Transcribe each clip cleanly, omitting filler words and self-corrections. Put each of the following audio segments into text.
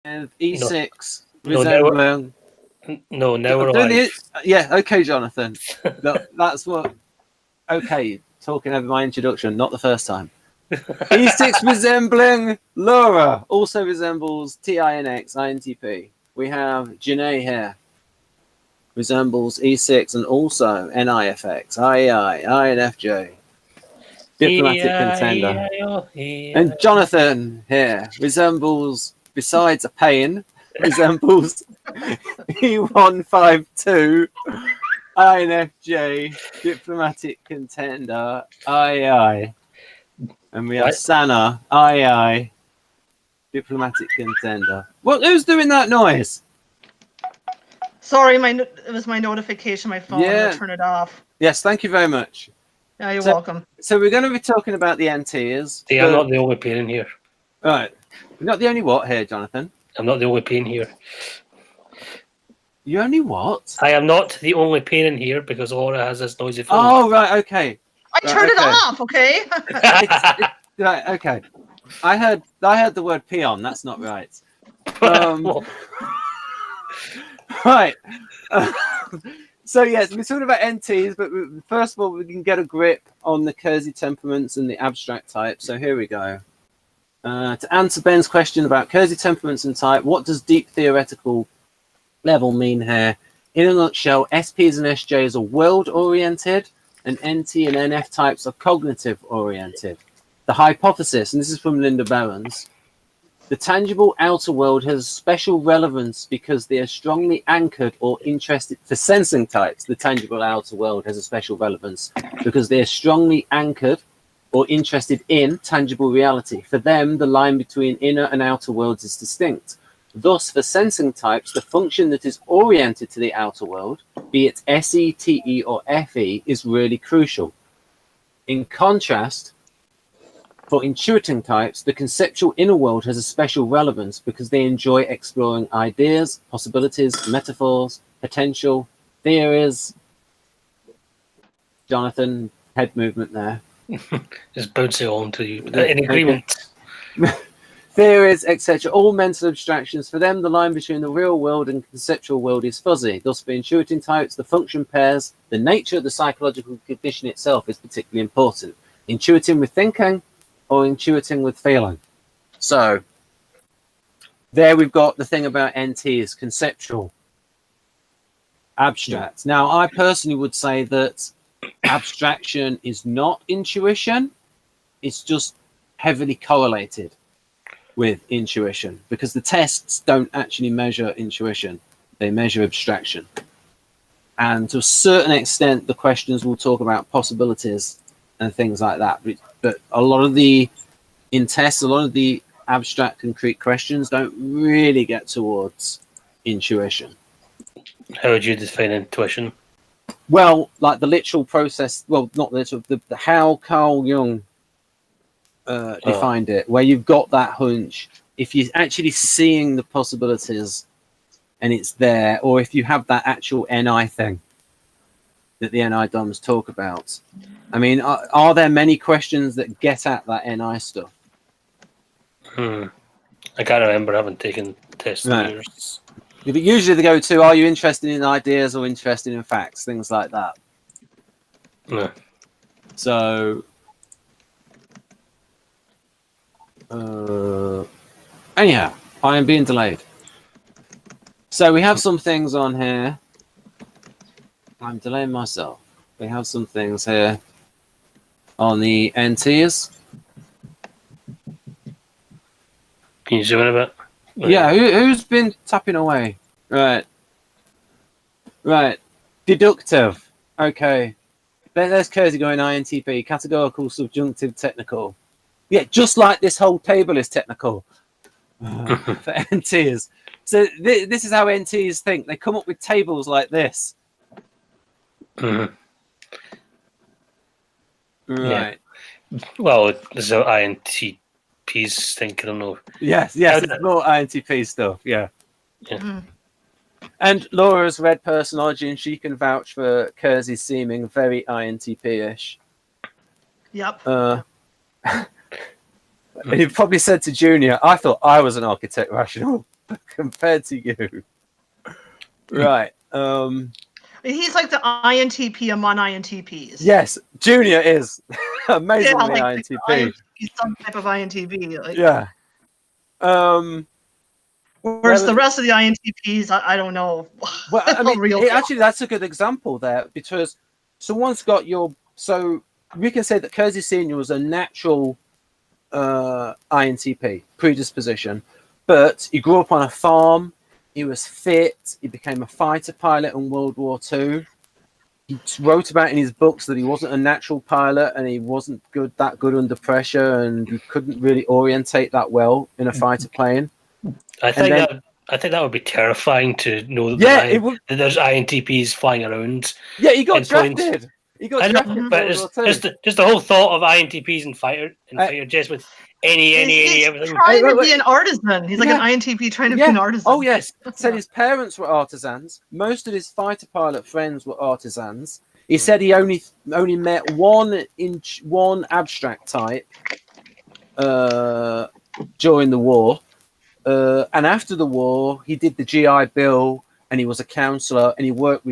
E6 No, resembling. No, now we're live. Yeah, okay, Jonathan. That's what. Okay, talking over my introduction, not the first time. E6 resembling Laura also resembles TiNx, INTP. We have Janae here, resembles E6 and also NIFX, IEI, INFJ, diplomatic contender. And Jonathan here resembles, besides a pain, resembles E152, INFJ, diplomatic contender, IEI. And we have Sana, II, diplomatic contender. Well, who's doing that noise? Sorry, it was my notification, my phone. Yeah. I'll turn it off. Yes, thank you very much. Yeah, you're welcome. So we're going to be talking about the NTs. See, I'm not the only pain in here. Right. You're not the only what here, Jonathan? I'm not the only pain here. You only what? I am not the only pain in here because Laura has this noisy phone. Oh, right, okay. I turned it off, okay? Right, okay. I heard the word peon. That's not right. Right. So yes, we're talking about NTs, but first of all, we can get a grip on the Keirsey temperaments and the abstract type. So here we go. To answer Ben's question about Keirsey temperaments and type, what does deep theoretical level mean here? In a nutshell, SPs and SJs are world-oriented, and NT and NF types are cognitive-oriented. The hypothesis, and this is from Linda Behrens, the tangible outer world has special relevance because they are strongly anchored or interested. For sensing types, the tangible outer world has a special relevance because they are strongly anchored or interested in tangible reality. For them, the line between inner and outer worlds is distinct. Thus, for sensing types, the function that is oriented to the outer world, be it SE, TE, or FE, is really crucial. In contrast, for intuiting types, the conceptual inner world has a special relevance because they enjoy exploring ideas, possibilities, metaphors, potential, theories. Jonathan, head movement there. Just bouncing on to you. In agreement. Theories, etc., all mental abstractions. For them, the line between the real world and conceptual world is fuzzy. Thus, for intuiting types, the function pairs, the nature of the psychological condition itself is particularly important. Intuiting with thinking or intuiting with feeling. So, there we've got the thing about NTs, conceptual, abstract. Now, I personally would say that abstraction is not intuition. It's just heavily correlated with intuition because the tests don't actually measure intuition. They measure abstraction. And to a certain extent, the questions will talk about possibilities and things like that. But a lot of the, in tests, a lot of the abstract concrete questions don't really get towards intuition. How would you define intuition? Well, like the literal process, well, not literal, the how Carl Jung defined it, where you've got that hunch. If you're actually seeing the possibilities and it's there, or if you have that actual NI thing that the NI DOMs talk about. I mean, are there many questions that get at that NI stuff? I can't remember. I haven't taken tests in years. Usually they go to, are you interested in ideas or interested in facts? Things like that. No. So, anyhow, I am being delayed. So we have some things on here. I'm delaying myself. We have some things here on the NTs. Can you zoom in a bit? Yeah, who's been tapping away? Right. Deductive. Okay. There's Keirsey going INTP. Categorical, subjunctive, technical. Yeah, just like this whole table is technical for NTs. So this is how NTs think. They come up with tables like this. Mm-hmm. Right. Yeah. Well, this is how INTPs think. I don't know. Yes, it's more INTP stuff. Yeah. And Laura's read Personology, and she can vouch for Keirsey seeming very INTP-ish. Yep. He probably said to Junior, I thought I was an architect rational. compared to you. Right. He's like the INTP among INTPs. Yes, Junior is Yeah, amazingly like INTP. He's some type of INTP. Like, Yeah. whereas the rest of the INTPs, I don't know. Well, I mean, real actually, that's a good example there because someone's got your. So we can say that Keirsey Senior was a natural INTP predisposition, but he grew up on a farm. He was fit. He became a fighter pilot in World War II. He wrote about in his books that he wasn't a natural pilot and he wasn't that good under pressure, and he couldn't really orientate that well in a fighter plane. I think that would be terrifying to know that, that there's INTPs flying around. Yeah, he got drafted. He got drafted. But just the whole thought of INTPs and fighter jets with any everything. Trying to be an artisan. He's like an INTP trying to be an artisan. Oh yes. Said his parents were artisans. Most of his fighter pilot friends were artisans. He said he only met one abstract type during the war. And after the war, he did the GI Bill, and he was a counselor, and he worked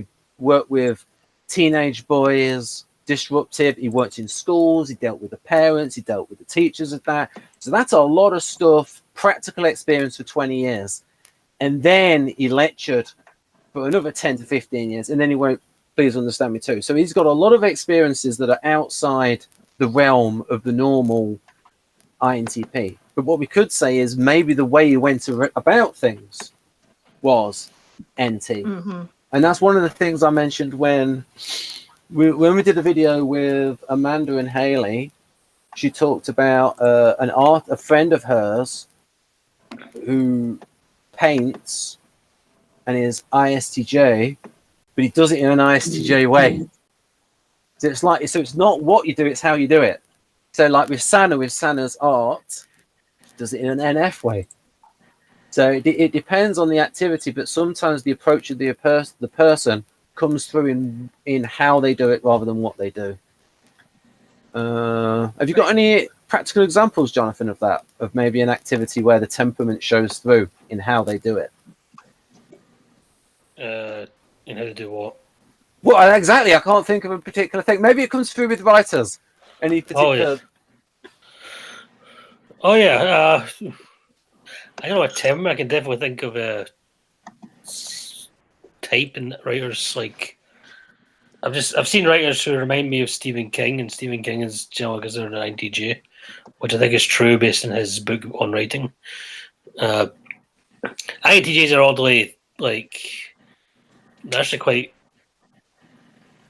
with teenage boys, disruptive. He worked in schools. He dealt with the parents. He dealt with the teachers of that. So that's a lot of stuff, practical experience for 20 years. And then he lectured for another 10 to 15 years, and then he went, please understand me too. So he's got a lot of experiences that are outside the realm of the normal INTP. But what we could say is maybe the way he went about things was NT. And that's one of the things I mentioned when we did a video with Amanda and Haley. She talked about a friend of hers who paints and is ISTJ, but he does it in an ISTJ way. So it's not what you do, it's how you do it. So like with Sanna's art, does it in an NF way. So it depends on the activity, but sometimes the approach of the person comes through in how they do it rather than what they do. Have you got any practical examples, Jonathan, of that? Of maybe an activity where the temperament shows through in how they do it? In how to do what? Well, exactly. I can't think of a particular thing. Maybe it comes through with writers. Any particular... Oh, yeah. I don't know a temperament. I can definitely think of a type in writers. Like I've seen writers who remind me of Stephen King, and Stephen King is generally considered an INTJ, which I think is true based on his book on writing. INTJs are oddly they're actually quite,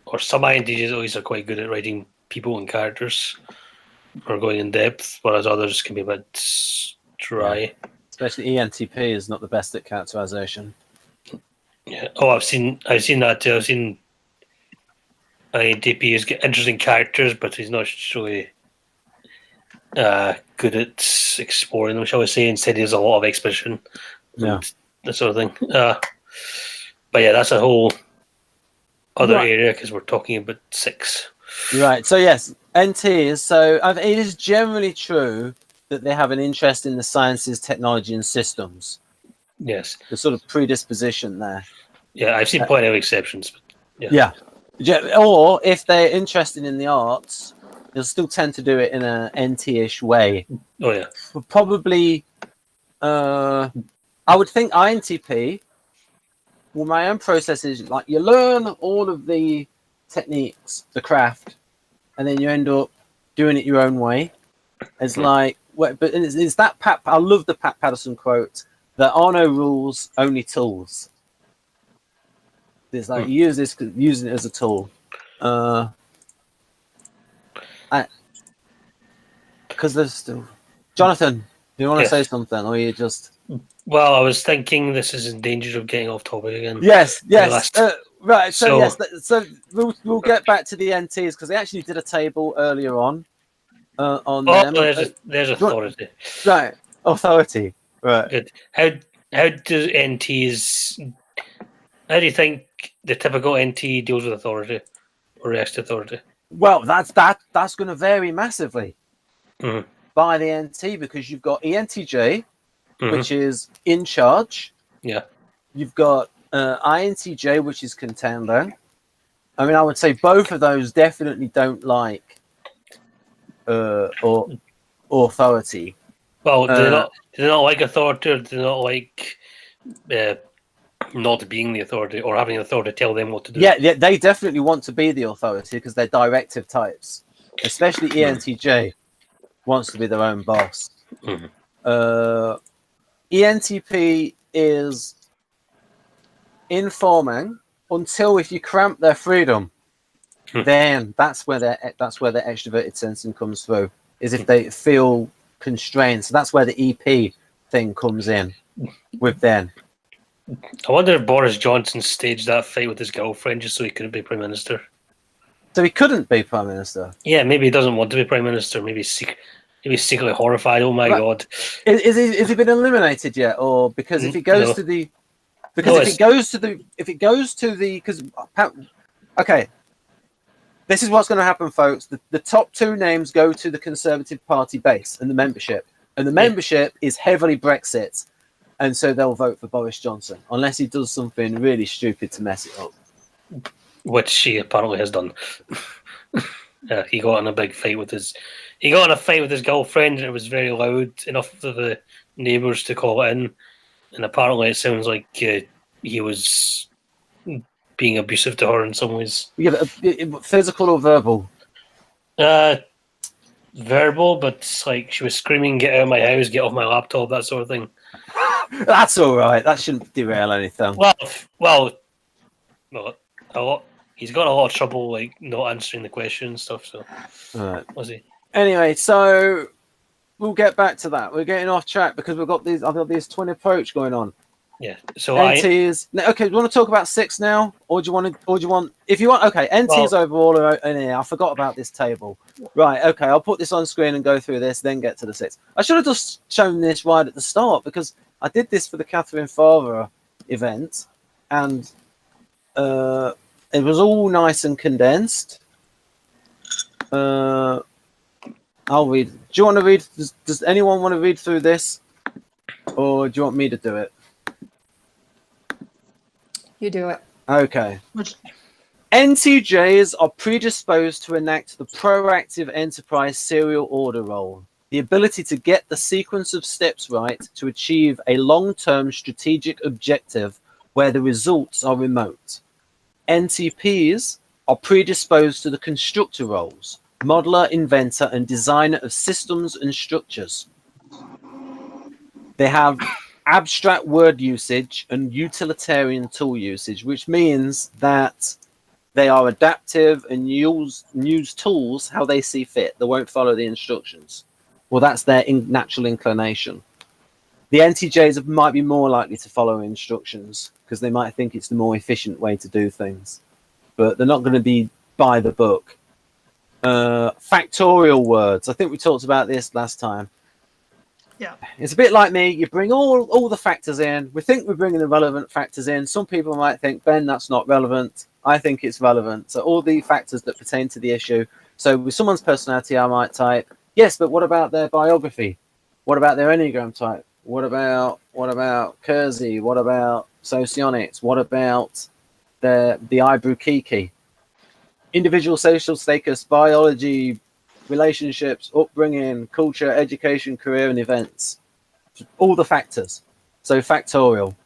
or some INTJs at least are quite good at writing people and characters or going in depth, whereas others can be a bit dry. Especially ENTP is not the best at characterization. Yeah. Oh, I've seen that too. I've seen INTP has got interesting characters, but he's not really good at exploring them, shall we say. Instead, he has a lot of exposition. Yeah. That sort of thing. But yeah, that's a whole other area because we're talking about 6. Right. So yes, NTs. So it is generally true that they have an interest in the sciences, technology, and systems. Yes. The sort of predisposition there. Yeah, I've seen plenty of exceptions. But yeah. Or if they're interested in the arts, they'll still tend to do it in an NT-ish way. Oh yeah. But probably, I would think INTP. Well, my own process is like you learn all of the techniques, the craft, and then you end up doing it your own way. It's like, but it's that I love the Pat Patterson quote: "There are no rules, only tools." It's like you using it as a tool. Because there's still Jonathan. Do you want to say something, or you just? Well, I was thinking this is in danger of getting off topic again. Yes. Right. So yes. So we'll get back to the NTs because they actually did a table earlier on them. There's authority. Right. Authority. Right. Good. How do NTs? How do you think the typical NT deals with authority or reacts to authority? Well, that's going to vary massively by the NT because you've got ENTJ, which is in charge. Yeah. You've got INTJ, which is Contender. I mean, I would say both of those definitely don't like or authority. Well, do they not like authority, or do they not like not being the authority, or having the authority to tell them what to do? Yeah, they definitely want to be the authority because they're directive types. Especially ENTJ wants to be their own boss. ENTP is informing until if you cramp their freedom, then that's where their extroverted sensing comes through. Is if they feel constrained. So that's where the EP thing comes in with them. I wonder if Boris Johnson staged that fight with his girlfriend just so he couldn't be Prime Minister. So he couldn't be Prime Minister? Yeah, maybe he doesn't want to be Prime Minister. Maybe he's secretly horrified. Oh my God. Is he been eliminated yet? Or because if he goes to the... Because if it goes to the... Okay. This is what's going to happen, folks. The top two names go to the Conservative Party base and the membership. And the membership is heavily Brexit. And so they'll vote for Boris Johnson, unless he does something really stupid to mess it up. Which he apparently has done. He got in a big fight with his... He got in a fight with his girlfriend, and it was very loud, enough for the neighbours to call it in. And apparently it sounds like he was being abusive to her in some ways. Yeah, but physical or verbal? Verbal, but like she was screaming, "Get out of my house! Get off my laptop!" That sort of thing. That's all right. That shouldn't derail anything. Well, a lot. He's got a lot of trouble, like not answering the question and stuff. So, was he? Anyway, so we'll get back to that. We're getting off track because I've got this twin approach going on. Yeah. So NTs. Okay, do you want to talk about 6 now, or do you want? If you want, okay. NTs overall are in here. I forgot about this table. Right. Okay, I'll put this on screen and go through this, then get to the 6. I should have just shown this right at the start because I did this for the Catherine Farver event, and it was all nice and condensed. I'll read. Do you want to read? Does anyone want to read through this, or do you want me to do it? You do it. Okay. NTJs are predisposed to enact the proactive enterprise serial order role, the ability to get the sequence of steps right to achieve a long-term strategic objective where the results are remote. NTPs are predisposed to the constructor roles, modeler, inventor, and designer of systems and structures. They have abstract word usage and utilitarian tool usage, which means that they are adaptive and use tools how they see fit. They won't follow the instructions. Well, that's their natural inclination. The NTJs might be more likely to follow instructions because they might think it's the more efficient way to do things, but they're not going to be by the book. Factorial words. I think we talked about this last time. Yeah. It's a bit like me. You bring all the factors in. We think we're bringing the relevant factors in. Some people might think, Ben, that's not relevant. I think it's relevant. So all the factors that pertain to the issue. So with someone's personality, I might type, yes, but what about their biography? What about their Enneagram type? What about Keirsey? What about Socionics? What about the Ibru-Kiki? Individual social status, biology, relationships, upbringing, culture, education, career, and events. All the factors. So factorial.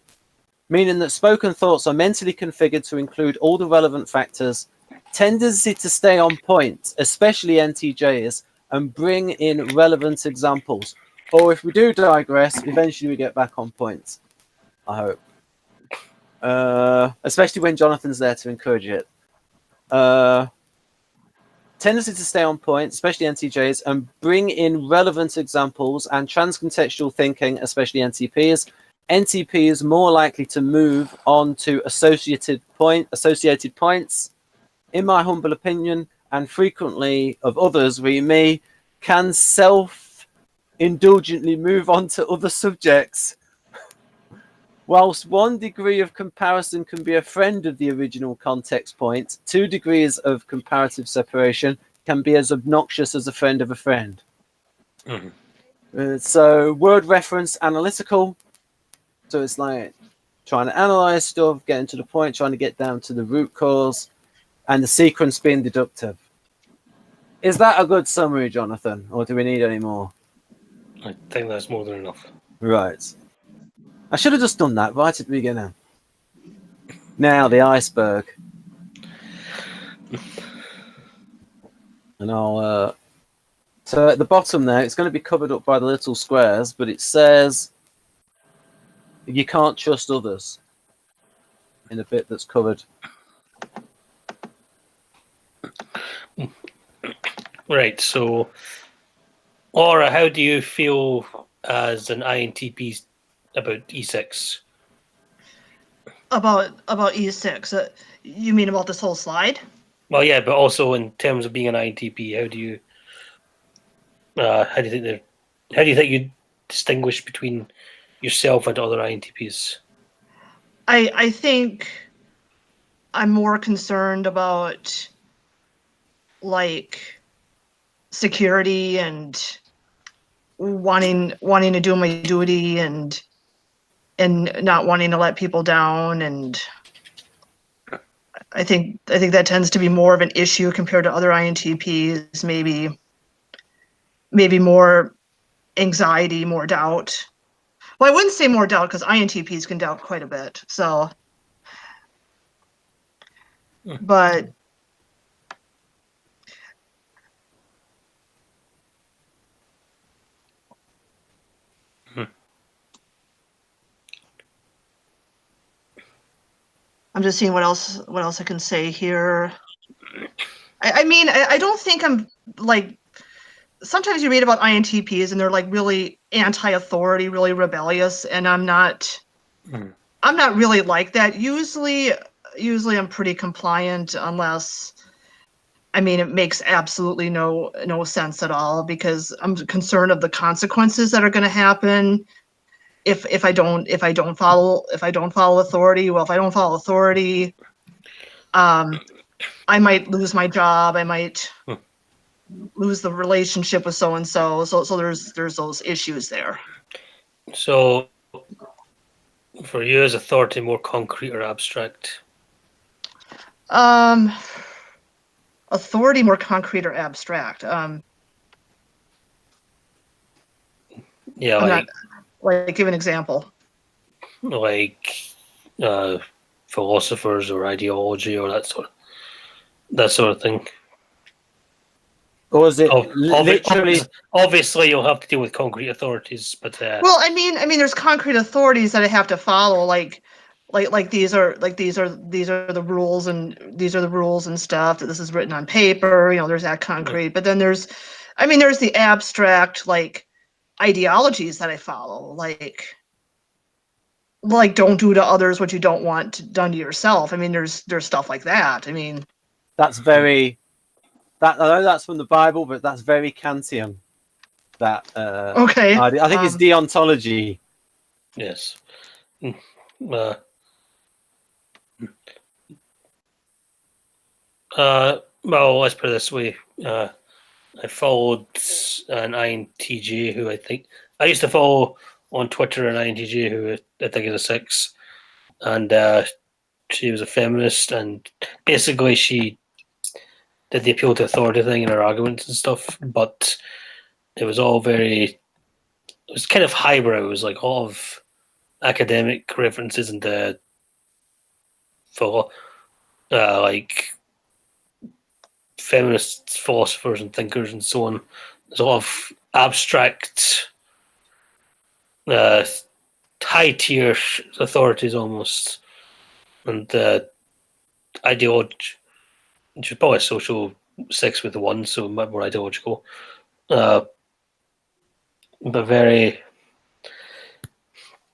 Meaning that spoken thoughts are mentally configured to include all the relevant factors, tendency to stay on point, especially NTJs, and bring in relevant examples. Or if we do digress, eventually we get back on point. I hope. Especially when Jonathan's there to encourage it. Tendency to stay on point, especially NTJs, and bring in relevant examples and transcontextual thinking, especially NTPs. NTPs more likely to move on to associated points. In my humble opinion, and frequently of others, we me, can self-indulgently move on to other subjects. Whilst 1 degree of comparison can be a friend of the original context point, 2 degrees of comparative separation can be as obnoxious as a friend of a friend. So word reference analytical. So it's like trying to analyze stuff, getting to the point, trying to get down to the root cause, and the sequence being deductive. Is that a good summary, Jonathan, or do we need any more? I think that's more than enough. Right. I should have just done that right at the beginning. Now the iceberg. And I'll so at the bottom there, it's going to be covered up by the little squares, but it says you can't trust others in a bit that's covered. Right, so Laura, how do you feel as an INTP about E6? About E6. You mean about this whole slide? Well, yeah, but also in terms of being an INTP, how do you think you distinguish between yourself and other INTPs? I think I'm more concerned about like security and wanting to do my duty and not wanting to let people down, and I think that tends to be more of an issue compared to other INTPs. Maybe more anxiety, more doubt. Well, I wouldn't say more doubt because INTPs can doubt quite a bit. So, but I'm just seeing what else I can say here. I mean, I don't think I'm like, sometimes you read about INTPs and they're like really anti-authority, really rebellious, and I'm not really like that. Usually I'm pretty compliant unless, I mean, it makes absolutely no sense at all, because I'm concerned of the consequences that are going to happen if I don't follow authority. Well, if I don't follow authority, I might lose my job. I might lose the relationship with so and so. So there's those issues there. So, for you, is authority more concrete or abstract? Authority more concrete or abstract? Yeah, like give an example. Like philosophers or ideology or that sort of thing. Or is it literally? Obviously, you'll have to deal with concrete authorities, but well, I mean, there's concrete authorities that I have to follow, like these are the rules, and these are the rules and stuff, that this is written on paper. You know, there's that concrete, but then there's the abstract, like ideologies that I follow, like don't do to others what you don't want done to yourself. I mean, there's stuff like that. I mean, That's very. I know that's from the Bible, but that's very Kantian. That okay. I think it's deontology. yes. Well, let's put it this way. I followed an INTJ who I used to follow on Twitter, an INTJ who I think is a 6, and she was a feminist, and basically she did the appeal to authority thing in her arguments and stuff, but it was all it was kind of highbrow. It was like all of academic references into like feminist philosophers and thinkers and so on. There's a lot of abstract, high tier authorities almost, and ideology. She was probably a social 6 with the 1, so much more ideological. But very.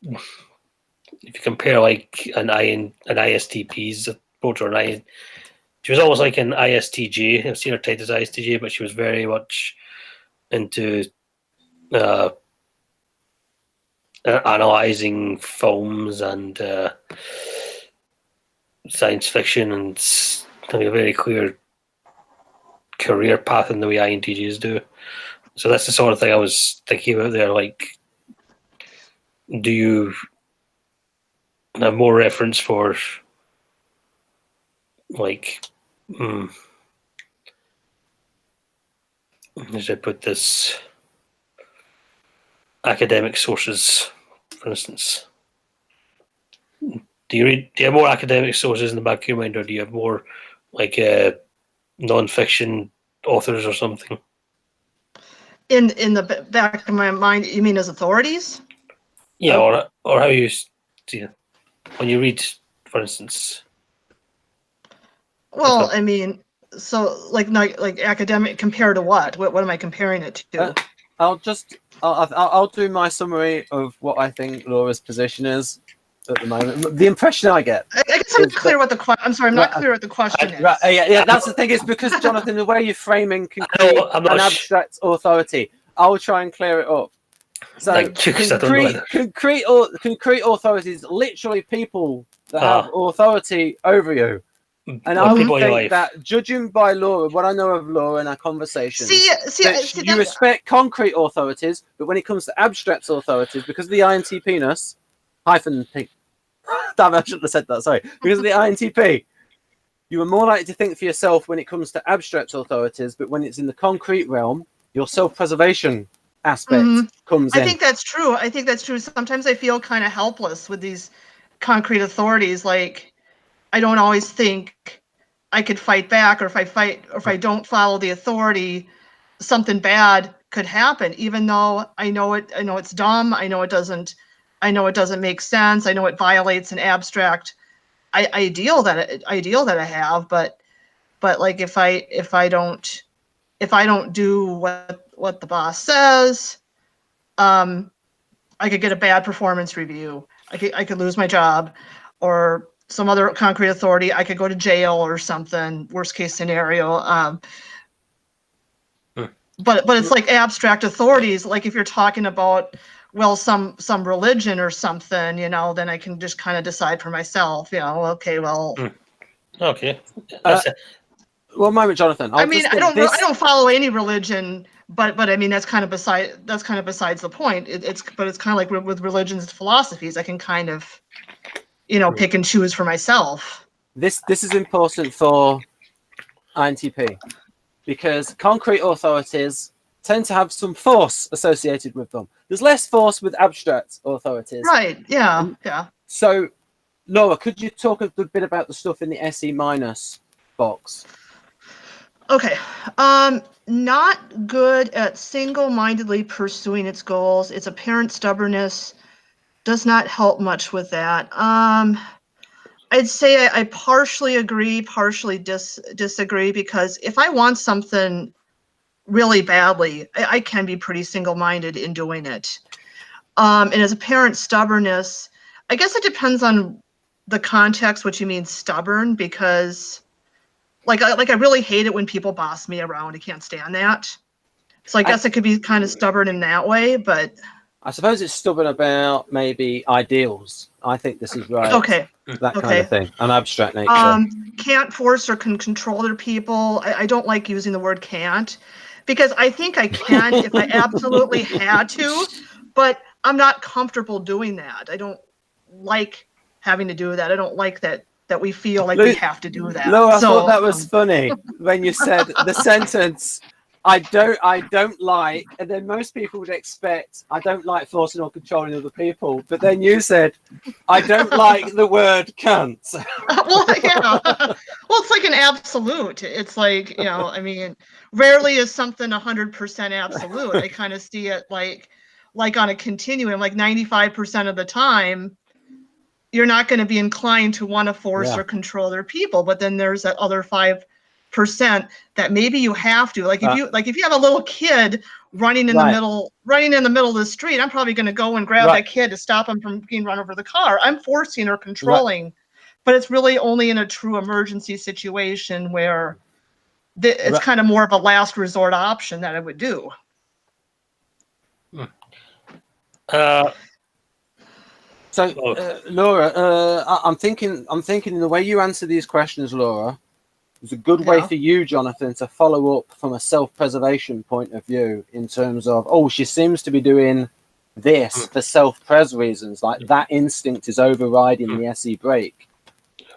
If you compare like an ISTP's approach or she was almost like an ISTJ. I've seen her titled as ISTJ, but she was very much into analyzing films and science fiction, and having a very clear career path in the way INTJs do. So that's the sort of thing I was thinking about there. Like, do you have more reference for, like, as I put this, academic sources, for instance? Do you have more academic sources in the back of your mind, or do you have more like non-fiction authors or something? In the back of my mind, you mean as authorities? Yeah, or how you see it when you read, for instance. Well, I mean, so like academic compared to what? What am I comparing it to? I'll do my summary of what I think Laura's position is at the moment. The impression I get. I guess I'm not clear what the question. I'm sorry, I'm not clear what the question is. Right, yeah. That's the thing. Is because Jonathan, the way you're framing can create an abstract authority. I'll try and clear it up. So concrete authorities, literally people that have authority over you. And I would think that, judging by Laura, what I know of Laura and our conversations, you respect concrete authorities, but when it comes to abstract authorities, because of the INTP-ness, -P. Damn, I shouldn't have said that, sorry. Because of the INTP, you are more likely to think for yourself when it comes to abstract authorities, but when it's in the concrete realm, your self-preservation aspect comes in. I think that's true. I think that's true. Sometimes I feel kind of helpless with these concrete authorities. Like, I don't always think I could fight back, or if I don't follow the authority, something bad could happen. Even though I know it's dumb. I know it doesn't make sense. I know it violates an abstract ideal that I have. But like if I don't do what the boss says, I could get a bad performance review. I could lose my job, or some other concrete authority. I could go to jail or something. Worst case scenario. But it's like abstract authorities. Like if you're talking about, well, some religion or something, then I can just kind of decide for myself. Okay, well. Okay. One moment, Jonathan. I don't follow any religion, but I mean that's kind of besides the point. It's kind of like with religions and philosophies. I can kind of, pick and choose for myself. This is important for INTP, because concrete authorities tend to have some force associated with them. There's less force with abstract authorities. Right. Yeah. Yeah. So, Laura, could you talk a good bit about the stuff in the SE- box? Okay. Not good at single-mindedly pursuing its goals. Its apparent stubbornness does not help much with that. I'd say I partially agree, partially disagree, because if I want something really badly, I can be pretty single-minded in doing it. And its apparent stubbornness, I guess it depends on the context, what you mean stubborn, because like I really hate it when people boss me around. I can't stand that. So I guess it could be kind of stubborn in that way, but I suppose it's stubborn about maybe ideals. I think this is right. Okay. That kind of thing. An abstract nature. Can't force or can control other people. I don't like using the word can't, because I think I can if I absolutely had to, but I'm not comfortable doing that. I don't like having to do that. I don't like that we feel like we have to do that. No, I thought that was funny when you said the sentence, I don't like, and then most people would expect, I don't like forcing or controlling other people, but then you said, I don't like the word can't. Well, yeah. Well, it's like an absolute. It's like, I mean, rarely is something 100% absolute. I kind of see it like on a continuum, like 95% of the time, you're not going to be inclined to want to force or control other people, but then there's that other 5% that maybe you have to. Like if you have a little kid running in the middle of the street, I'm probably going to go and grab that kid to stop him from being run over the car. I'm forcing or controlling, but it's really only in a true emergency situation where it's kind of more of a last resort option that I would do. So, Laura, I'm thinking in the way you answer these questions, Laura, It's a good way Yeah. for you, Jonathan, to follow up from a self-preservation point of view in terms of, oh, she seems to be doing this for self-pres reasons. Like that instinct is overriding the SE break.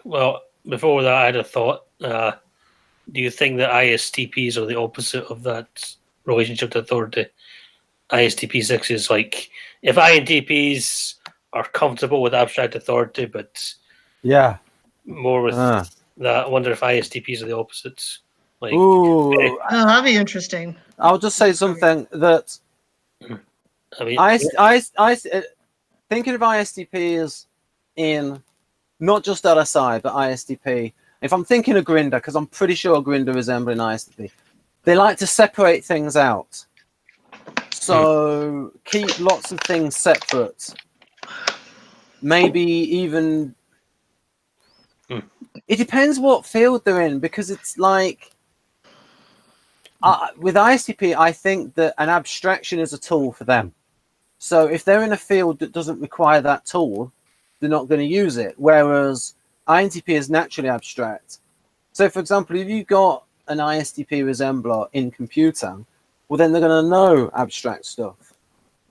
Well, before that, I had a thought. Do you think that ISTPs are the opposite of that relationship to authority? ISTP 6 is like, if INTPs are comfortable with abstract authority, but Yeah. more with that, I wonder if ISTPs are the opposites. Like, ooh, Oh, that'd be interesting. I'll just say something that I mean, thinking of ISTPs in not just LSI, but ISTP. If I'm thinking of Grinder, because I'm pretty sure Grinder resembling ISTP, they like to separate things out. So keep lots of things separate. Maybe even... It depends what field they're in, because it's like... with ISTP, I think that an abstraction is a tool for them. So if they're in a field that doesn't require that tool, they're not going to use it. Whereas INTP is naturally abstract. So, for example, if you've got an ISTP resembler in computer, well, then they're going to know abstract stuff.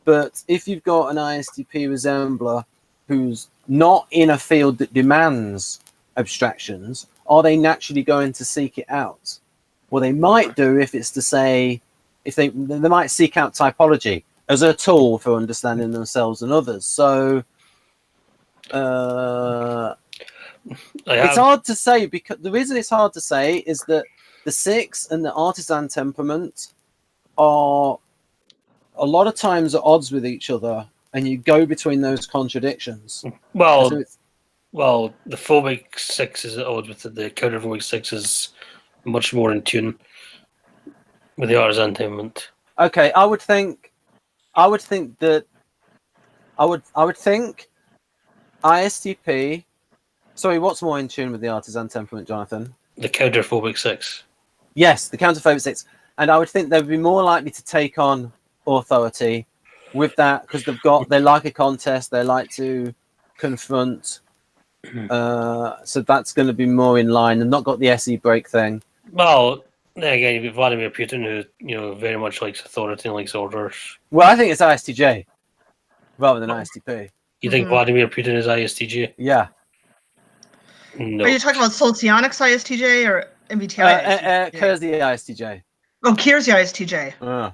But if you've got an ISTP resembler who's not in a field that demands abstractions, are they naturally going to seek it out? Well, they might do if it's to say, if they might seek out typology as a tool for understanding themselves and others. So it's hard to say, because the reason it's hard to say is that the 6 and the artisan temperament are a lot of times at odds with each other, and you go between those contradictions. Well, the phobic 6 is at odds with the counterphobic 6 is much more in tune with the artisan temperament. Okay, I would think ISTP. Sorry, what's more in tune with the artisan temperament, Jonathan? The counterphobic 6. Yes, the counterphobic 6. And I would think they'd be more likely to take on authority with that, because they like a contest, they like to confront. So that's going to be more in line, and not got the SE break thing. Well, then again, you've got Vladimir Putin, who very much likes authority and likes orders. Well, I think it's ISTJ rather than ISTP. You think Vladimir Putin is ISTJ? Yeah. No. Are you talking about Socionics ISTJ or MBTI? Keirsey ISTJ. Oh, Keirsey ISTJ. Nah.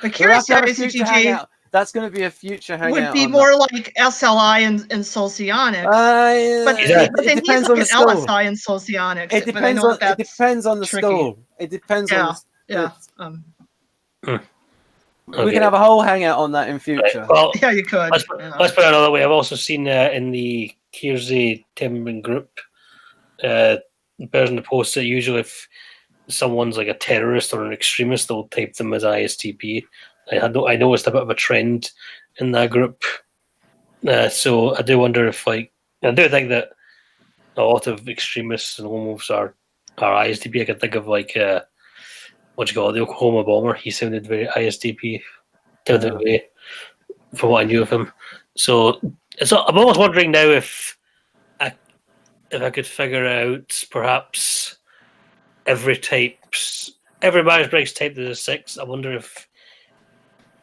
But Keirsey ISTJ that's going to be a future hangout. Would be more like SLI and Socionics. But then depends he's on like the an school. LSI and Socionics. It depends on the tricky. school. It depends on the We can have a whole hangout on that in future. Right. Well, yeah, you could. Let's put it another way. I've also seen in the Keirsey temperament group, the person that posts it, usually if someone's like a terrorist or an extremist, they'll type them as ISTP. I noticed a bit of a trend in that group. So I do wonder if, I do think that a lot of extremists and homos are ISTP. I can think of the Oklahoma bomber. He sounded very ISTP the other way from what I knew of him. So I'm almost wondering now if I could figure out perhaps every Myers-Briggs type that is 6. I wonder if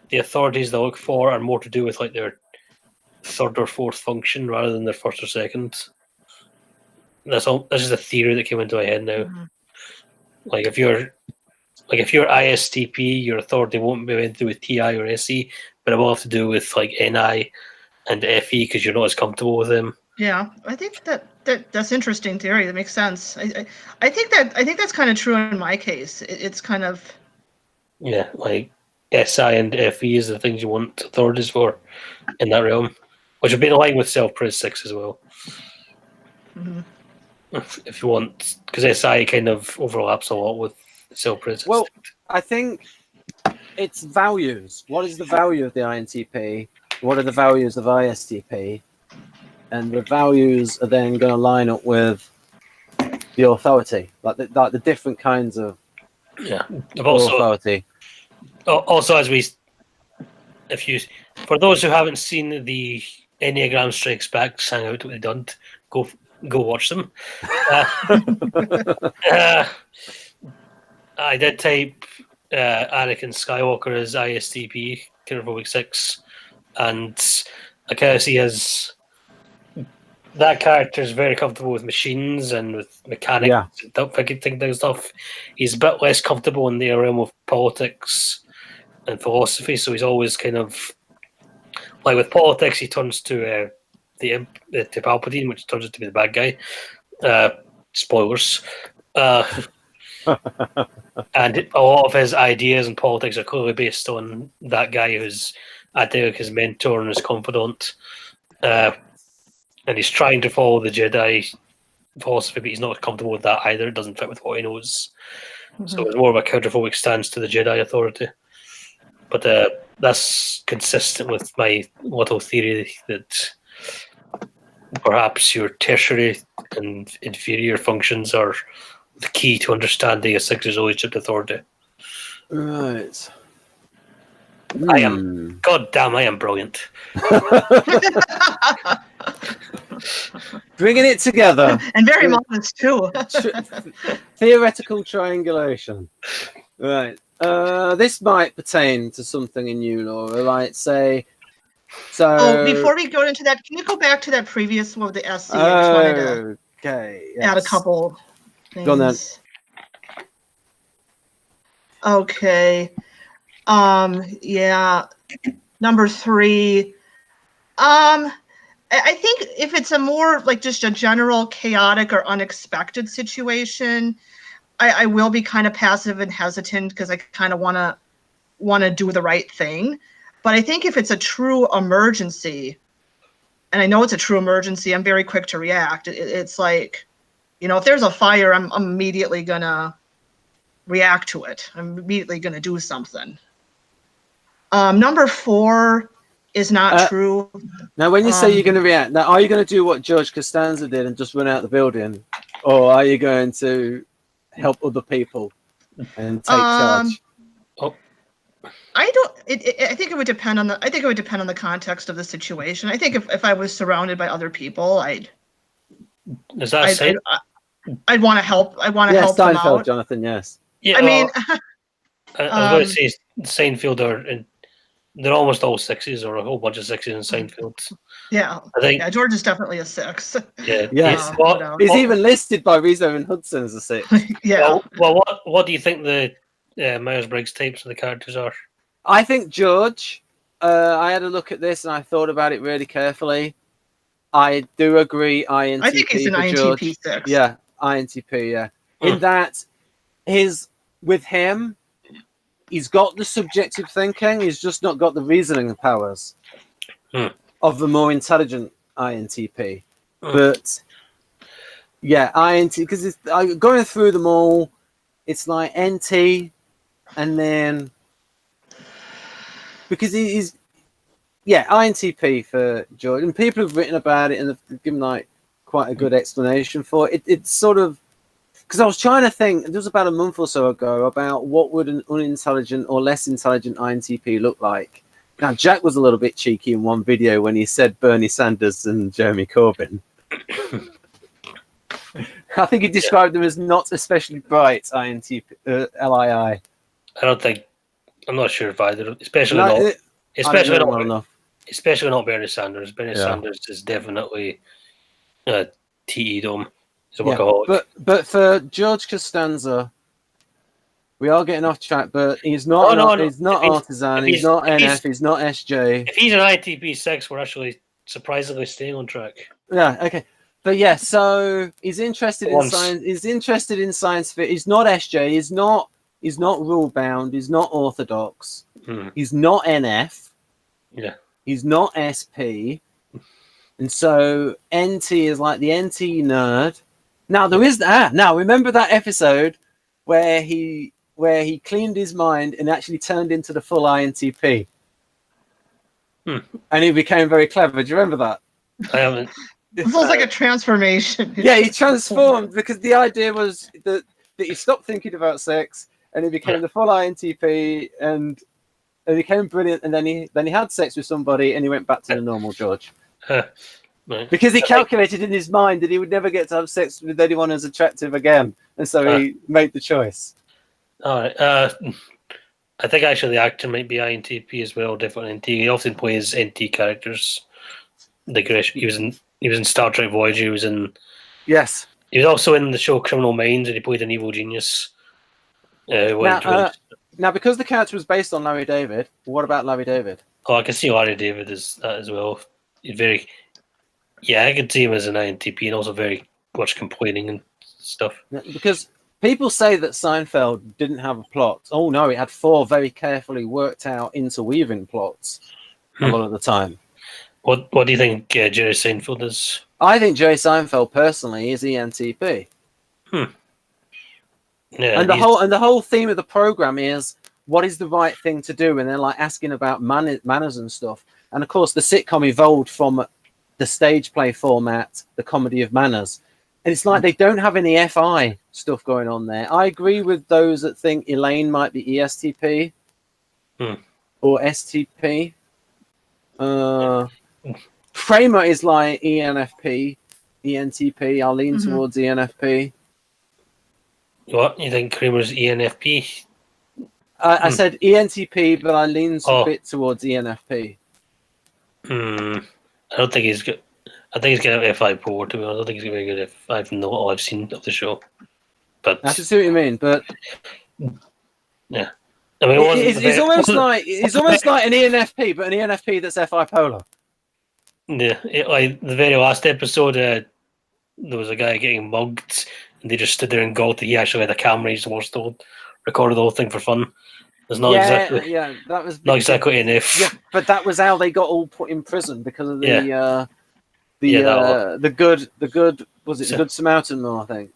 the authorities they look for are more to do with their third or fourth function rather than their first or second. That's just a theory that came into my head now. Mm-hmm. If you're ISTP, your authority won't be anything to do with TI or SE, but it will have to do with NI and FE because you're not as comfortable with them. Yeah, I think that's interesting theory. That makes sense. I think that's kind of true in my case. It's kind of SI and FE is the things you want authorities for in that realm, which would be in line with self-pres 6 as well. Mm-hmm. If you want, because SI kind of overlaps a lot with self-pres. Well, I think it's values. What is the value of the INTP? What are the values of ISTP? And the values are then going to line up with the authority, like the different kinds of authority. Also, for those who haven't seen the Enneagram Strikes Back hangout that we done, go go watch them. I did type Anakin Skywalker as ISTP, Claustrophobic 6, and Keirsey has that character is very comfortable with machines and with mechanics and thinking stuff. He's a bit less comfortable in the realm of politics and philosophy, so he's always kind of like with politics. He turns to to Palpatine, which turns out to be the bad guy. Spoilers. And a lot of his ideas and politics are clearly based on that guy who's acting like his mentor and his confidant. And he's trying to follow the Jedi philosophy, but he's not comfortable with that either. It doesn't fit with what he knows. Mm-hmm. So it's more of a claustrophobic stance to the Jedi authority. But that's consistent with my little theory that perhaps your tertiary and inferior functions are the key to understanding a six's relationship to authority. Right. I am. God damn, I am brilliant. Bringing it together. And very modest, too. Theoretical triangulation. Right. This might pertain to something in you, Laura. Like, say... So... Oh, before we go into that, can you go back to that previous one with the SC? I just wanted to add a couple things. Go on then. Okay. Yeah. Number 3. I think if it's a more like just a general chaotic or unexpected situation, I will be kind of passive and hesitant because I kind of want to do the right thing. But I think if it's a true emergency, and I know it's a true emergency, I'm very quick to react. It's like, you know, if there's a fire, I'm immediately gonna react to it. I'm immediately gonna do something. Number 4 is not true. Now, when you say you're going to react, now are you going to do what George Costanza did and just run out the building, or are you going to help other people and take charge? I don't. I think it would depend on the. I think it would depend on the context of the situation. I think if I was surrounded by other people, I'd want to help. I want to help them Seinfeld, out. Jonathan. Yes. Yeah. I mean, I was going to say Seinfeld are. They're almost all 6s, or a whole bunch of 6s in Seinfeld. Yeah, I think. Yeah, George is definitely a 6. Yeah. Yes. He's even listed by Rizzo and Hudson as a 6. Yeah. Well, what do you think the Myers-Briggs types of the characters are? I think George. I had a look at this and I thought about it really carefully. I do agree. INTP. I think he's an INTP 6. Yeah, INTP. Yeah. In that, with him. He's got the subjective thinking. He's just not got the reasoning powers of the more intelligent INTP. But yeah, INT because going through them all, it's like NT, and then because he's INTP for George, and people have written about it and have given like quite a good explanation for it. It's sort of. Because I was trying to think, it was about a month or so ago, about what would an unintelligent or less intelligent INTP look like. Now, Jack was a little bit cheeky in one video when he said Bernie Sanders and Jeremy Corbyn. I think he described them as not especially bright INTP, LII. I'm not sure if either, especially not Bernie Sanders. Bernie Sanders is definitely TE dome. But for George Costanza, we are getting off track. But he's not. He's not artisan. He's not NF. He's not SJ. If he's an ITP 6, we're actually surprisingly staying on track. Yeah. Okay. But yeah. So he's interested in science. He's interested in science. He's not SJ. He's not rule bound. He's not orthodox. He's not NF. Yeah. He's not SP. And so NT is like the NT nerd. Now there is that. Now remember that episode where he cleaned his mind and actually turned into the full INTP, and he became very clever. Do you remember that? I haven't. It feels like a transformation. Yeah, he transformed because the idea was that he stopped thinking about sex and he became the full INTP and he became brilliant. And then he had sex with somebody and he went back to the normal George. Well, Right. Because he calculated in his mind that he would never get to have sex with anyone as attractive again, and so he made the choice. All right. I think actually the actor might be INTP as well, different NT. He often plays NT characters. He was in Star Trek Voyager. He was also in the show Criminal Minds, and he played an evil genius. Now, because the character was based on Larry David, what about Larry David? Oh, I can see Larry David as that as well. He's very, I could see him as an INTP, and also very much complaining and stuff. Because people say that Seinfeld didn't have a plot. Oh no, it had 4 very carefully worked out interweaving plots a lot of the time. What do you think Jerry Seinfeld is? I think Jerry Seinfeld personally is ENTP. Yeah, and the whole theme of the program is what is the right thing to do, and they're like asking about manners and stuff. And of course, the sitcom evolved from the stage play format, the comedy of manners, and it's like they don't have any FI stuff going on there. I agree with those that think Elaine might be ESTP or STP. Kramer is like ENFP, ENTP. I'll lean towards ENFP. What? You think Kramer's ENFP? I said ENTP, but I lean a bit towards ENFP. I don't think he's good. I think he's going to have F5 poor, to be honest. I don't think he's going to be good at F5 from all I've seen of the show. But I can see what you mean, but yeah. I mean, it's almost like an ENFP, but an ENFP that's FI polar. Yeah, like the very last episode, there was a guy getting mugged, and they just stood there and gulped. He actually had a camera. He just recorded the whole thing for fun. It's not exactly that was not exactly an F. Yeah, but that was how they got all put in prison because of the good Good Samaritan law, I think.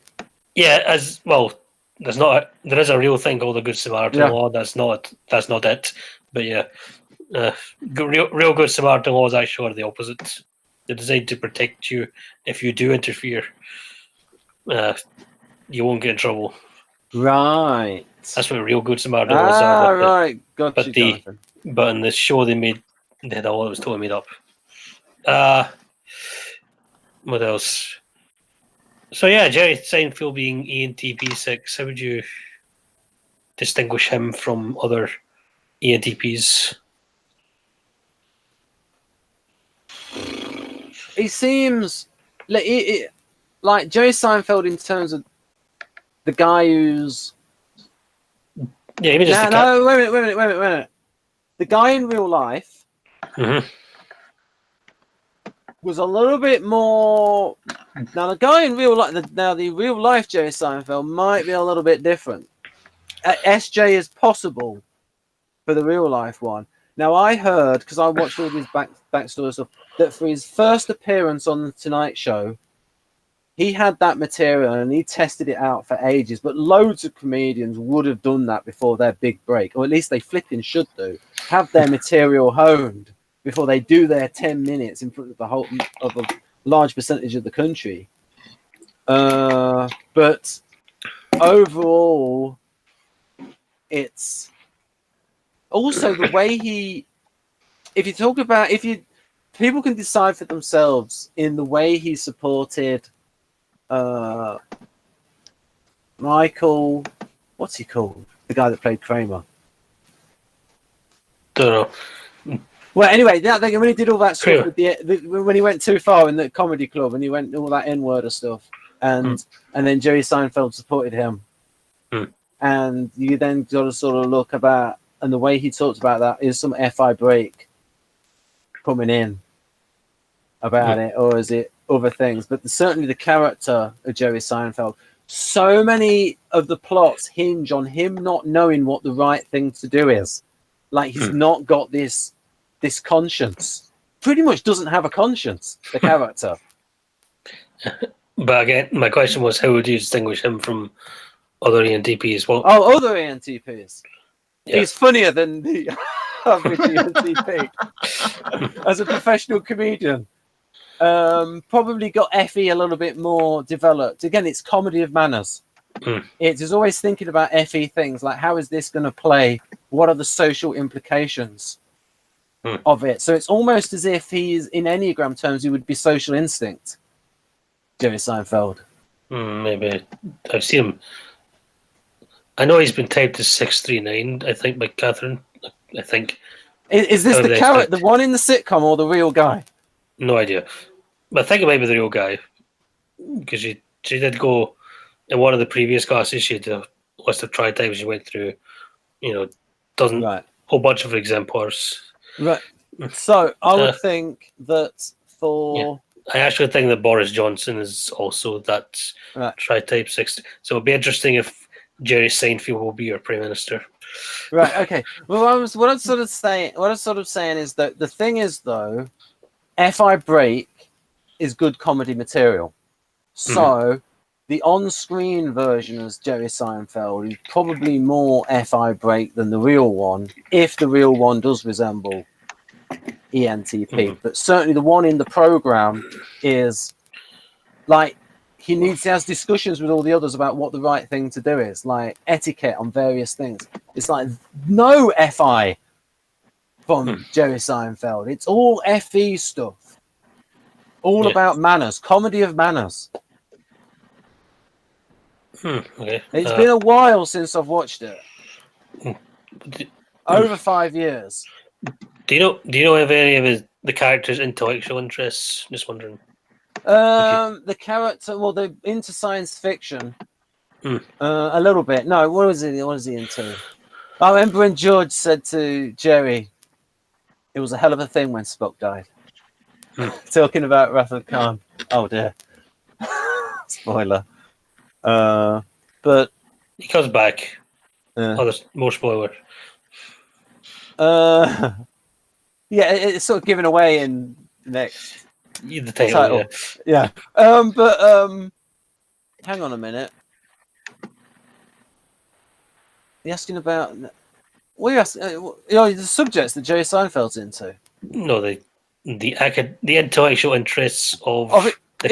Yeah, as well. There is a real thing called the Good Samaritan law. That's not it. But yeah, real Good Samaritan laws actually are the opposite. They're designed to protect you. If you do interfere, you won't get in trouble. Right. That's what real Good Samaritan laws are. Right. Gotcha. But in the show they had all it was totally made up. What else? So yeah, Jerry Seinfeld being ENTP 6, how would you distinguish him from other ENTPs? He seems like Jerry Seinfeld in terms of the guy who's wait a minute. The guy in real life was a little bit more. Now the guy in real life, the real life Jerry Seinfeld might be a little bit different. SJ is possible for the real life one. Now I heard, because I watched all these backstory stuff, that for his first appearance on the Tonight Show, he had that material and he tested it out for ages. But loads of comedians would have done that before their big break, or at least they flipping should do. Have their material honed before they do their 10 minutes in front of a large percentage of the country. But overall, it's also the way people can decide for themselves in the way he supported Michael, what's he called? The guy that played Kramer. Don't know. Well, anyway, when he did all that stuff with when he went too far in the comedy club and he went all that N-word stuff, and then Jerry Seinfeld supported him, and you then got to sort of look about, and the way he talked about that is some FI break coming in about it, or is it other things? But certainly the character of Jerry Seinfeld, so many of the plots hinge on him not knowing what the right thing to do is. Like he's not got this conscience. Pretty much doesn't have a conscience, the character. But again, my question was, how would you distinguish him from other ENTPs? Well, other ENTPs. Yeah. He's funnier than the average ENTP. As a professional comedian. Probably got FE a little bit more developed. Again, it's comedy of manners. It is always thinking about FE things, like how is this going to play? What are the social implications? of it. So it's almost as if he's, in Enneagram terms, he would be social instinct, Jerry Seinfeld. Maybe. I've seen him. I know he's been typed as 639, I think, by Catherine. I think. Is this the carrot, the one in the sitcom, or the real guy? No idea. But I think it might be the real guy. Because she did go, in one of the previous classes, she had a list of tri-types she went through, whole bunch of exemplars. Right. So I would think that for... Yeah. I actually think that Boris Johnson is also that tri-type 60. So it'll be interesting if Jerry Seinfeld will be your prime minister. Right. Okay. Well, what I'm sort of saying is that the thing is, though, FI break is good comedy material. So the on-screen version as Jerry Seinfeld is probably more FI break than the real one, if the real one does resemble ENTP. But certainly the one in the program is like he has discussions with all the others about what the right thing to do is, like etiquette on various things. It's like no FI from Jerry Seinfeld. It's all FE stuff. All about manners, comedy of manners. Okay. It's been a while since I've watched it. Over 5 years. Do you know if any of the characters' intellectual interests? Just wondering. The character, well, they're into science fiction. A little bit. No, what is he into? I remember when George said to Jerry, it was a hell of a thing when Spock died. Talking about Wrath of Khan. Oh dear. Spoiler. But he comes back. There's more spoiler. Yeah, it's sort of given away in the next the title. Yeah. But hang on a minute. You're asking about what are you asking? The subjects that Jerry Seinfeld's into. No, the intellectual interests of the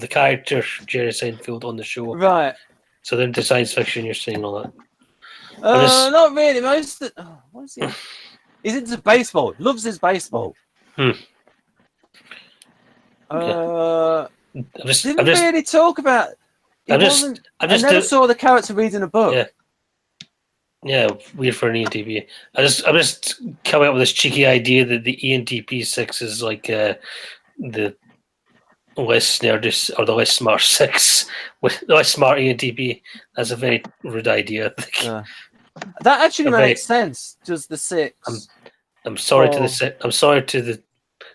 character Jerry Seinfeld on the show. Right. So they're into science fiction. You're saying all that. Not really. What is he? He's into baseball. Loves his baseball. Didn't really talk about. I never saw the character reading a book. Yeah, weird for an ENTP. I'm just coming up with this cheeky idea that the ENTP 6 is like the less nerdy or the less smart 6 with the less smart ENTP. That's a very rude idea. That actually makes sense. Does the 6? I'm sorry to the I'm sorry to the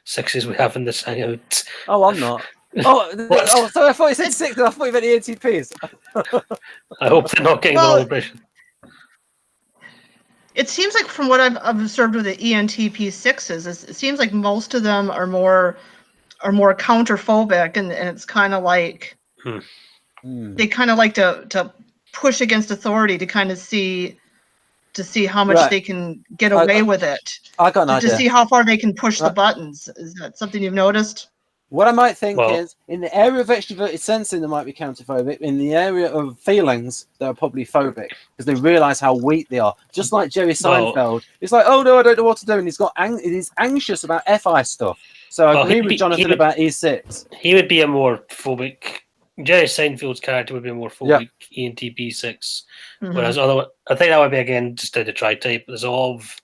6s we have in this hangout. Oh, I'm not. So I thought you said 6, and I thought you meant ENTPs. I hope they're not getting the celebration. It seems like from what I've observed with the ENTP 6s, it seems like most of them are more counterphobic, and it's kind of like they kind of like to push against authority to kind of see how much they can get away with it. I got an idea. To see how far they can push the buttons. Is that something you've noticed? What I might think is, in the area of extroverted sensing, they might be counterphobic. In the area of feelings, they're probably phobic because they realise how weak they are. Just like Jerry Seinfeld, it's like, oh no, I don't know what to do, and he's anxious about FI stuff. So I agree with Jonathan about E6. He would be a more phobic. Jerry Seinfeld's character would be a more phobic ENTP 6, whereas I think that would be again just a tri-type. There's a lot of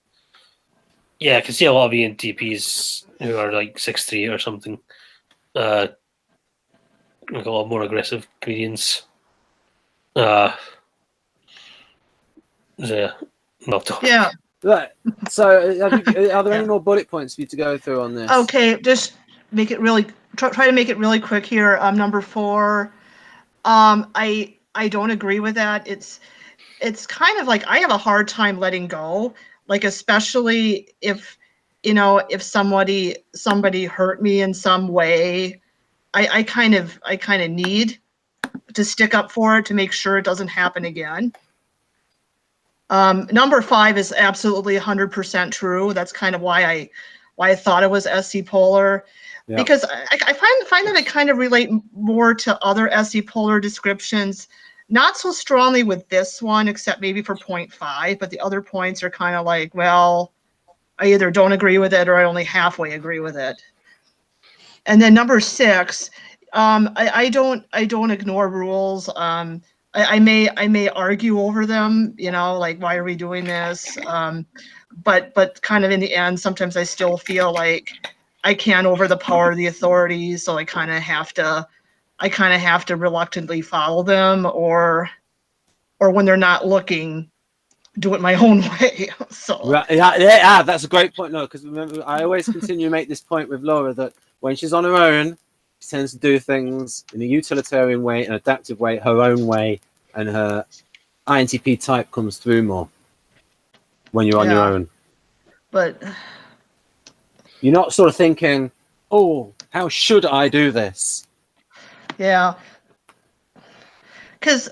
I can see a lot of ENTPs who are like 6'3" or something. Like a lot more aggressive comedians. Yeah. Right. So, are there any more bullet points for you to go through on this? Okay, just make it really try to make it really quick here. Number 4. I don't agree with that. It's kind of like I have a hard time letting go. Like especially if somebody hurt me in some way, I kind of need to stick up for it to make sure it doesn't happen again. Number 5 is absolutely 100% true. That's kind of why I thought it was SC polar, because I find that I kind of relate more to other SC polar descriptions. Not so strongly with this one, except maybe for 0.5, but the other points are kind of like, well, I either don't agree with it or I only halfway agree with it. And then number 6, I don't ignore rules. I may argue over them, you know, like, why are we doing this? But kind of in the end, sometimes I still feel like I can't over the power of the authorities, so I kind of have to reluctantly follow them, or when they're not looking, do it my own way. So Right, yeah, that's a great point. No, because remember, I always continue to make this point with Laura that when she's on her own, she tends to do things in a utilitarian way, an adaptive way, her own way, and her INTP type comes through more when you're on your own. But you're not sort of thinking, oh, how should I do this? Yeah. Because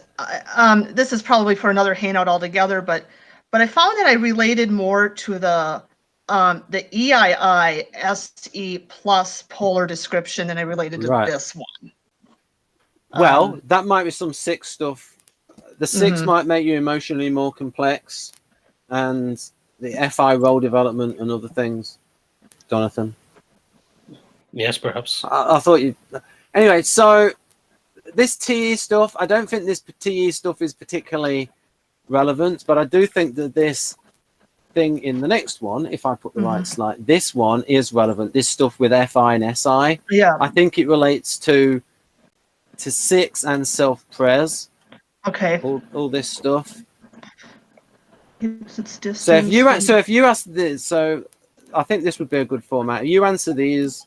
this is probably for another hangout altogether, but I found that I related more to the EII SE plus polar description than I related to this one. Well, that might be some 6 stuff. The 6 might make you emotionally more complex, and the FI role development and other things. Jonathan? Yes, perhaps. I thought you... Anyway, so this TE stuff, I don't think this TE stuff is particularly relevant, but I do think that this thing in the next one, if I put the right slide, this one is relevant. This stuff with FI and SI, I think it relates to 6 and self-pres. Okay. All this stuff. So if you ask this, so I think this would be a good format. You answer these,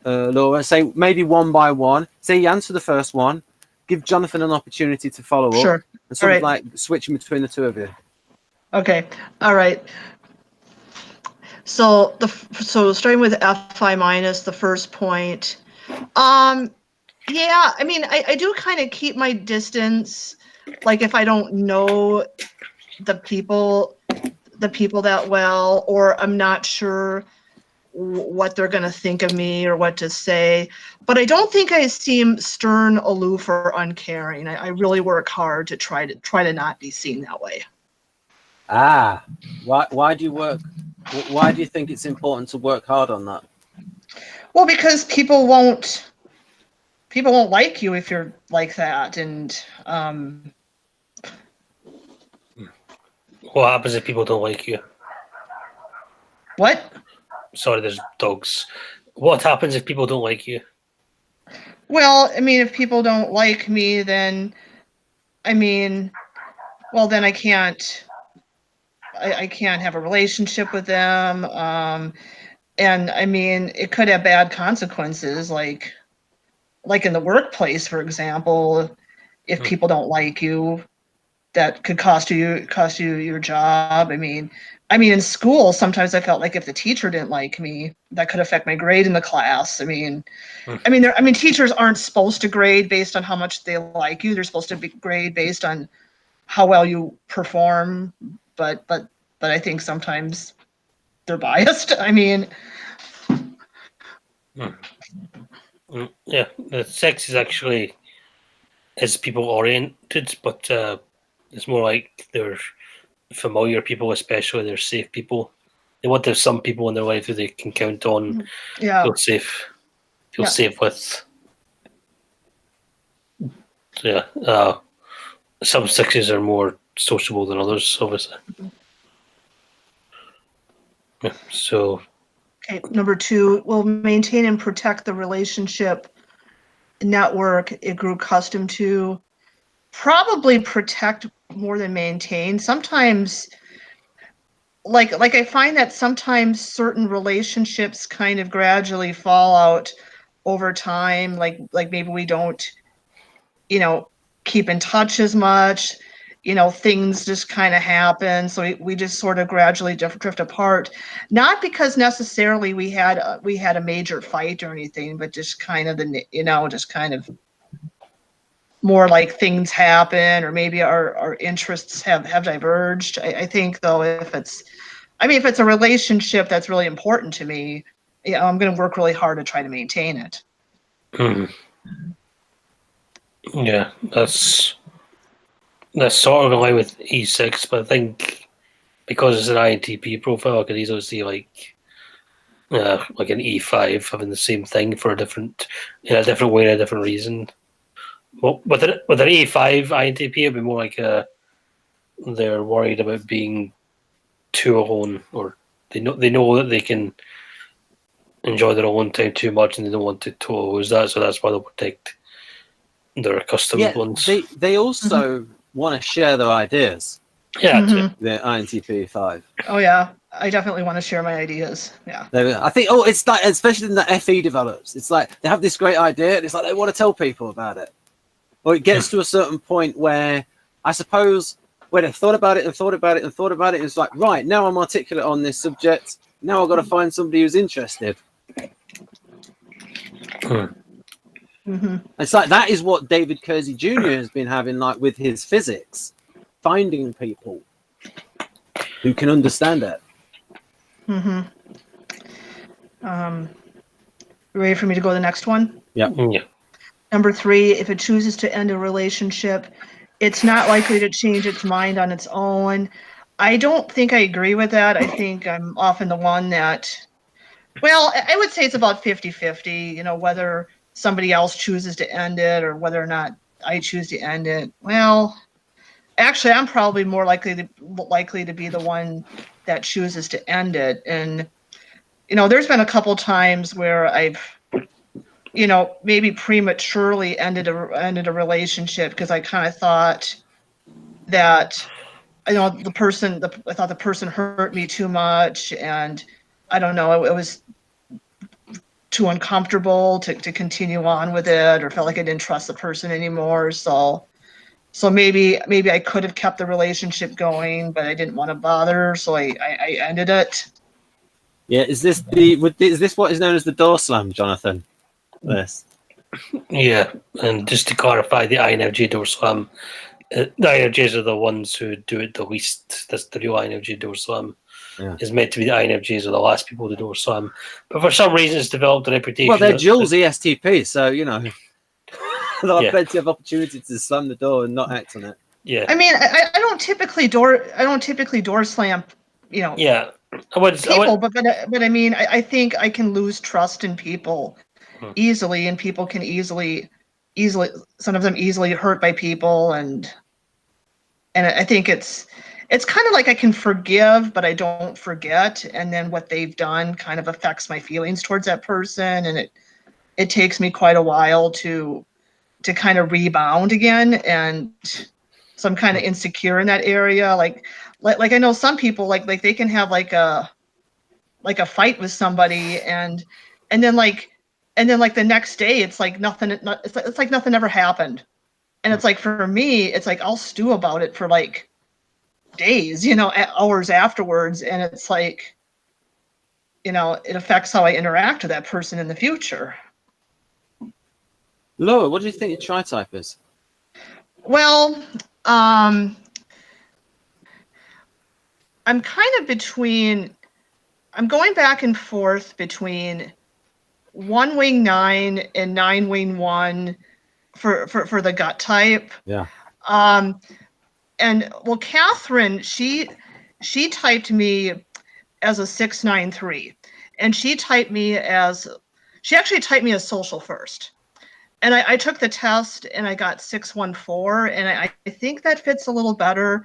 Laura. Say maybe one by one. Say you answer the first one. Give Jonathan an opportunity to follow up. Sure. And sort of like switching between the two of you. Okay. All right. So starting with FI minus, the first point. Yeah, I mean, I do kind of keep my distance. Like if I don't know the people that well, or I'm not sure what they're going to think of me or what to say. But I don't think I seem stern, aloof, or uncaring. I really work hard to try to not be seen that way. Ah, why do you work? Why do you think it's important to work hard on that? Well, because people won't like you if you're like that, and what happens if people don't like you? What? Sorry, there's dogs. What happens if people don't like you? Well, I mean, if people don't like me, then then I can't have a relationship with them. And I mean, it could have bad consequences, like in the workplace, for example. If people don't like you, that could cost you your job. I mean, in school, sometimes I felt like if the teacher didn't like me, that could affect my grade in the class. I mean, teachers aren't supposed to grade based on how much they like you. They're supposed to grade based on how well you perform. But I think sometimes they're biased. I mean, yeah, the sex is actually people oriented, but it's more like they're familiar people, especially they're safe people. They want to have some people in their life who they can count on, feel safe with. So, yeah, some 6s are more sociable than others, obviously. Yeah, so. Okay, number 2, will maintain and protect the relationship network it grew accustomed to. Probably protect more than maintain. Sometimes, like I find that sometimes certain relationships kind of gradually fall out over time. Like maybe we don't, keep in touch as much. Things just kind of happen, so we just sort of gradually drift apart. Not because necessarily we had a major fight or anything, but just kind of just kind of more like things happen, or maybe our interests have diverged. I think though, if it's a relationship that's really important to me, I'm going to work really hard to try to maintain it. Yeah, that's sort of in line with E6, but I think because it's an INTP profile, I could easily see like an E5 having the same thing for a different way, a different reason. Well, with an E5 INTP, it'd be more like they're worried about being too alone, or they know that they can enjoy their alone time too much, and they don't want to lose that, so that's why they'll protect their accustomed ones. They also want to share their ideas. Yeah, The INTP 5. Oh yeah, I definitely want to share my ideas. Yeah. I think. Oh, it's like, especially in the FE develops, it's like they have this great idea, and it's like they want to tell people about it. Or it gets to a certain point where, I suppose, where they've thought about it and thought about it and thought about it, it's like, right, now I'm articulate on this subject. Now I've got to find somebody who's interested. It's like that is what David Keirsey Jr. has been having, like with his physics, finding people who can understand it. Ready for me to go to the next one? Yeah. Number 3, if it chooses to end a relationship, it's not likely to change its mind on its own. I don't think I agree with that. I think I'm often the one that, well, I would say it's about 50-50, you know, whether somebody else chooses to end it or whether or not I choose to end it. Well, actually, I'm probably more likely to be the one that chooses to end it. And, you know, there's been a couple times where I've, you know, maybe prematurely ended a relationship because I kind of thought that, you know, I thought the person hurt me too much, and I don't know, it was too uncomfortable to continue on with it, or felt like I didn't trust the person anymore. So maybe I could have kept the relationship going, but I didn't want to bother, so I ended it. Yeah, is this what is known as the door slam, Jonathan? This. Yeah, and just to clarify, the INFJ door slam, the INFJs are the ones who do it the least. That's the real INFJ door slam. Yeah. Is meant to be the INFJs are the last people to door slam, but for some reason it's developed a reputation. Well, they're Jules ESTP, so you know they'll have plenty of opportunity to slam the door and not act on it. Yeah, I mean, I don't typically door slam, you know. Yeah, but I mean, I think I can lose trust in people easily, and people can easily, some of them easily hurt by people, and I think it's kind of like I can forgive, but I don't forget, and then what they've done kind of affects my feelings towards that person, and it takes me quite a while to kind of rebound again, and so I'm kind of insecure in that area. Like I know some people like they can have like a fight with somebody, and then the next day it's like nothing. It's like nothing ever happened, and it's like for me it's like I'll stew about it for like days, you know, hours afterwards, and it's like, you know, it affects how I interact with that person in the future. Laura, what do you think your tri-type is? Well, I'm kind of between, I'm going back and forth between 1 wing 9 and 9 wing 1 for the gut type. Yeah. And well, Catherine, she typed me as a 693, and she actually typed me as social first. And I took the test and I got 614, and I think that fits a little better,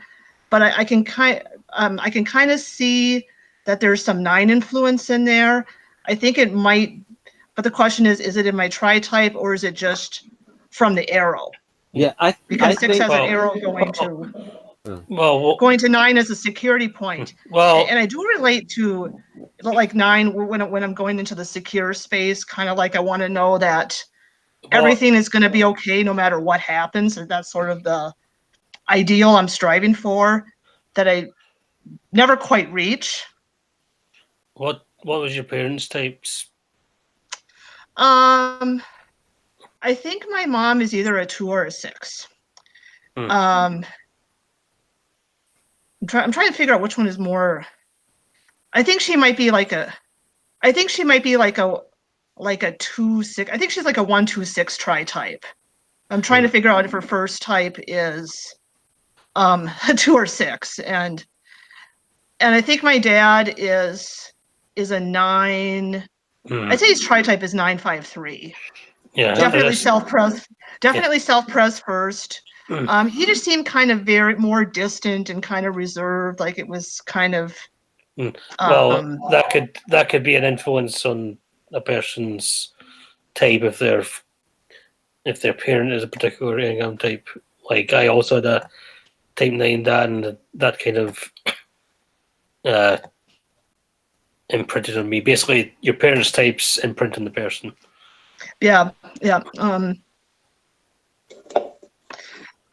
but I can kind of see that there's some 9 influence in there. I think it might, but the question is it in my tri-type or is it just from the arrow? Yeah, because 6 has an arrow going to 9 as a security point. Well, and I do relate to like 9 when I'm going into the secure space, kind of like I want to know that everything is going to be okay no matter what happens. And that's sort of the ideal I'm striving for that I never quite reach. What was your parents' types? I think my mom is either a 2 or a 6. I'm trying to figure out which one is more. I think she might be like a 2-6. I think she's like a 1-2-6 tri-type. I'm trying to figure out if her first type is a 2 or 6, and I think my dad is a 9. I'd say his tri-type is 953. Yeah, Definitely self-pres. Definitely self-pres first. Mm. He just seemed kind of very more distant and kind of reserved, like it was kind of. Well, that could be an influence on a person's type if their parent is a particular Enneagram type. Like I also had a type 9 dad, and that kind of imprinted on me. Basically, your parents' types imprint on the person. Yeah.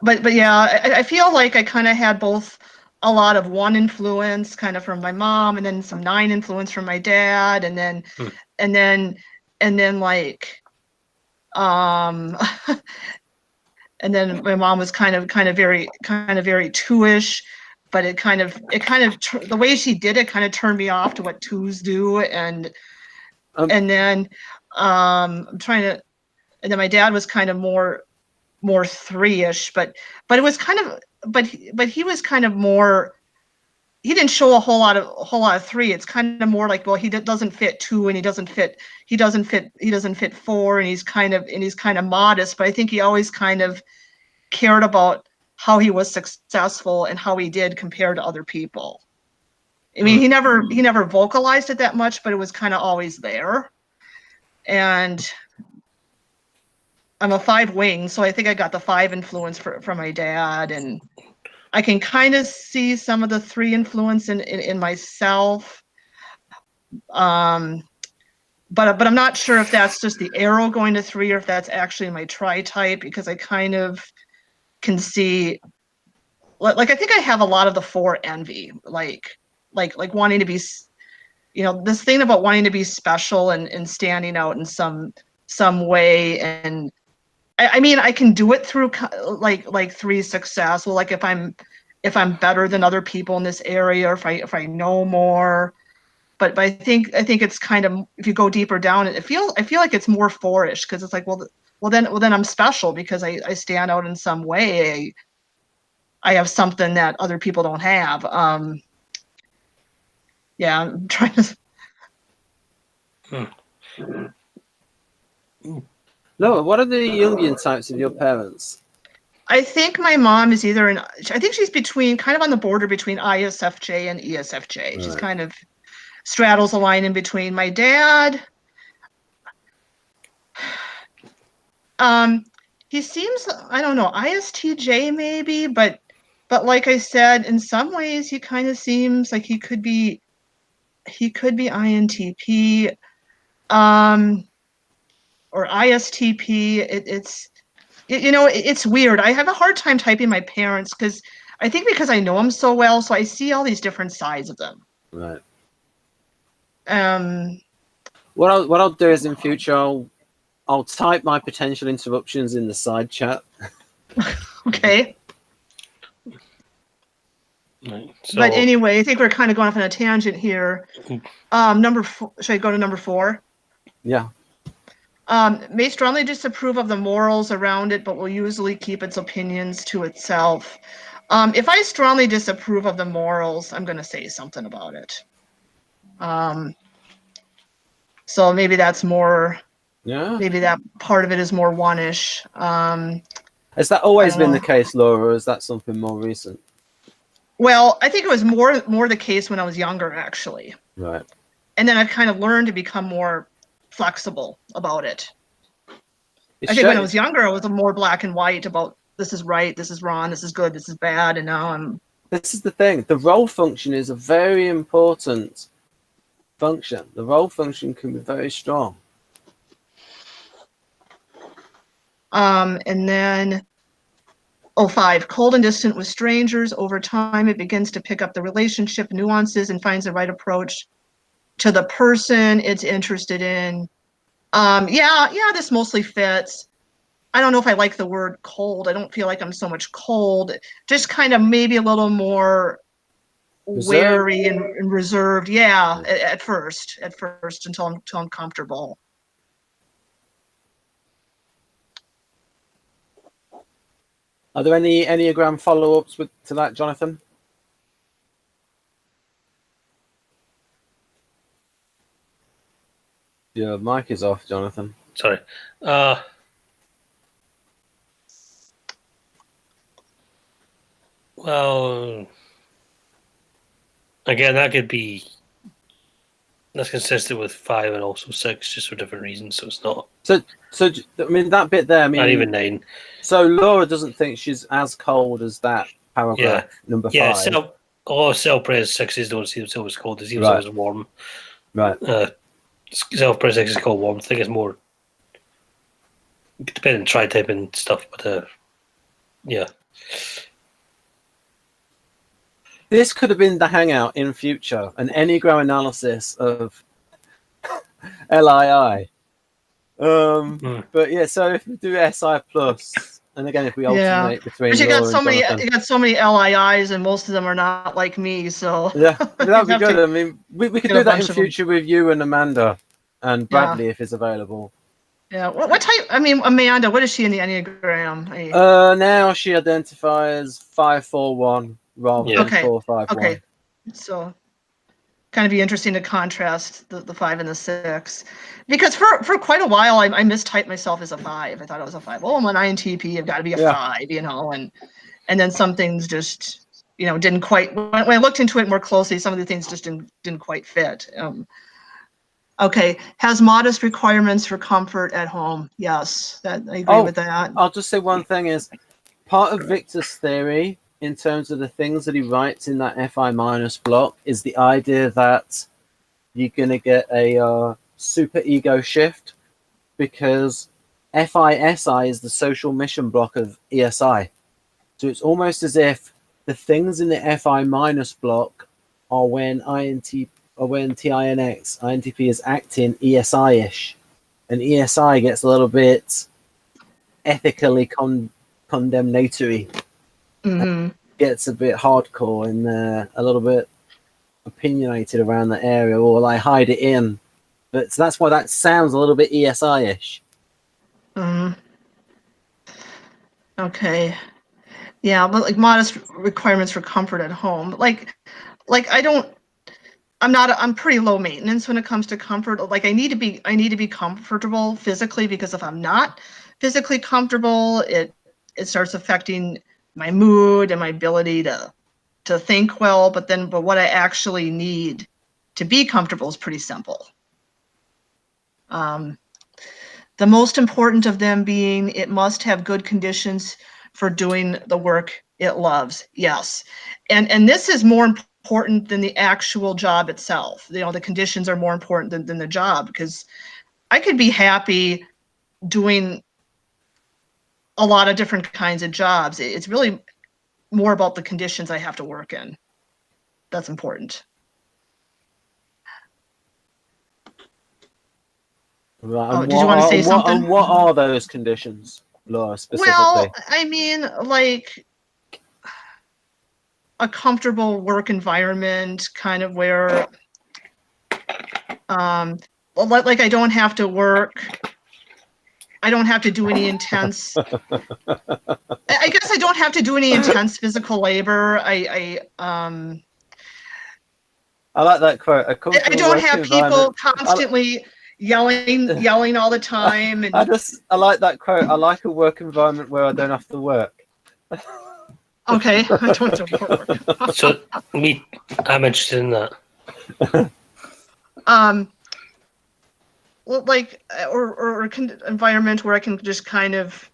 But yeah, I feel like I kind of had both a lot of 1 influence kind of from my mom, and then some 9 influence from my dad, and then like and then my mom was kind of very 2-ish, but it kind of the way she did it kind of turned me off to what 2s do, and then I'm trying to, and then my dad was kind of more 3-ish, but it was kind of, but he was kind of more, he didn't show a whole lot of 3. It's kind of more like, well, he doesn't fit 2, and he doesn't fit 4, and he's kind of modest, but I think he always kind of cared about how he was successful and how he did compared to other people. I mean, he never vocalized it that much, but it was kind of always there. And I'm a 5 wing, so I think I got the 5 influence from my dad, and I can kind of see some of the 3 influence in myself. But I'm not sure if that's just the arrow going to 3 or if that's actually my tri-type, because I kind of can see, like I think I have a lot of the 4 envy, like wanting to be, this thing about wanting to be special and standing out in some way. And I mean, I can do it through like 3 success. Well, like if I'm better than other people in this area, or if I know more. But I think it's kind of, if you go deeper down, I feel like it's more 4-ish, because it's like, well then I'm special because I stand out in some way. I have something that other people don't have. Yeah, I'm trying to. No, what are the Jungian types of your parents? I think my mom is either I think she's between, kind of on the border between ISFJ and ESFJ. Right. She's kind of straddles a line in between. My dad, he seems, I don't know, ISTJ maybe, but like I said, in some ways he kind of seems like he could be INTP, or ISTP. It's weird. I have a hard time typing my parents, because I think because I know them so well, so I see all these different sides of them. Right. What I'll do is, in future I'll type my potential interruptions in the side chat. Okay. Right, so, but anyway, I think we're kind of going off on a tangent here. Number 4, should I go to number 4? Yeah. May strongly disapprove of the morals around it, but will usually keep its opinions to itself. If I strongly disapprove of the morals, I'm going to say something about it. So maybe that's more. Yeah. Maybe that part of it is more 1-ish. Has that always been the case, Laura, or is that something more recent? Well, I think it was more the case when I was younger, actually. Right. And then I've kind of learned to become more flexible about it. I think when I was younger, I was more black and white about this is right, this is wrong, this is good, this is bad, and now I'm. This is the thing. The role function is a very important function. The role function can be very strong. And then 5, cold and distant with strangers. Over time, it begins to pick up the relationship nuances and finds the right approach to the person it's interested in. Yeah, this mostly fits. I don't know if I like the word cold. I don't feel like I'm so much cold. Just kind of maybe a little more wary and reserved. Yeah, at first, until I'm comfortable. Are there any Enneagram follow-ups to that, Jonathan? Your mic is off, Jonathan. Sorry. Well, again, that could be. That's consistent with 5 and also 6, just for different reasons. So it's not. So I mean that bit there. I mean, Not even 9. So Laura doesn't think she's as cold as that paragraph number 5. Self-praise 6s don't see themselves as cold. They see Right. themselves as warm. Right. Self-praise 6 is called warm. I think it's more depending on tri-type and stuff, but yeah. This could have been the hangout in future, an Enneagram analysis of LII. But yeah, so if we do SI plus, and again, if we alternate between, but you Laura got so many, Jonathan, you got so many LIIs, and most of them are not like me. So yeah, that'd be have good. to I mean, we could get do a that in bunch of them. future with you and Amanda and Bradley if it's available. Yeah. What type? I mean, Amanda, what is she in the Enneagram? Now she identifies 541 rather than Okay. 451. Okay. So kind of be interesting to contrast the 5 and the 6, because for quite a while I mistyped myself as a 5. I thought I was a 5. Oh, I'm an INTP. I've got to be a 5, you know, and then some things just, you know, didn't quite. When I looked into it more closely, some of the things just didn't quite fit. Okay, has modest requirements for comfort at home. Yes, that I agree with that. I'll just say one thing is part of Victor's theory in terms of the things that he writes in that FI minus block is the idea that you're going to get a super ego shift because FI-SI is the social mission block of ESI. So it's almost as if the things in the FI minus block are when TiNx, INTP is acting ESI-ish. And ESI gets a little bit ethically condemnatory. Gets a bit hardcore and a little bit opinionated around the area, or like hide it in. But so that's why that sounds a little bit ESI-ish. Okay. Yeah, but like modest requirements for comfort at home. Like I'm pretty low maintenance when it comes to comfort. Like I need to be comfortable physically, because if I'm not physically comfortable, it starts affecting my mood and my ability to think well. But what I actually need to be comfortable is pretty simple. The most important of them being it must have good conditions for doing the work it loves. Yes, and this is more important than the actual job itself. You know, the conditions are more important than the job, because I could be happy doing a lot of different kinds of jobs. It's really more about the conditions I have to work in. That's important. Right. Did you want to say something? And what are those conditions, Laura, specifically? Well, I mean, like a comfortable work environment, kind of where, like I don't have to work. I don't have to do any intense. I guess I don't have to do any intense physical labor. I like that quote. I don't have people constantly yelling all the time. And I like that quote. I like a work environment where I don't have to work. Okay, I don't have to work. So I'm interested in that. Well, like or environment where I can just kind of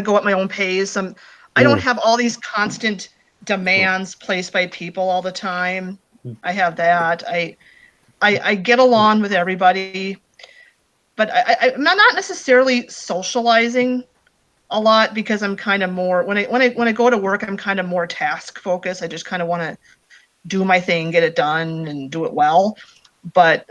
go at my own pace. I don't have all these constant demands placed by people all the time. I have that. I get along with everybody, but I'm not necessarily socializing a lot, because I'm kind of more when I go to work, I'm kind of more task focused. I just kind of want to do my thing, get it done, and do it well. But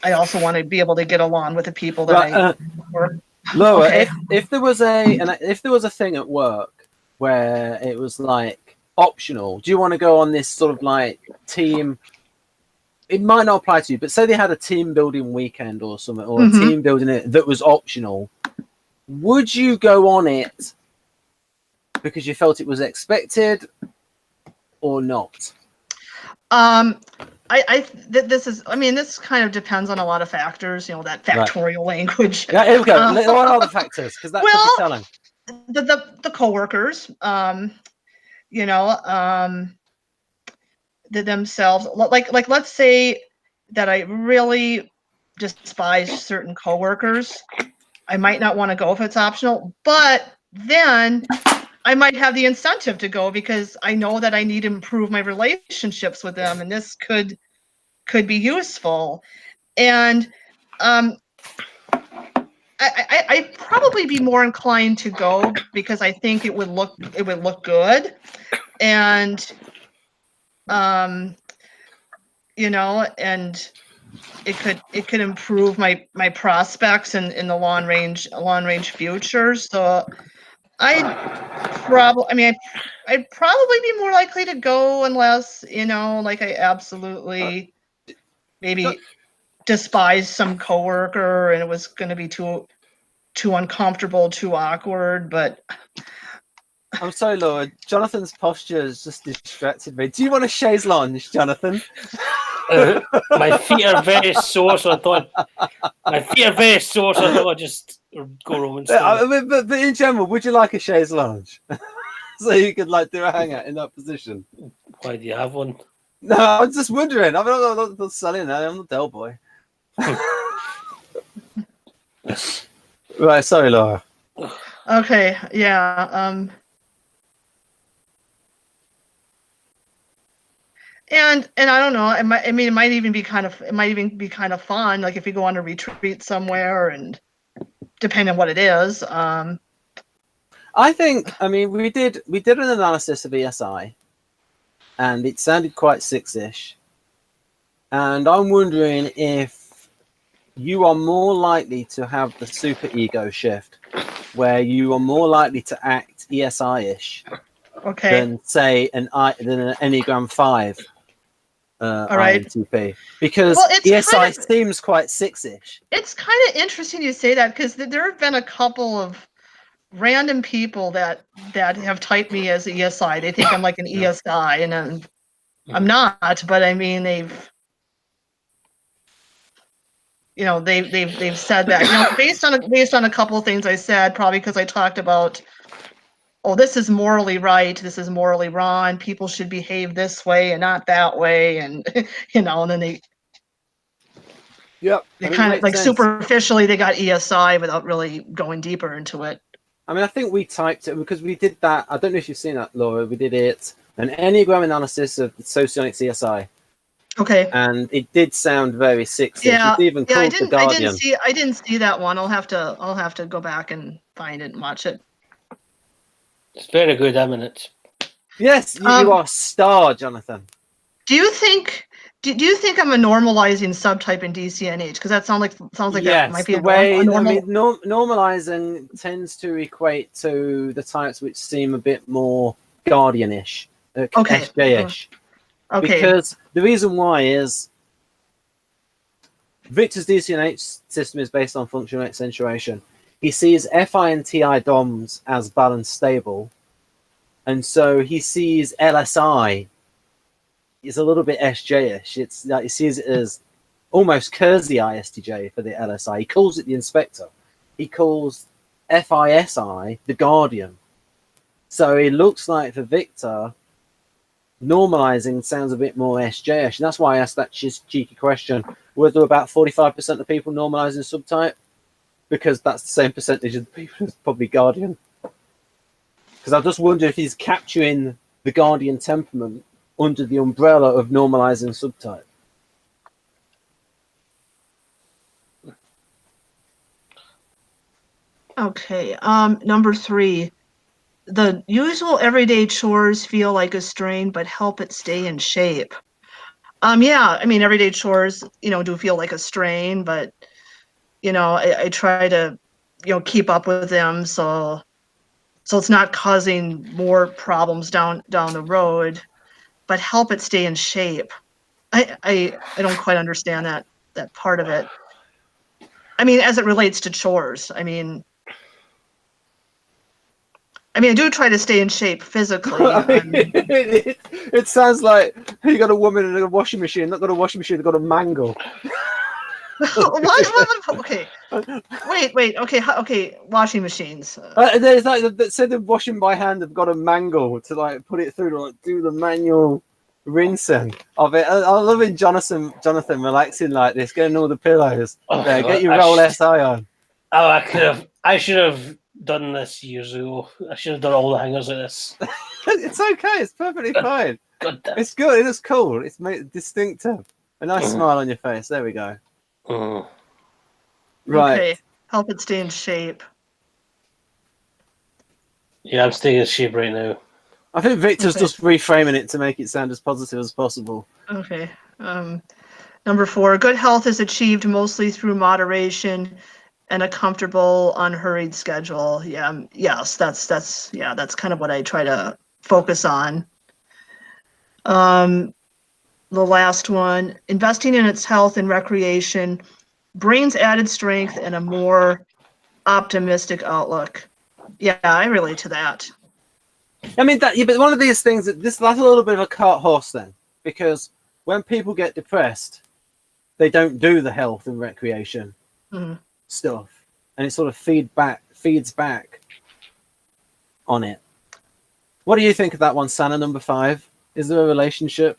I also want to be able to get along with the people that I work. Laura, Okay. if there was a thing at work where it was like optional, do you want to go on this sort of like team? It might not apply to you, but say they had a team building weekend or something, or a team building it that was optional. Would you go on it because you felt it was expected or not? this is, I mean, this kind of depends on a lot of factors, you know, that factorial language. Yeah, here we go. What are the factors? Because that could be telling. The coworkers, you know, themselves, like let's say that I really despise certain coworkers. I might not want to go if it's optional, but then I might have the incentive to go because I know that I need to improve my relationships with them, and this could be useful. And I'd probably be more inclined to go because I think it would look good, and you know, and it could improve my prospects in the long range future. So I'd probably be more likely to go unless, you know, like I absolutely maybe despise some coworker and it was going to be too uncomfortable, too awkward. But I'm sorry, Laura. Jonathan's posture has just distracted me. Do you want a chaise lounge, Jonathan? My feet are very sore, so I thought I'd just go Roman style. I mean, but in general, would you like a chaise lounge? So you could like do a hangout in that position. Why do you have one? No, I'm just wondering. I'm not selling that. I'm not Del Boy. Right, sorry, Laura. okay, yeah. And I don't know. It might even be kind of fun. Like if you go on a retreat somewhere, and depending on what it is. I think. I mean, we did an analysis of ESI, and it sounded quite six-ish. And I'm wondering if you are more likely to have the super ego shift, where you are more likely to act ESI-ish than say than an Enneagram 5. All right. INTP, because ESI seems quite six-ish. It's kind of interesting you say that because there have been a couple of random people that have typed me as ESI. They think I'm like an ESI, and I'm not. But I mean, they've said that, you know, based on a couple of things I said, probably because I talked about, oh, this is morally right, this is morally wrong, people should behave this way and not that way, and you know, and then they kind of like sense. Superficially they got ESI without really going deeper into it. I mean, I think we typed it because we did that. I don't know if you've seen that, Laura. We did an Enneagram analysis of the Socionics ESI. Okay. And it did sound very six-ish. Yeah. It's even called The Guardian. I didn't see that one. I'll have to go back and find it and watch it. It's very good, eminence. Yes, you are a star, Jonathan. Do you think I'm a normalizing subtype in DCNH? Because that sounds like yes, that might be the way. normal. I mean, normalizing tends to equate to the types which seem a bit more guardianish, SJ-ish. Okay. Because the reason why is Victor's DCNH system is based on functional accentuation. He sees FI and TI DOMs as balanced stable, and so he sees LSI is a little bit SJ-ish. It's like he sees it as almost Keirsey ISTJ for the LSI. He calls it the inspector. He calls FISI the guardian. So it looks like for Victor, normalizing sounds a bit more SJ-ish. And that's why I asked that cheeky question. Were there about 45% of people normalizing subtype? Because that's the same percentage of the people as probably guardian. Because I just wonder if he's capturing the guardian temperament under the umbrella of normalizing subtype. Okay. Number 3. The usual everyday chores feel like a strain, but help it stay in shape. Yeah, I mean, everyday chores, you know, do feel like a strain, but, you know, I try to, you know, keep up with them so it's not causing more problems down the road, but help it stay in shape. I don't quite understand that part of it. I mean, as it relates to chores, I mean, I mean, I do try to stay in shape physically. It sounds like you got a woman in a washing machine. Not got a washing machine. They've got a mangle. What? Okay. Wait. Okay. Washing machines. There's like instead of washing by hand, they've got a mangle to like put it through to like do the manual rinsing of it. I love it, Jonathan relaxing like this, getting all the pillows. There, get your roll SI on. Oh, I should have done this years ago. I should have done all the hangers of this. It's okay. It's perfectly fine. God damn. It's good. It is cool. It's made distinctive. A nice smile on your face. There we go. Right. Okay. Help it stay in shape. Yeah, I'm staying in shape right now. I think Victor's just reframing it to make it sound as positive as possible. Okay. Number 4, good health is achieved mostly through moderation and a comfortable, unhurried schedule. Yeah. Yes, that's kind of what I try to focus on. The last one, investing in its health and recreation brings added strength and a more optimistic outlook. Yeah, I relate to that. I mean, but one of these things that's a little bit of a cart horse then, because when people get depressed, they don't do the health and recreation stuff, and it sort of feeds back on it. What do you think of that one, Sana? Number 5, is there a relationship?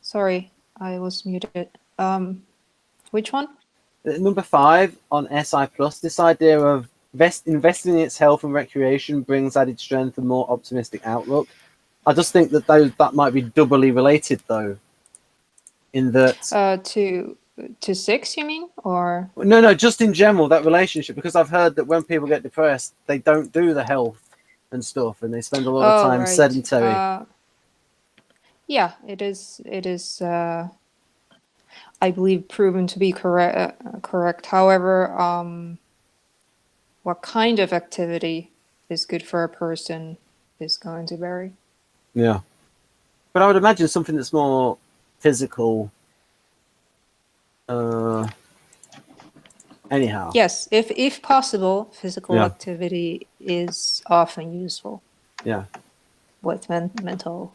Sorry, I was muted. Which one? Number 5 on SI plus, this idea of investing in its health and recreation brings added strength and more optimistic outlook. I just think that that might be doubly related though, in that to 6, you mean, or no, just in general, that relationship, because I've heard that when people get depressed, they don't do the health and stuff, and they spend a lot of time sedentary. Yeah, it is. I believe proven to be correct. However, what kind of activity is good for a person is going to vary. Yeah, but I would imagine something that's more physical. Anyhow. Yes, if possible, physical activity is often useful. Yeah. With mental.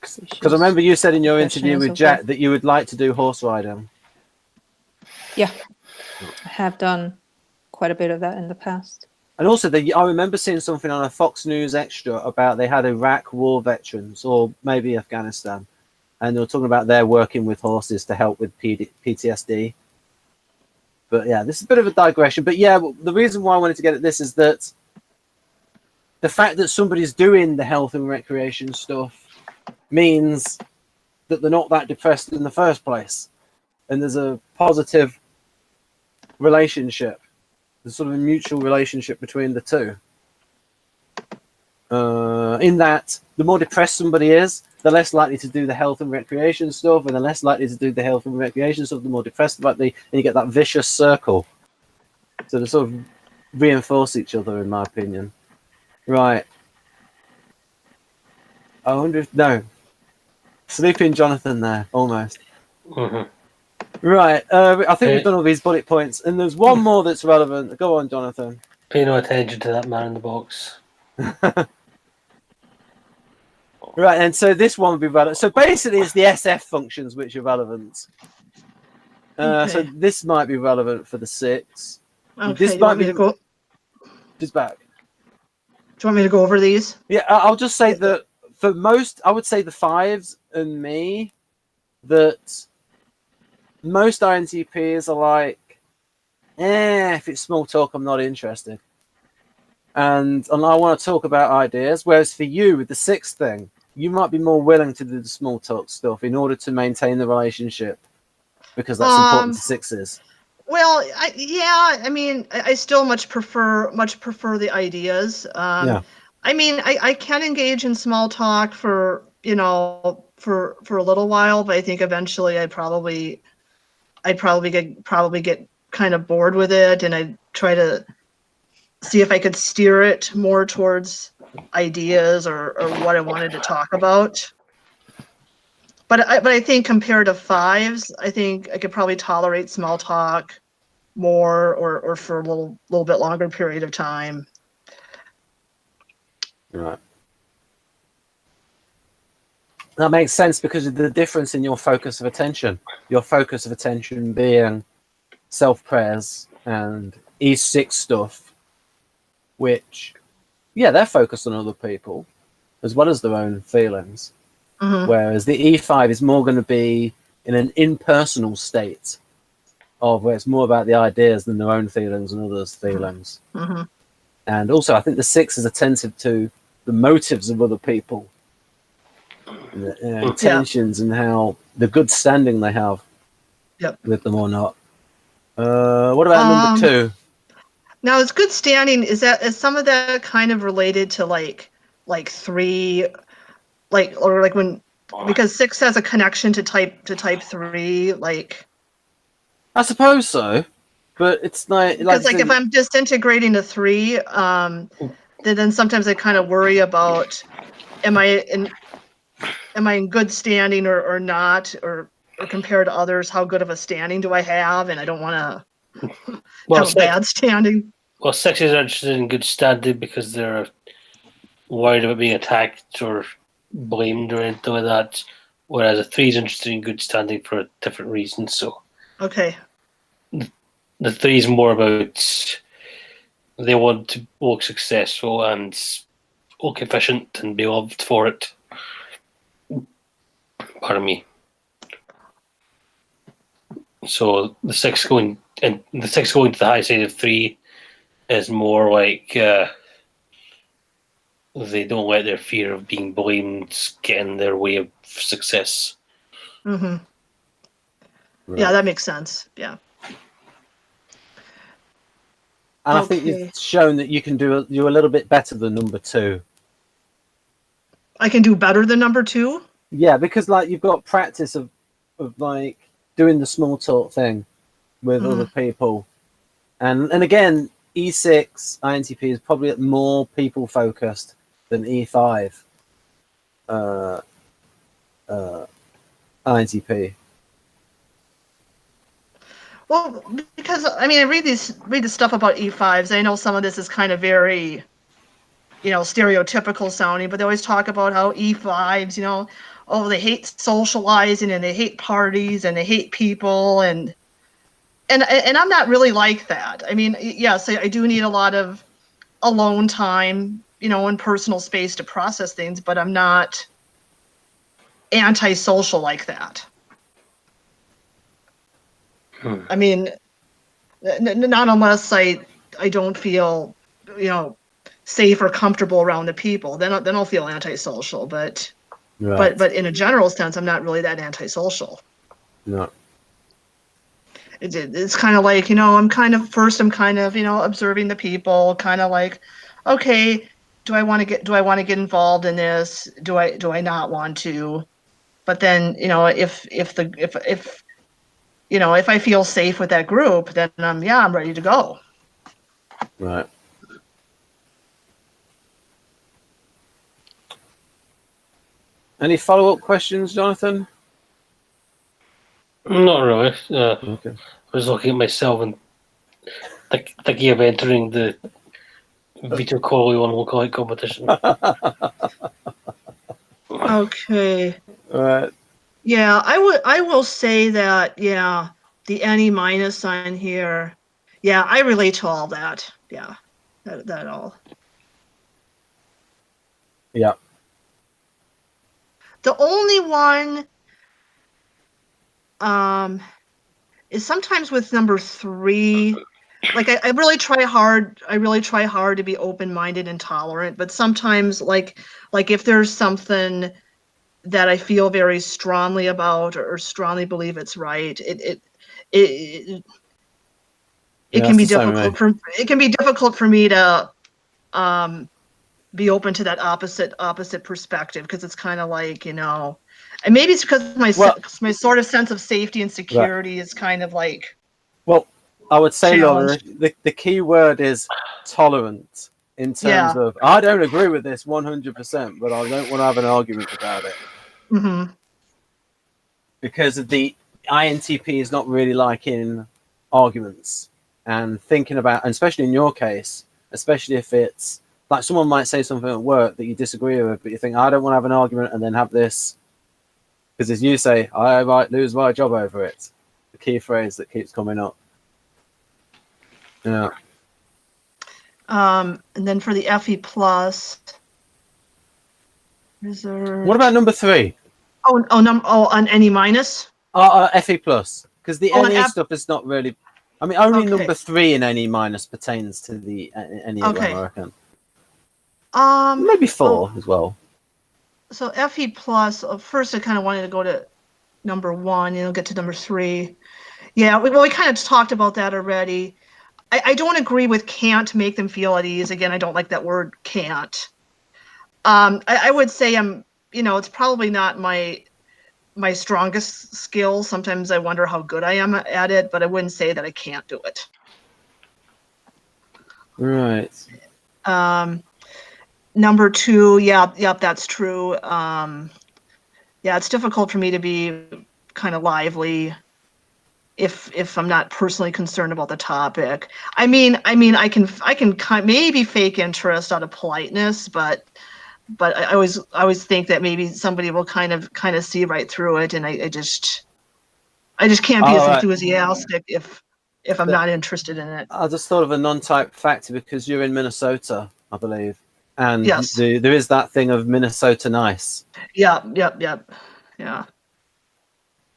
Because I remember you said in your interview with Jack that you would like to do horse riding. Yeah, I have done quite a bit of that in the past. And also, I remember seeing something on a Fox News Extra about they had Iraq war veterans, or maybe Afghanistan, and they were talking about their working with horses to help with PTSD. But yeah, this is a bit of a digression. But yeah, the reason why I wanted to get at this is that the fact that somebody's doing the health and recreation stuff means that they're not that depressed in the first place, and there's a positive relationship. There's sort of a mutual relationship between the two. In that, the more depressed somebody is, the less likely to do the health and recreation stuff, and the less likely to do the health and recreation stuff, the more depressed and you get that vicious circle. So they sort of reinforce each other, in my opinion. Right. I wonder if... No. Sleeping Jonathan there, almost. Right. I think we've done all these bullet points, and there's one more that's relevant. Go on, Jonathan. Pay no attention to that man in the box. Right, and so this one would be relevant. So basically, it's the SF functions which are relevant. So this might be relevant for the 6. Okay, this might be... go... Just back. Do you want me to go over these? Yeah, I'll just say that for most, I would say the 5s and me, that most INTPs are like, if it's small talk, I'm not interested. And I want to talk about ideas. Whereas for you, with the 6th thing, you might be more willing to do the small talk stuff in order to maintain the relationship, because that's important to 6s. Well, I mean, I still much prefer the ideas. I mean, I can engage in small talk for a little while, but I think eventually I'd probably get kind of bored with it, and I'd try to see if I could steer it more towards ideas or what I wanted to talk about. But I think compared to 5s, I think I could probably tolerate small talk more or for a little bit longer period of time. Right. That makes sense because of the difference in your focus of attention. Your focus of attention being self-praise and E6 stuff, which, yeah, they're focused on other people as well as their own feelings. Mm-hmm. Whereas the E5 is more going to be in an impersonal state of where it's more about the ideas than their own feelings and others' feelings. Mm-hmm. And also, I think the 6 is attentive to the motives of other people, and the intentions, and how the good standing they have with them or not. What about number 2? Now, is good standing, is some of that kind of related to like 3, or like when, because 6 has a connection to type 3, like. I suppose so, but it's not because like if I'm disintegrating a 3, then sometimes I kind of worry about am I in good standing or not, or compared to others, how good of a standing do I have, and I don't want to have a bad standing. Well, 6s are interested in good standing because they're worried about being attacked or blamed or anything like that, whereas a 3 is interested in good standing for different reasons. So okay, the 3 is more about they want to look successful and look efficient and be loved for it. Pardon me. So the 6 going to the high side of 3 is more like they don't let their fear of being blamed get in their way of success. mm-hmm. Right. Yeah, that makes sense. Yeah. And I think you've shown that you can do a little bit better than number 2. I can do better than number 2? Yeah, because like you've got practice of like doing the small talk thing with other people. And again, E6 INTP is probably more people focused than E5 INTP. Well, because I mean, I read the stuff about E5s. I know some of this is kind of very, stereotypical sounding, but they always talk about how E5s, they hate socializing and they hate parties and they hate people and I'm not really like that. I mean, yes, I do need a lot of alone time, and personal space to process things, but I'm not antisocial like that. I mean, not unless I don't feel, safe or comfortable around the people. Then I'll feel antisocial. But Right. but in a general sense, I'm not really that antisocial. No. It's kind of like, I'm kind of observing the people, kind of like, okay, do I want to get involved in this? Do I not want to? But then, if I feel safe with that group, then I'm ready to go. Right. Any follow-up questions, Jonathan? Not really. Okay. I was looking at myself and thinking of entering the Vito Corleone lookalike competition. Okay. All right. Yeah, I will say that, yeah, the NE minus on here, yeah, I relate to all that. Yeah, that all. Yeah. The only one is sometimes with number 3, like I really try hard to be open-minded and tolerant, but sometimes like if there's something that I feel very strongly about or strongly believe it's right, it can be difficult for me to be open to that opposite perspective, because it's kind of like, and maybe it's because my sort of sense of safety and security is kind of like, well, I would say, Laura, challenged. the key word is tolerant in terms of, I don't agree with this 100%, but I don't want to have an argument about it. Mm-hmm. Because of the INTP is not really liking arguments. and thinking about, and especially in your case, especially if it's like someone might say something at work that you disagree with, but you think, I don't want to have an argument and then have this, because as you say, I might lose my job over it. The key phrase that keeps coming up. Yeah. And then for the FE plus, reserved. What about number 3? On any minus? FE plus, because the NE stuff is not really. I mean, only number 3 in NE minus pertains to the Enneagram, I reckon. Maybe 4 as well. So FE plus. First, I kind of wanted to go to number 1. Get to number 3. Yeah, we kind of talked about that already. I don't agree with can't make them feel at ease. Again, I don't like that word can't. I would say it's probably not my strongest skill. Sometimes I wonder how good I am at it, but I wouldn't say that I can't do it. Right. Number 2, yep, that's true. Yeah, it's difficult for me to be kind of lively if I'm not personally concerned about the topic. I mean, I can maybe fake interest out of politeness, but I always think that maybe somebody will kind of see right through it, and I just can't be as enthusiastic if I'm not interested in it. I just thought of a non-type factor because you're in Minnesota, I believe, and yes, there is that thing of Minnesota nice. Yeah.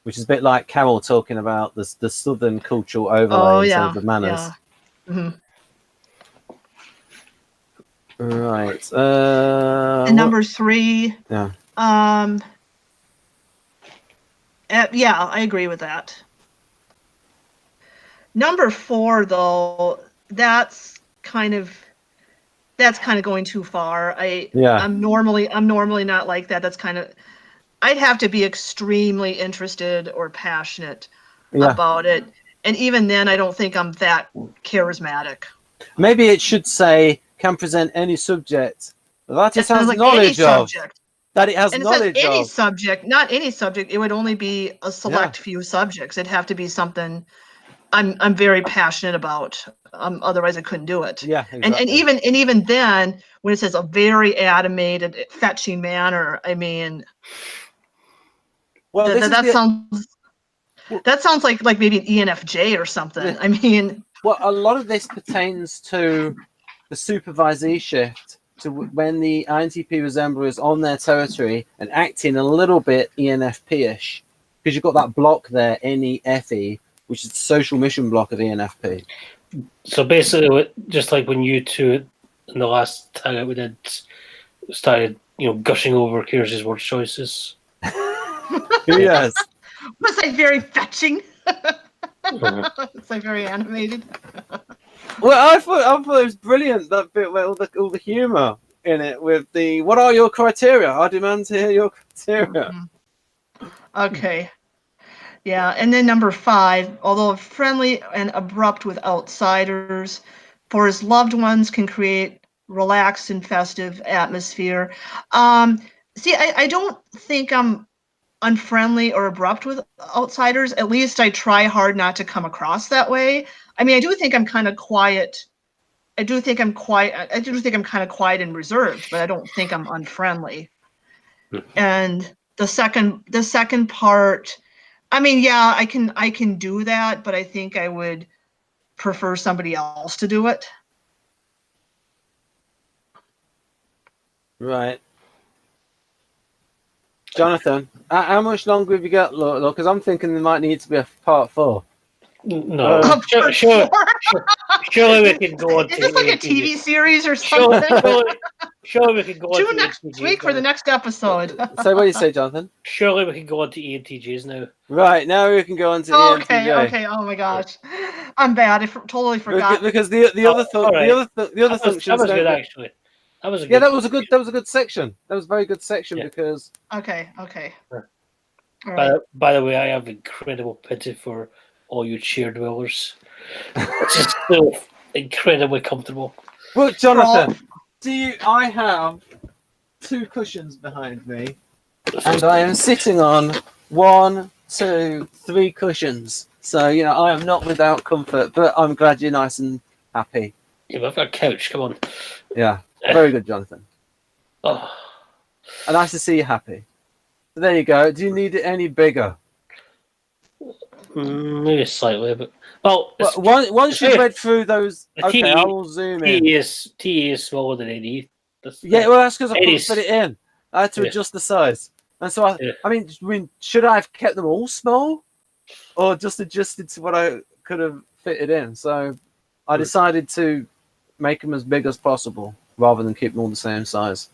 Which is a bit like Carol talking about the Southern cultural overlay in terms of manners. Yeah. Mm-hmm. Right. And number 3. Yeah. Yeah, I agree with that. Number 4, though, that's kind of going too far. I'm normally not like that. That's kind of, I'd have to be extremely interested or passionate about it. And even then, I don't think I'm that charismatic. Maybe it should say, can present any subject that it has knowledge of. That it has knowledge of. Any subject, not any subject. It would only be a select few subjects. It'd have to be something I'm very passionate about. Otherwise, I couldn't do it. Yeah, exactly. And even then, when it says a very animated, fetching manner, I mean, well, that sounds like maybe an ENFJ or something. Yeah. I mean, well, a lot of this pertains to the supervisee shift, to when the INTP resembler is on their territory and acting a little bit ENFP-ish, because you've got that block there, NEFE, which is the social mission block of ENFP. So basically, just like when you two in the last hangout we did started, gushing over Keirsey's word choices. Yes. Was I very fetching? It's like very animated. Well, I thought it was brilliant, that bit with all the humour in it with the, what are your criteria? I demand to hear your criteria. Mm-hmm. Okay. Yeah, and then number 5, although friendly and abrupt with outsiders, for his loved ones can create relaxed and festive atmosphere. See, I don't think I'm unfriendly or abrupt with outsiders. At least I try hard not to come across that way. I mean, I do think I'm kind of quiet. I do think I'm kind of quiet and reserved, but I don't think I'm unfriendly. And the second part, I mean, yeah, I can do that, but I think I would prefer somebody else to do it. Right. Jonathan, how much longer have you got, look? Because I'm thinking there might need to be a part 4. No, surely we can go on. Is this like a TV series or something? Surely we can go on. Tune next week for the next episode. So what do you say, Jonathan? Surely we can go on to ENTJs now. Right, now we can go on to ENTJ. Okay. Oh my gosh, I'm bad. I totally forgot. Because the other function. That was good, actually. That was a good. Yeah, that was a good section. That was a very good section because. Okay. Sure. Right. By the way, I have incredible pity for all you chair dwellers. It's just so incredibly comfortable. Well, Jonathan, I have 2 cushions behind me, and I am sitting on 1, 2, 3 cushions. So, you know, I am not without comfort, but I'm glad you're nice and happy. Yeah, but I've got a couch. Come on. Yeah, very good, Jonathan. Oh, And nice to see you happy. So there you go. Do you need it any bigger? maybe slightly, but well, But once you've read through those, The okay, T- I will zoom in. TE is smaller than NE. Yeah, well, that's because I couldn't Any's- fit it in. I had to Yeah. adjust the size. And so, Yeah. I mean, should I have kept them all small? Or just adjusted to what I could have fitted in? So I decided to make them as big as possible rather than keep them all the same size.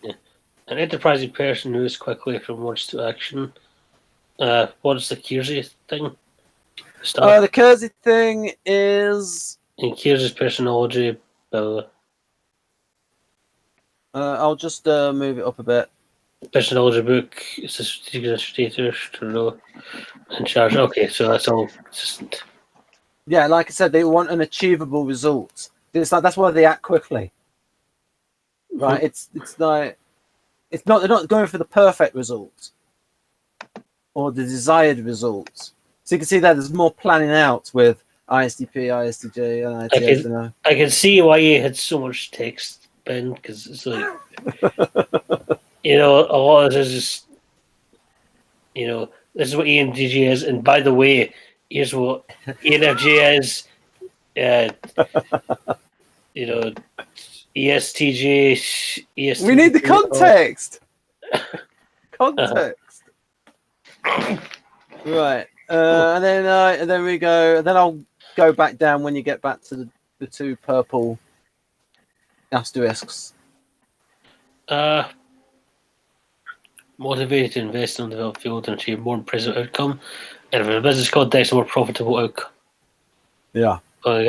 An enterprising person moves quickly from words to action. What's the Keirsey thing? The Keirsey thing is... In Keirsey's personality, I'll just move it up a bit. personality book, it's a strategic initiator to know in charge. Okay, so that's all consistent. Yeah, like I said, they want an achievable result. It's like that's why they act quickly, right? It's like they're not going for the perfect result or the desired result. So you can see that there's more planning out with ISTP, ISTJ, and ITS. I can see why you had so much text, Ben, because it's like you know, a lot of this is just, you know, this is what ENTJ is, and by the way, here's what ENFJ is. You know, ESTJ. ESTJ. We need the context. Context. Right, and then we go. Then I'll go back down when you get back to the two purple asterisks. Motivated to invest in the developed field and achieve more impressive outcome, and if a business context, a more profitable outcome. Yeah. So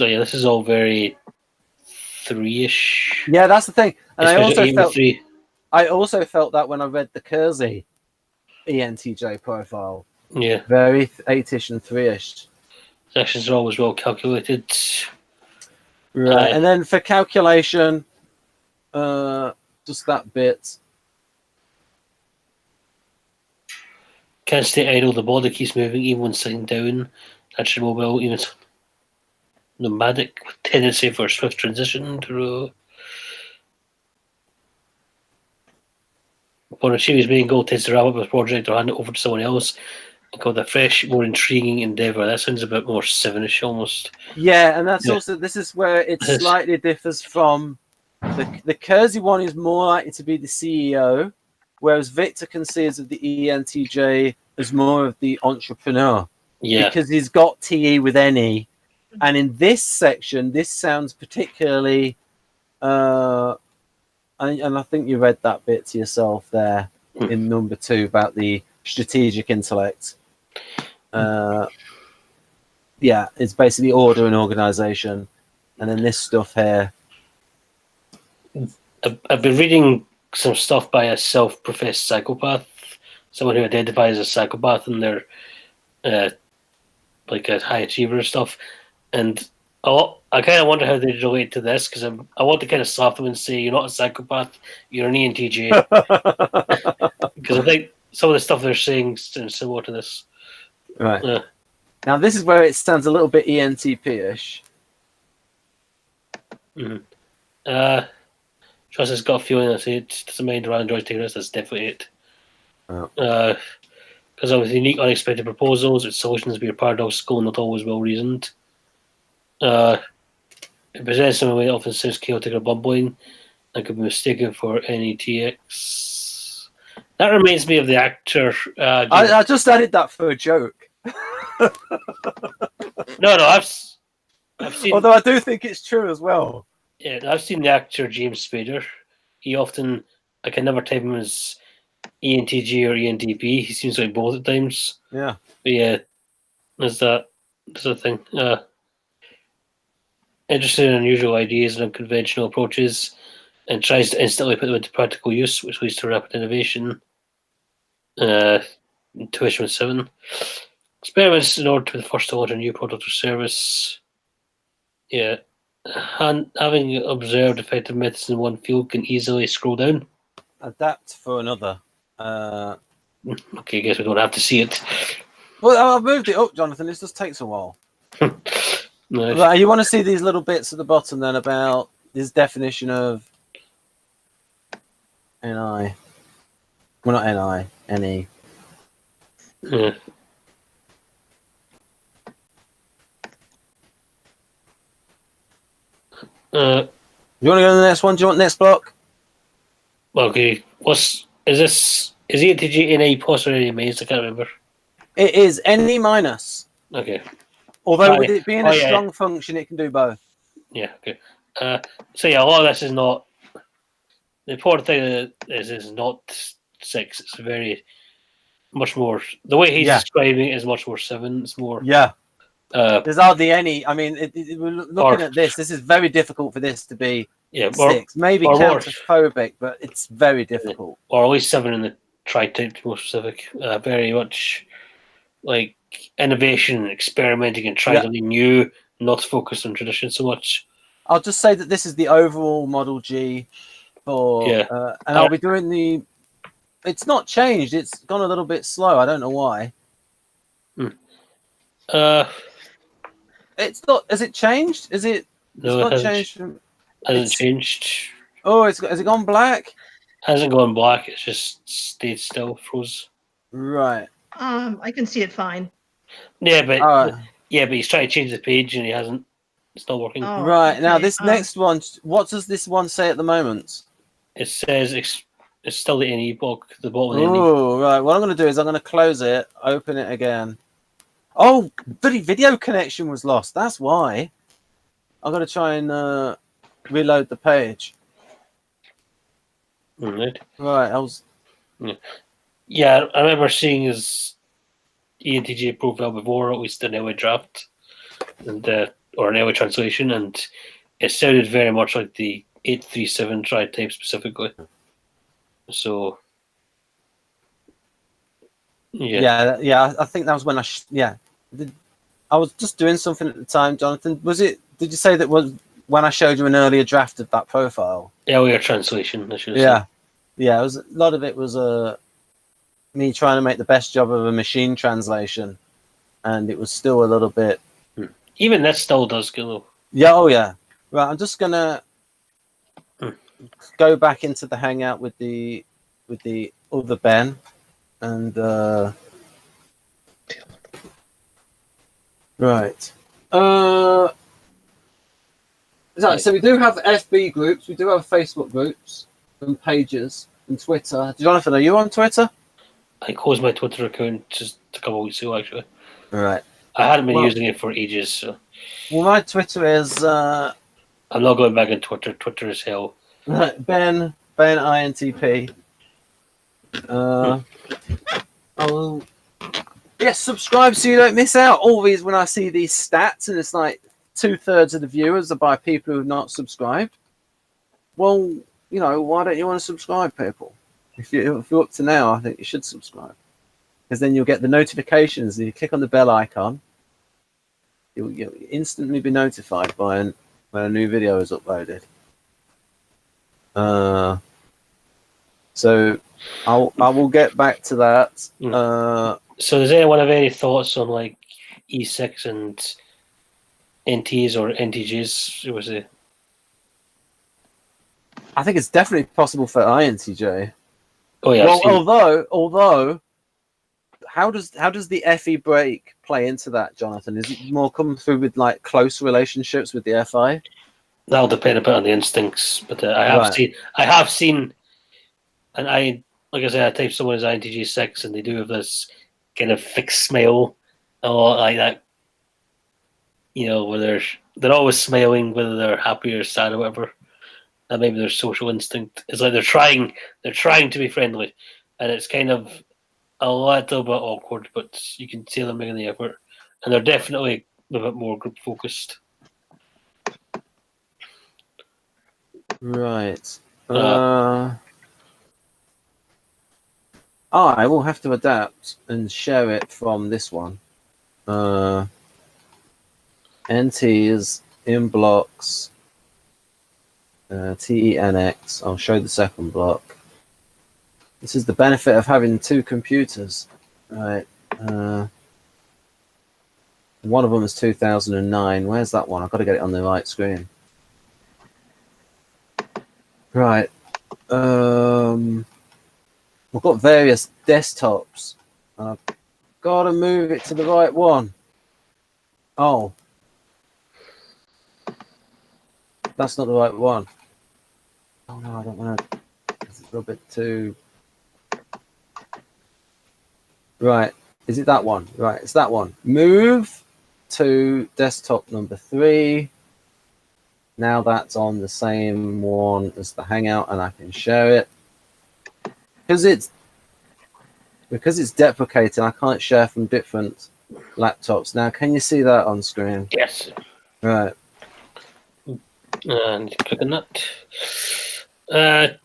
yeah, this is all very 3-ish. Yeah, that's the thing. And I Especially also felt that when I read the Keirsey ENTJ profile. Yeah. Very 8-ish and 3-ish. Sections are always well calculated. Right, and then for calculation, just that bit. Can't stay idle, the body keeps moving even when sitting down. That's mobile, even nomadic, with tendency for swift transition to upon achieving his main goal, tends to wrap up his project or hand it over to someone else and call it a fresh, more intriguing endeavour. That sounds a bit more 7-ish almost. Yeah, and that's also, this is where it slightly differs from the Keirsey one is more likely to be the CEO, whereas Victor considers of the ENTJ as more of the entrepreneur. Yeah. Because he's got TE with NE. And in this section, this sounds particularly, and I think you read that bit to yourself there in number 2 about the strategic intellect. Yeah, it's basically order and organization. And then this stuff here. I've been reading some stuff by a self-professed psychopath, someone who identifies as a psychopath, and they're like a high achiever and stuff. And I kind of wonder how they relate to this, because I want to kind of slap them and say, you're not a psychopath, you're an ENTJ. Because I think some of the stuff they're saying is similar to this. Right. Now, this is where it sounds a little bit ENTP-ish. Trust has got a feeling that it doesn't mind around enjoys taking risks. That's definitely it. Because of unique, unexpected proposals, its solutions be paradoxical and not always well reasoned. It presents in a way that often sounds chaotic or bumbling and could be mistaken for NeTx. That reminds me of the actor. I just added that for a joke. No, I've seen. Although I do think it's true as well. Yeah, I've seen the actor James Spader. He often, I can never type him as ENTJ or ENTP. He seems like both at times. Yeah. But yeah, there's that. There's a thing. Interested in unusual ideas and unconventional approaches, and tries to instantly put them into practical use, which leads to rapid innovation. Intuition with 7. Experiments in order to be the first to launch a new product or service. Yeah. Having observed effective methods in one field can easily scroll down. Adapt for another. Okay, I guess we don't have to see it. Well, I've moved it up, Jonathan. This just takes a while. No, Right, you want to see these little bits at the bottom then about this definition of NI. Well, not NI, NE. yeah. You want to go to the next one? Do you want next block? Okay, is ENTJ NA plus or NA minus? I can't remember. It is NE minus. Okay. Although Oh, with yeah. it being Oh, a yeah. strong function, it can do both. Yeah, okay. So yeah, a lot of this is not. The important thing is it's not 6. It's very much more. The way he's Yeah. describing it is much more 7. It's more. Yeah. Uh, There's hardly any. I mean, we're looking Or- at this. This is very difficult for this to be yeah, 6. Maybe or more. counterphobic, but it's very difficult. Or at least 7 in the tri-type to be more specific. Very much like innovation, experimenting, and trying Yeah. something new, not focused on tradition so much. I'll just say that this is the overall Model G for, Yeah. and I'll be doing the. It's not changed. It's gone a little bit slow. I don't know why. It's not. Has it changed? Is it? No, it's it not changed. hasn't changed. Oh, has it gone black? Hasn't gone black. It's just stayed still, froze. Right. I can see it fine. Yeah, but All right. yeah, but he's trying to change the page and he hasn't. It's not working. Oh, Right. Now okay. this next one. What does this one say at the moment? It says it's still the NE block, the bottom of the NE. Oh, right. What I'm going to do is I'm going to close it, open it again. Oh, the video connection was lost. That's why. I'm going to try and reload the page. Right. Right. I was. Yeah, I remember seeing his ENTJ profile before, at least an AUIR draft, and or an AUIR translation, and it sounded very much like the 837 tri-type specifically. So, Yeah. I think that was when I was just doing something at the time, Jonathan. Was it? Did you say that was when I showed you an earlier draft of that profile? AUIR translation, I should Yeah. say. Yeah. It was a lot of it was me trying to make the best job of a machine translation, and it was still a little bit. Even that still does go. Yeah. Oh yeah. Right. I'm just gonna go back into the Hangout with the other Ben, and right. So we do have FB groups. We do have Facebook groups and pages and Twitter. Jonathan, are you on Twitter? I closed my Twitter account just a couple of weeks ago, actually. Right. I hadn't been Well- using it for ages, so Well, my Twitter is I'm not going back on Twitter. Twitter is hell. Ben INTP. I'll subscribe so you don't miss out. Always when I see these stats and it's like 2/3 of the viewers are by people who have not subscribed. Well, why don't you want to subscribe, people? If you're up to now, I think you should subscribe, because then you'll get the notifications. You click on the bell icon, you'll instantly be notified when a new video is uploaded. So I will get back to that. So does anyone have any thoughts on like E6 and NTs or NTJs? Was it? I think it's definitely possible for INTJ. Oh yeah. Well, although, how does the FE break play into that, Jonathan? Is it more come through with like close relationships with the FI? That'll depend a bit on the instincts, but I have seen, and like I said, I type someone as INTJ 6, and they do have this kind of fixed smile, a lot like that. Where they're always smiling, whether they're happy or sad or whatever. And maybe their social instinct is like they're trying to be friendly, and it's kind of a little bit awkward, but you can see them making the effort, and they're definitely a bit more group focused. Right. I will have to adapt and share it from this one. NT is in blocks. TENX. I'll show the second block. This is the benefit of having two computers. Right. One of them is 2009. Where's that one? I've got to get it on the right screen. Right. We've got various desktops. And I've got to move it to the right one. Oh. That's not the right one. Oh no, I don't want to. It's a little bit too. Right. Is it that one? Right. It's that one. Move to desktop number 3. Now that's on the same one as the Hangout, and I can share it. Because it's deprecated, I can't share from different laptops. Now, can you see that on screen? Yes. Right. And click on that.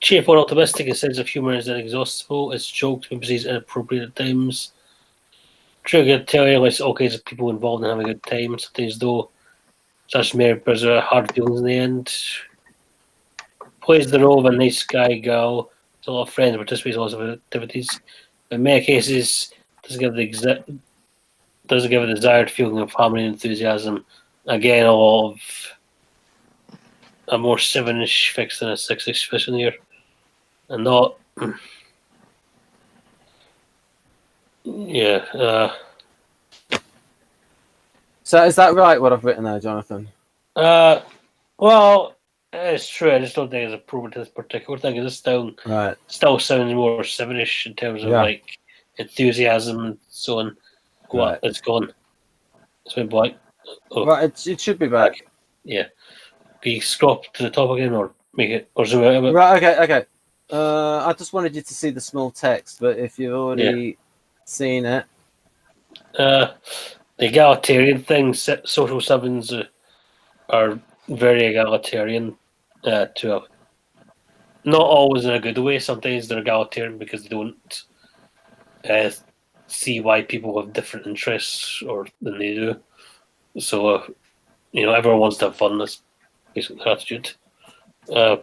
Cheerful and optimistic, a sense of humour is inexhaustible. Its jokes and emphases inappropriate at times. Trigger telling us all kinds of people involved in having a good time. Sometimes though, such members are hard feelings in the end. Plays the role of a nice guy, girl. Has a lot of friends, participates in lots of activities. In many cases, doesn't give a desired feeling of harmony and enthusiasm. Again, a lot of a more 7-ish fix than a 6-ish fish in here. And not... Yeah. So is that right, what I've written there, Jonathan? Well, it's true. I just don't think it's appropriate to this particular thing. It still sounds more 7-ish in terms of like enthusiasm and so on. What? Right. It's gone. It's been black. Oh. Right, it should be back. Yeah. Can you scroll to the top again, or make it, or zoom out a bit? Right. Okay. I just wanted you to see the small text, but if you've already seen it, the egalitarian thing. Social sevens are very egalitarian. To not always in a good way. Sometimes they're egalitarian because they don't see why people have different interests than they do. So everyone wants to have fun. That's basically their attitude. And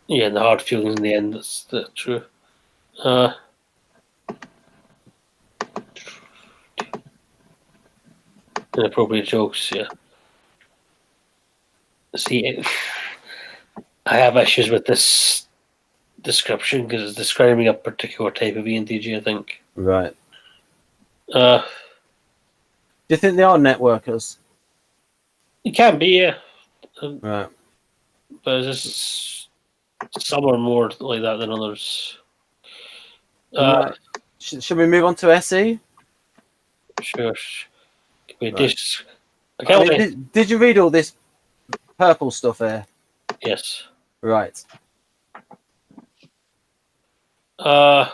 the hard feelings in the end. That's true. Inappropriate jokes. Yeah. See, I have issues with this description because it's describing a particular type of ENTJ, I think. Right. Do you think they are networkers? It can be, yeah. Right. But it's just some are more like that than others. Right. Should we move on to SE? Sure. Right. Did you read all this purple stuff here? Yes. Right. Can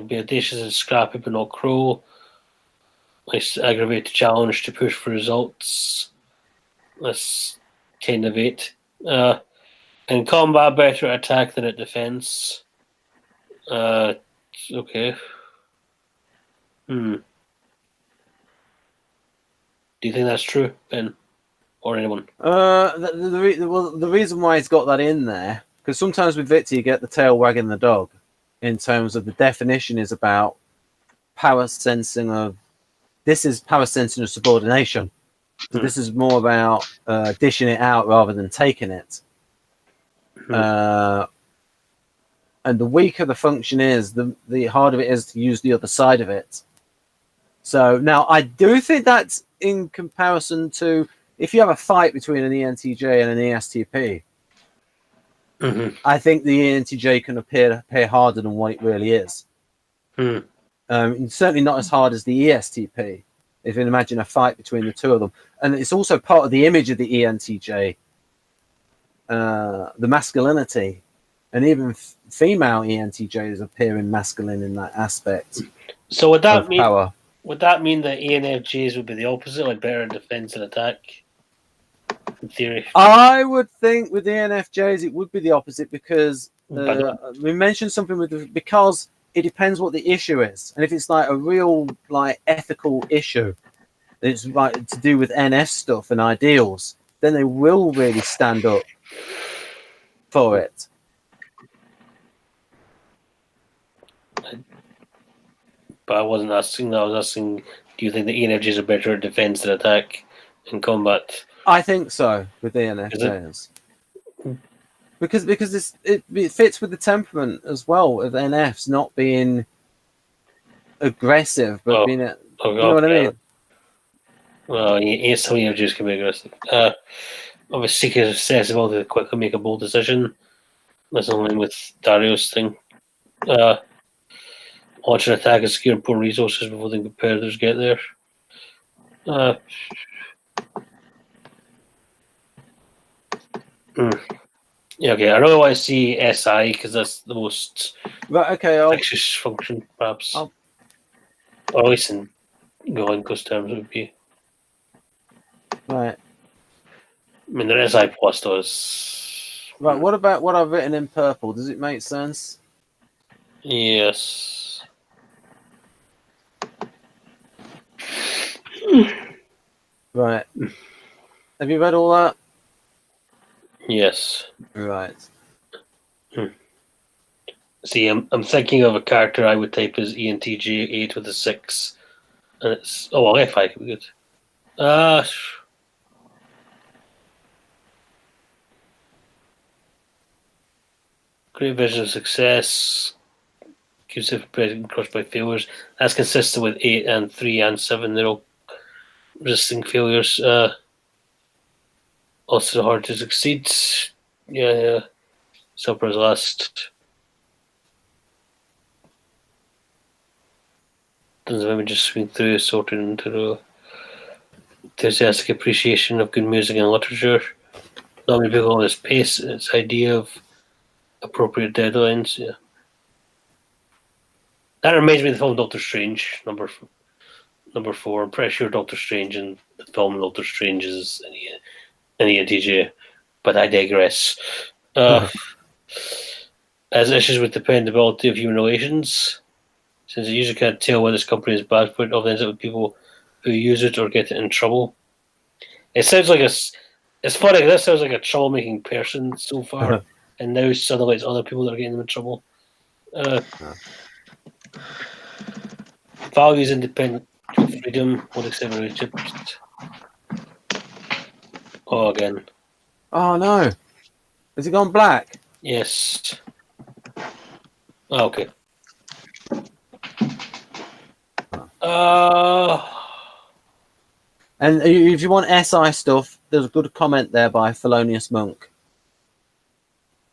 be audacious and scrappy, but not cruel. Nice aggravate to challenge to push for results. That's kind of it. In combat, better at attack than at defense. Okay. Do you think that's true, Ben, or anyone? The reason why he's got that in there, because sometimes with Victor you get the tail wagging the dog, in terms of the definition is about power sensing of. This is power sensing of subordination. So this is more about dishing it out rather than taking it. And the weaker the function is, the harder it is to use the other side of it. So now I do think that's in comparison to if you have a fight between an ENTJ and an ESTP. I think the ENTJ can appear harder than what it really is. Certainly not as hard as the ESTP. If you imagine a fight between the two of them, and it's also part of the image of the ENTJ, the masculinity, and even female ENTJs appearing masculine in that aspect. So would that mean power. Would that mean that ENFJs would be the opposite, like better in defense and attack? In theory, I would think with the ENFJs it would be the opposite because we mentioned something because it depends what the issue is, and if it's like a real ethical issue, it's like to do with NF stuff and ideals, then they will really stand up for it. But I wasn't asking that. I was asking, do you think the ENFJs are better at defense than attack in combat? I think so with ENFJs. Because it fits with the temperament as well of NFs not being aggressive, but being you know what I mean? Well, some ENFJs can be aggressive. Of a seeker accessibility to quickly make a bold decision. That's only with Dario's thing. Launch an attack and secure important resources before the competitors get there. Yeah, okay. I really want to see SI because that's the most anxious function, perhaps. Or at least in Goenko's terms, it would be. Right. I mean, the SI plus does. Right. What about what I've written in purple? Does it make sense? Yes. Right. Have you read all that? Yes. Right. See, I'm thinking of a character I would type as ENTJ 8 with a 6. And it's... Oh, well, FI could be good. Great vision of success. Keeps it present crushed by failures. That's consistent with 8 and 3 and 7. They're all resisting failures. Also hard to succeed. Yeah. Supper's last. Doesn't maybe just swing through, sorted into the enthusiastic appreciation of good music and literature. Not many people on this pace. Its idea of appropriate deadlines. Yeah. That reminds me of the film Doctor Strange, number 4. I'm pretty sure Doctor Strange in the film Doctor Strange is an ENTJ, but I digress. Has issues with dependability of human relations, since it usually can't tell whether this company is bad for it, often ends up with people who use it or get it in trouble. It sounds like it's funny. This sounds like a troublemaking person so far, and now suddenly it's other people that are getting them in trouble. Values independent freedom, would accept relationships. Oh, again. Oh no! Has it gone black? Yes. Oh, okay. And if you want SI stuff, there's a good comment there by Felonious Monk.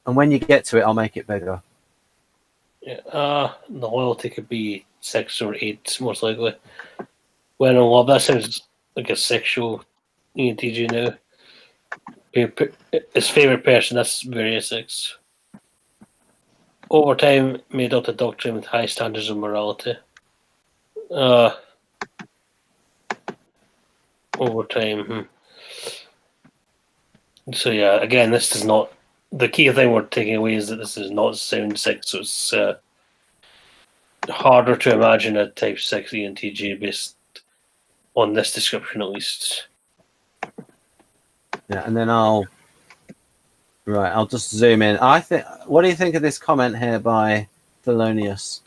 And when you get to it, I'll make it bigger. Yeah. The loyalty could be 6 or 8, most likely. Well, that sounds like a sexual ENTJ now. His favorite person, that's very 6. Over time, may adopt a doctrine with high standards of morality. Over time. So yeah, again, this does not. The key thing we're taking away is that this is not sound 6, so it's harder to imagine a type 6 ENTJ based on this description, at least. Yeah, and then I'll just zoom in. What do you think of this comment here by Felonious?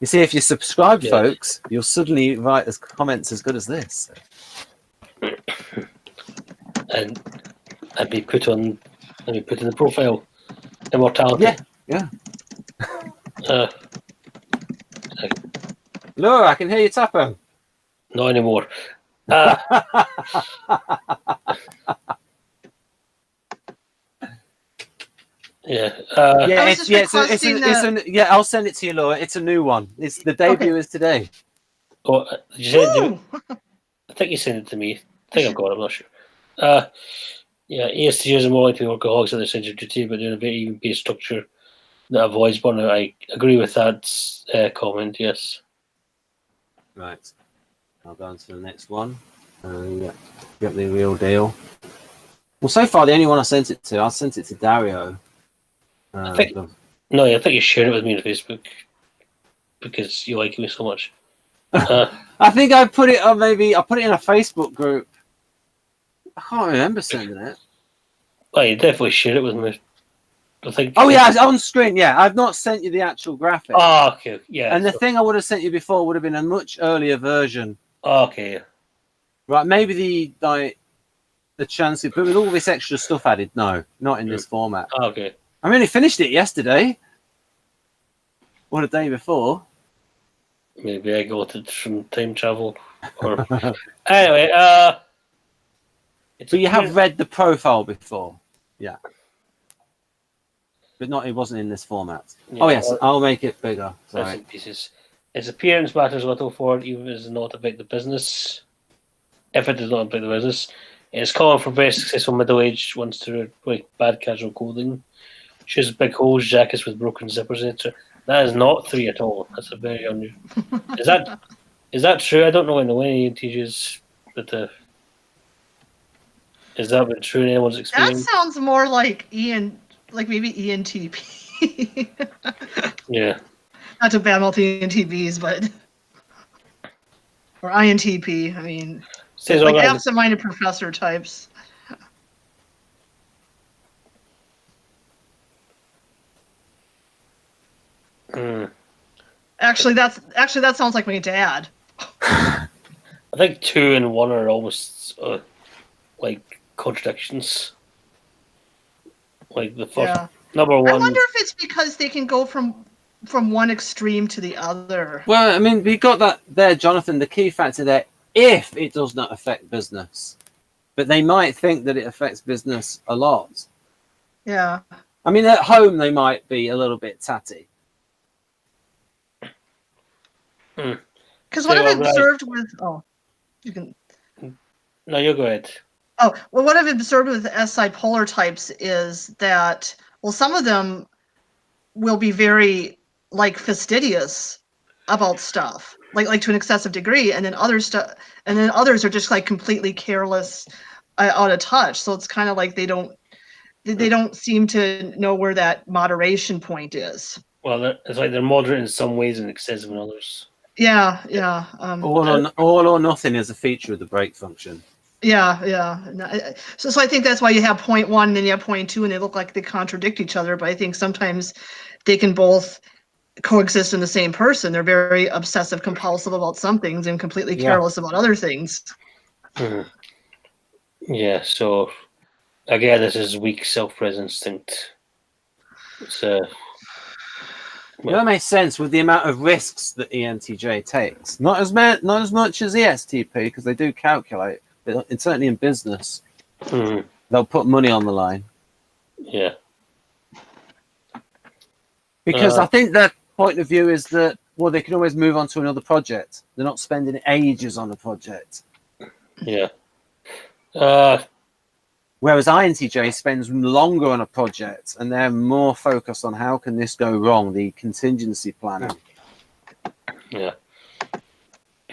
You see, if you subscribe, folks, you'll suddenly write comments as good as this. And be put in the profile. Immortality. Yeah. Laura, I can hear you tapping. Not anymore. I'll send it to you, Laura. It's a new one. It's the debut is today. Oh, did you send it? I think you sent it to me. I think I've got it. I'm not sure. ESTJs are more likely workaholics at their sense of duty, but they're a very even-based structure that avoids burnout. I agree with that comment. Yes. Right. I'll go on to the next one. Get the real deal. Well, so far the only one I sent it to Dario. I think you shared it with me on Facebook because you like me so much. I think I put it on. Maybe I put it in a Facebook group. I can't remember sending it. Well, you definitely share it with me. I think. Oh yeah, it's on screen. Yeah, I've not sent you the actual graphic. Oh, okay. Yeah. And the thing I would have sent you before would have been a much earlier version. Okay. Right, maybe the chance, but with all this extra stuff added, no, not in this format. Okay. I only finished it yesterday. Or the day before. Maybe I got it from time travel. Or anyway, So you have read the profile before, yeah. But not, it wasn't in this format. Yeah, oh yes, I'll make it bigger. Bits Sorry. and pieces. Its appearance matters little for it, even if it does not affect the business. If it does not affect the business, it's common for very successful middle-aged ones to wear bad casual clothing, shoes with big holes, jackets with broken zippers, etc. That is not 3 at all. That's a very unusual. Is that true? I don't know any ENTJs, but is that been true in anyone's That experience? sounds more like maybe ENTP. Yeah. Not to badmouth ENTPs, but or INTP. I mean, Stays like organized. absent-minded professor types. Actually, that sounds like my dad. I think 2 and 1 are almost like contradictions. Like the first number 1. I wonder if it's because they can go from one extreme to the other. Well, I mean, we got that there, Jonathan, the key factor there, if it does not affect business. But they might think that it affects business a lot. Yeah. I mean, at home, they might be a little bit tatty. Because what I've observed with... Oh, you can... No, you go ahead. Oh, well, what I've observed with SI polar types is that, well, some of them will be very, like, fastidious about stuff, like to an excessive degree, and then others are just, like, completely careless, out of touch. So it's kind of like they don't seem to know where that moderation point is. Well, it's like they're moderate in some ways and excessive in others. Yeah. All or nothing is a feature of the break function. Yeah. So I think that's why you have 0.1 and then you have 0.2, and they look like they contradict each other. But I think sometimes they can both coexist in the same person. They're very obsessive compulsive about some things and completely careless about other things. Yeah. So again, this is weak self-present instinct. That makes sense with the amount of risks that ENTJ takes. Not as much as ESTP, because they do calculate, but certainly in business, they'll put money on the line. Yeah. Because I think their point of view is that, well, they can always move on to another project. They're not spending ages on a project. Yeah. Whereas INTJ spends longer on a project, and they're more focused on how can this go wrong, the contingency planning. Yeah. It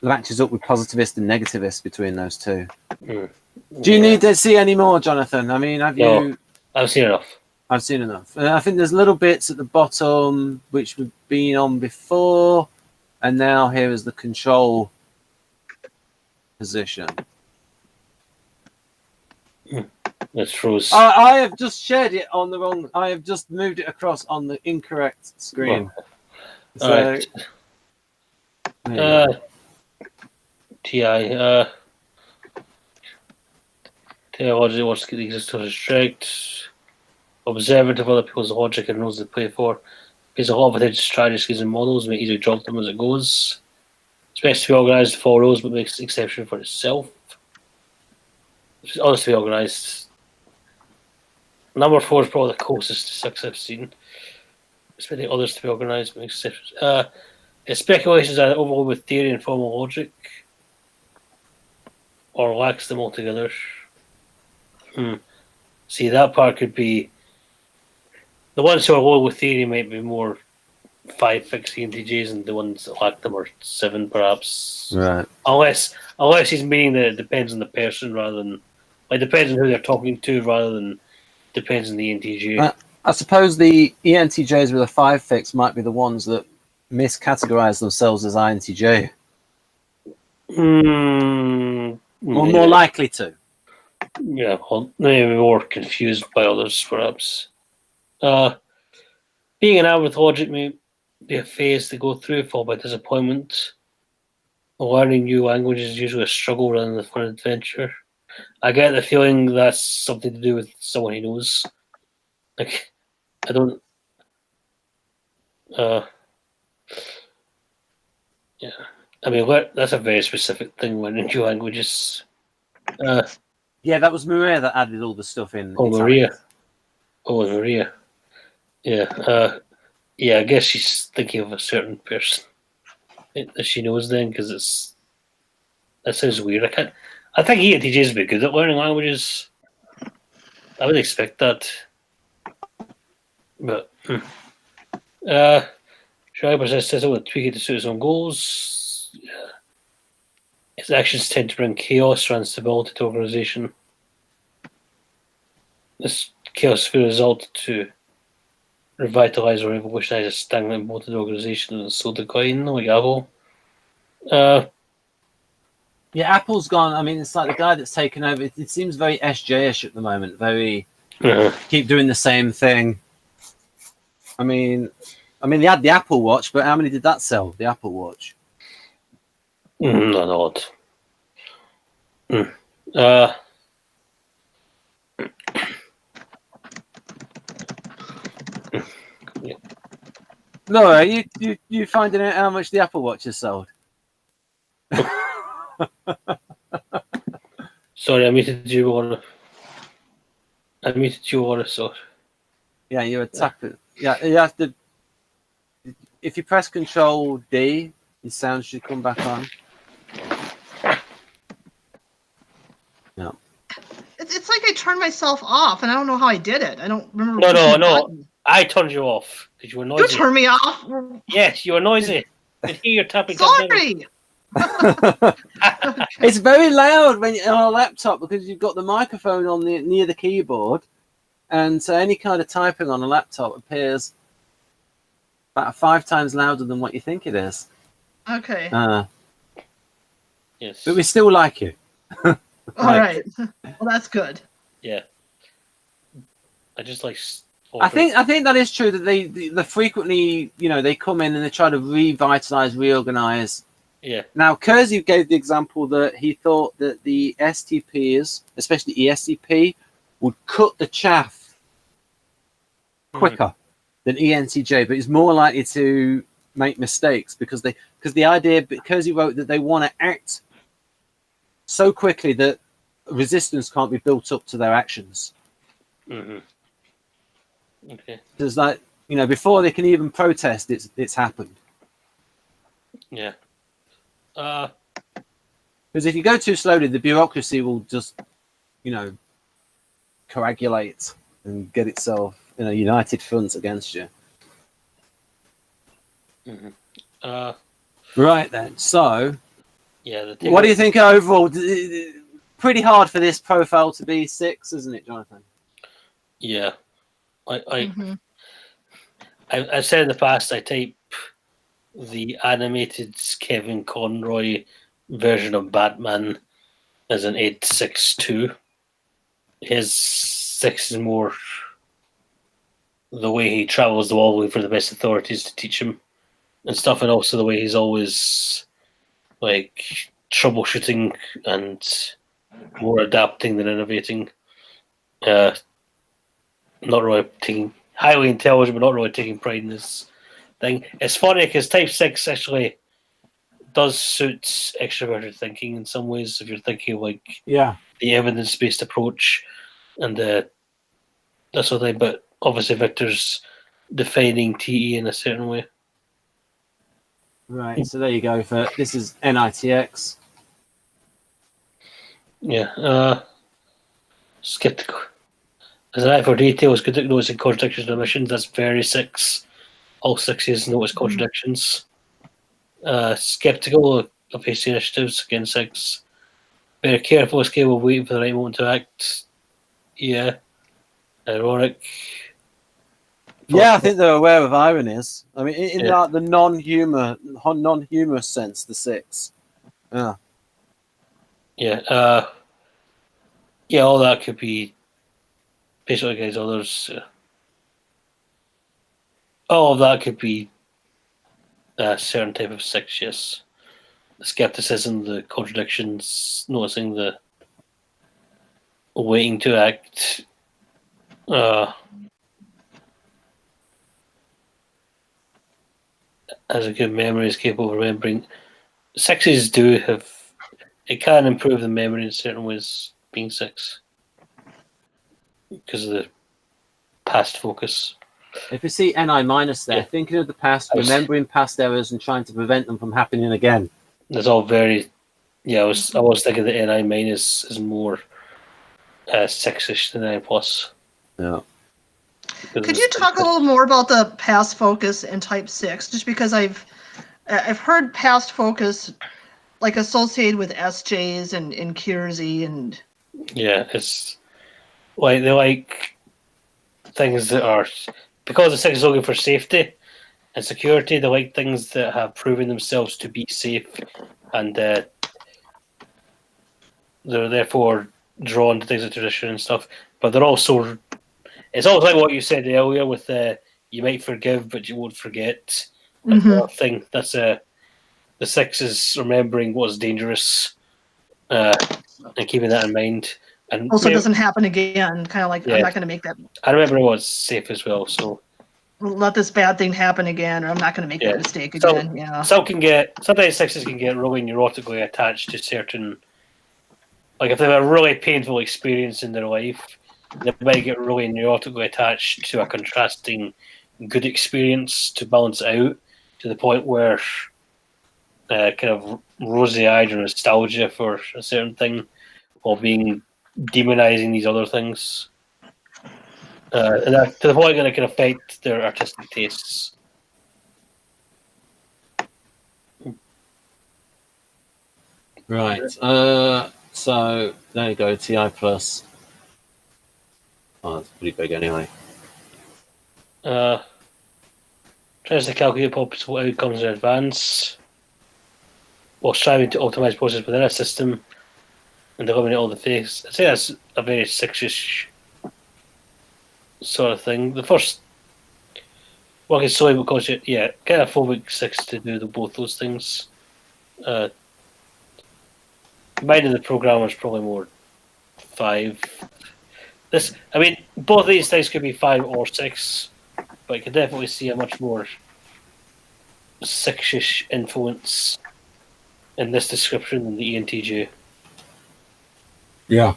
matches up with positivist and negativist between those two. Do you need to see any more, Jonathan? I mean, have you... I've seen enough. I've seen enough. I think there's little bits at the bottom which we've been on before, and now here is the control position. Let's froze. I have just shared it on the wrong. I have just moved it across on the incorrect screen. All right. TI. Wants to get the existence strict. Observant of other people's logic and rules they play for. Because a lot of its strategies and models make easily drop them as it goes. Expects to be organised to follow rules, but makes an exception for itself. Others to be organised. Number 4 is probably the closest to 6 I've seen. Expecting others to be organised, but makes exceptions. Its speculations are overload with theory and formal logic, or lacks them altogether. See, that part could be the ones who are low with theory might be more 5 fixed ENTJs, and the ones that lack them are 7 perhaps. Right. Unless he's meaning that it depends on the person rather than, like, depends on who they're talking to rather than depends on the ENTJ. I suppose the ENTJs with a 5 fix might be the ones that miscategorize themselves as INTJ. Or more likely to. Yeah, well, maybe more confused by others, perhaps. Being an hour with logic may be a phase to go through, followed by disappointment. Learning new languages is usually a struggle rather than a fun adventure. I get the feeling that's something to do with someone he knows. Like, I don't. Yeah, I mean, that's a very specific thing. Learning new languages. Yeah, that was Maria that added all the stuff in. Oh, italics. Maria. Oh, Maria. Yeah. Yeah, I guess she's thinking of a certain person that she knows then, because that sounds weird. I think ENTJs would be good at learning languages. I would expect that. But Schreiber says will tweak it to suit his own goals. Yeah. His actions tend to bring chaos rather than stability to organization. This chaos will result to revitalize or revolutionize a stagnant bloated organization and so decline, like Apple. Yeah, Apple's gone. I mean, it's like the guy that's taken over. It seems very SJ-ish at the moment. Very keep doing the same thing. I mean, they had the Apple Watch, but how many did that sell? The Apple Watch? Not a lot. No, are you finding out how much the Apple Watch has sold? Sorry, I muted you on. Sorry. Yeah, you're attacking. Yeah, you have to. If you press Control D, your sound should come back on. Yeah. It's like I turned myself off, and I don't know how I did it. I don't remember. No. button. I turned you off because you were noisy. You turned me off. Yes, you were noisy. I can hear your tapping. Sorry. It's very loud when you're on a laptop because you've got the microphone on near the keyboard, and so any kind of typing on a laptop appears about 5 times louder than what you think it is. Okay. Yes. But we still like you. All right. Well, that's good. Yeah. I just like. I think that is true that they frequently, they come in and they try to revitalize, reorganize. Yeah. Now, Keirsey gave the example that he thought that the STPs, especially ESTP, would cut the chaff quicker than ENTJ, but is more likely to make mistakes because the idea. Keirsey wrote that they want to act so quickly that resistance can't be built up to their actions. Okay. There's before they can even protest, it's happened. Yeah. Because if you go too slowly, the bureaucracy will just, coagulate and get itself in a united front against you. Right then. So, yeah. What do you think overall? Pretty hard for this profile to be 6, isn't it, Jonathan? Yeah. I've said in the past I type the animated Kevin Conroy version of Batman as an 862. His 6 is more the way he travels the world for the best authorities to teach him and stuff, and also the way he's always like troubleshooting and more adapting than innovating. Not really taking highly intelligent, but not really taking pride in this thing. It's funny because type 6 actually does suit extroverted thinking in some ways. If you're thinking of the evidence-based approach and that sort of thing, but obviously Victor's defining TE in a certain way. Right. So there you go. This is NiTx. Yeah. Skeptical. As an eye for detail, it's good at noticing contradictions and omissions. That's very 6. All 6s notice contradictions. Skeptical of hasty initiatives, again 6. Very careful, is capable of waiting for the right moment to act. Yeah. Ironic. Yeah, I think they're aware of ironies. I mean, in Yeah. the non-humorous sense, the 6. Yeah. Yeah. Yeah, all that could be basically guys. Others. All of that could be a certain type of 6. Yes. The skepticism, the contradictions, noticing the waiting to act. Has a good memory, is capable of remembering. 6s do have. It can improve the memory in certain ways, being 6, because of the past focus. If you see NI minus there, Yeah. thinking of the past, remembering past errors, and trying to prevent them from happening again. There's all very. Yeah, I was thinking that NI minus is more 6ish than NI plus. Yeah. Could you talk a little more about the past focus in type 6? Just because I've heard past focus like associated with SJs and Keirsey and Yeah, it's like they like things that are, because the 6 is looking for safety and security. They like things that have proven themselves to be safe, and they're therefore drawn to things like tradition and stuff. But they're also, it's almost like what you said earlier with you might forgive but you won't forget. That's another thing. That's the 6 is remembering what's dangerous and keeping that in mind. And also doesn't happen again. Kind of like, Yeah. I'm not going to make that. I remember what's safe as well. So Let this bad thing happen again, or I'm not going to make Yeah. that mistake So- again. Yeah. sometimes 6s can get really neurotically attached to certain, like if they have a really painful experience in their life, they might get really neurotically attached to a contrasting good experience to balance it out, to the point where kind of rosy-eyed or nostalgia for a certain thing while being demonizing these other things. And that, to the point that it can affect their artistic tastes. Right. So there you go. TI plus. Oh, it's pretty big anyway. Tries to calculate possible outcomes in advance, while striving to optimize process within a system and eliminate all the fakes. I'd say that's a very 6ish sort of thing. The first working solely because kind of phobic 6 to do both those things. Mind of the programmer is probably more 5. Both of these things could be 5 or 6, but I could definitely see a much more 6ish influence in this description than the ENTJ. Yeah.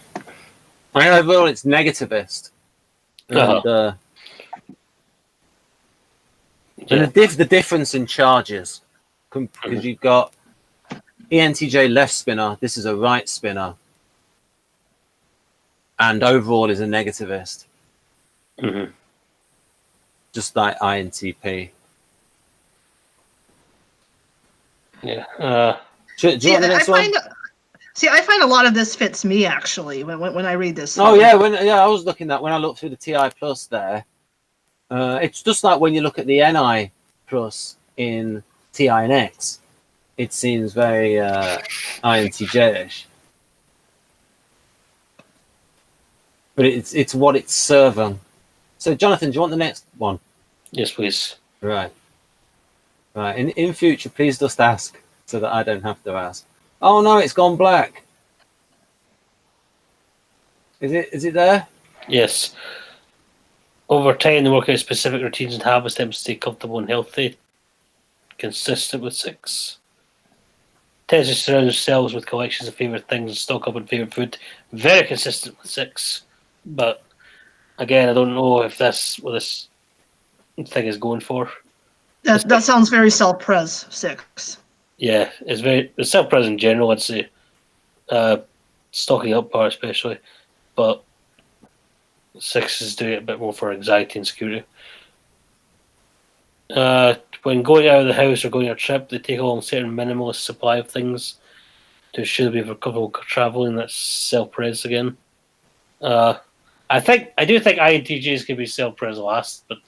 I mean, overall, it's negativist. And, and the difference in charges, because you've got ENTJ left spinner, this is a right spinner, and overall is a negativist. Mm-hmm. Just like INTP. Yeah. Do you want the next one? I find a lot of this fits me actually when I read this. Oh yeah, I was looking at when I looked through the TI plus there. It's just like when you look at the NI plus in TiNx, it seems very INTJ-ish. But it's what it's serving. So Jonathan, do you want the next one? Yes, please. Right. In future, please just ask so that I don't have to ask. Oh no, it's gone black. Is it there? Yes. Over time, they work out specific routines and habits to stay comfortable and healthy, consistent with 6. Tends to surround themselves with collections of favourite things and stock up on favourite food. Very consistent with 6. But again, I don't know if that's what this thing is going for. That sounds very self-pres 6. Yeah, it's self-pres in general, I'd say. Stocking up part especially. But 6 is doing it a bit more for anxiety and security. When going out of the house or going on a trip, they take along a certain minimalist supply of things to ensure they'll be comfortable traveling. That's self-pres again. I do think INTJs can be self-pres last, but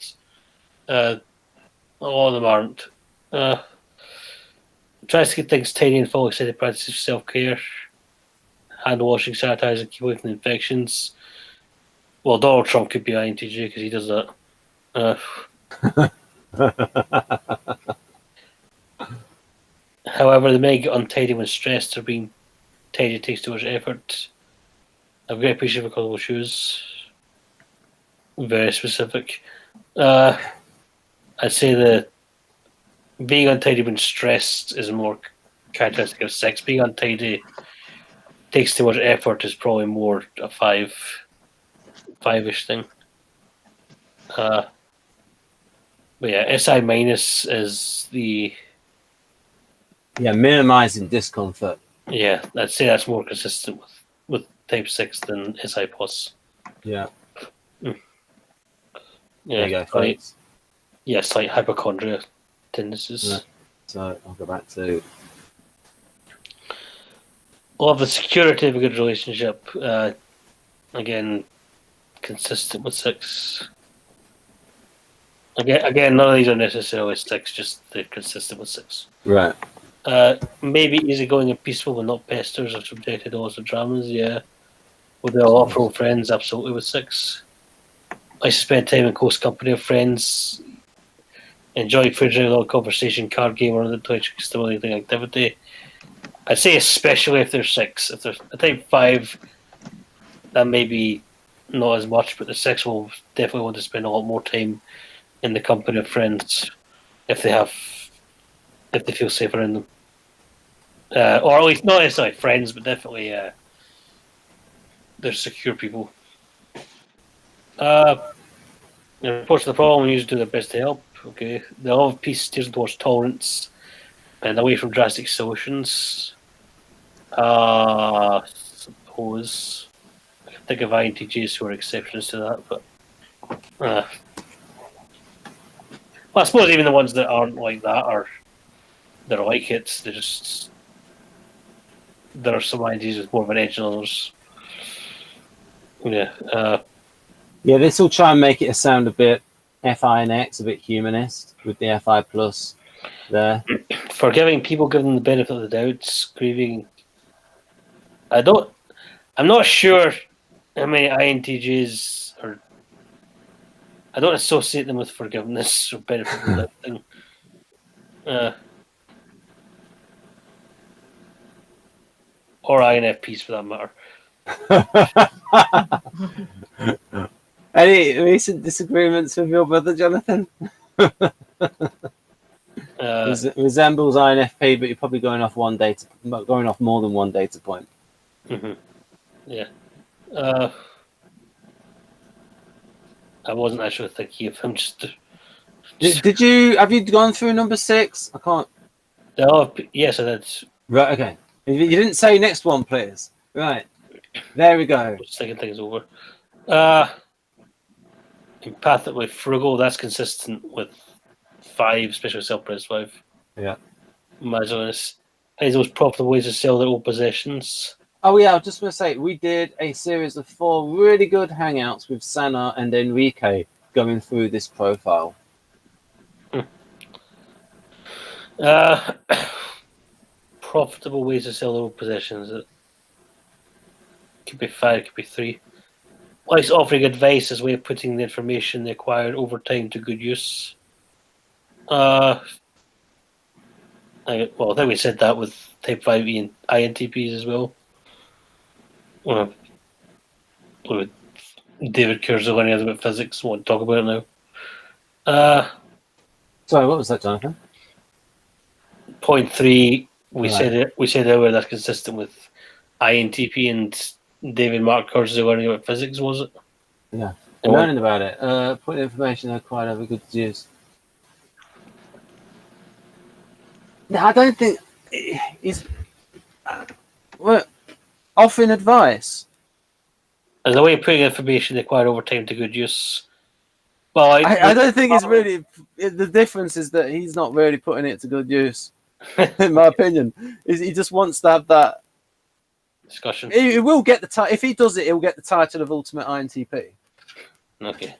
A lot of them aren't. Tries to get things tidy and follow extended practices of self-care. Hand washing, sanitizing, keep away from infections. Well, Donald Trump could be INTJ because he does that. However, the may get untidy when stressed or being tidy takes too much effort. I've got appreciation for comfortable shoes. Very specific. I'd say that being untidy when stressed is more characteristic of 6. Being untidy takes too much effort is probably more a 5-ish thing. But yeah, SI minus is the minimizing discomfort. Yeah, I'd say that's more consistent with type 6 than SI plus. Yeah. Yeah, There you go, slight, folks. yeah, slight hypochondria tendencies. Yeah. So I'll go back to Love the security of a good relationship. Again, consistent with 6. Again, none of these are necessarily 6, just they're consistent with 6. right. Maybe easygoing and peaceful, but not pesters or subjected to lots of dramas. Yeah, with a lot of old friends, absolutely with 6. I spend time in close company of friends. Enjoy figuring out a lot of conversation, card game, or other stimulating activity. I'd say especially if they're 6. If they're a type 5, that may be not as much, but the 6 will definitely want to spend a lot more time in the company of friends if they feel safe around them. Or at least not necessarily friends, but definitely they're secure people. Reports the problem, usually do their best to help. Okay, the love of peace steers towards tolerance and away from drastic solutions. Suppose I can think of INTJs who are exceptions to that, but well, I suppose even the ones that aren't like that they're like it. There are some INTJs with more of an edge than others. Yeah. Yeah, this will try and make it sound a bit FI and X, a bit humanist with the FI plus there. Forgiving people, giving them the benefit of the doubt, grieving. I'm not sure how many INTJs are. I don't associate them with forgiveness or benefit of the doubt thing. Or INFPs for that matter. Any recent disagreements with your brother, Jonathan? Resembles INFP, but you're probably going off more than one data point. Mm-hmm. Yeah. I wasn't actually thinking of him. Have you gone through number 6? I can't. Yes, I did. Right. Okay. You didn't say next one, please. Right. There we go. Just thinking things over. Empathically frugal. That's consistent with 5, especially self-praise 5. Yeah. Imagine this. Is those profitable ways to sell their old possessions. Oh yeah, I was just going to say, we did a series of 4 really good hangouts with Sana and Enrique going through this profile. Profitable ways to sell their old possessions. It could be 5, could be 3. Likes offering advice as a way of putting the information they acquired over time to good use. I think we said that with Type 5 INTPs as well. With David Keirsey learning about physics, won't talk about it now. Sorry, what was that, Jonathan? Point 3, we Right. said earlier that's consistent with INTP and David Mark Keirsey learning about physics, was it? Yeah. Learning about it. Put information acquired over good use. No, I don't think he's offering advice. As a way of putting information acquired over time to good use. Well, I don't think it's really. The difference is that he's not really putting it to good use, in my opinion. He just wants to have that discussion. He will get the title. If he does it, he'll get the title of Ultimate INTP. Okay.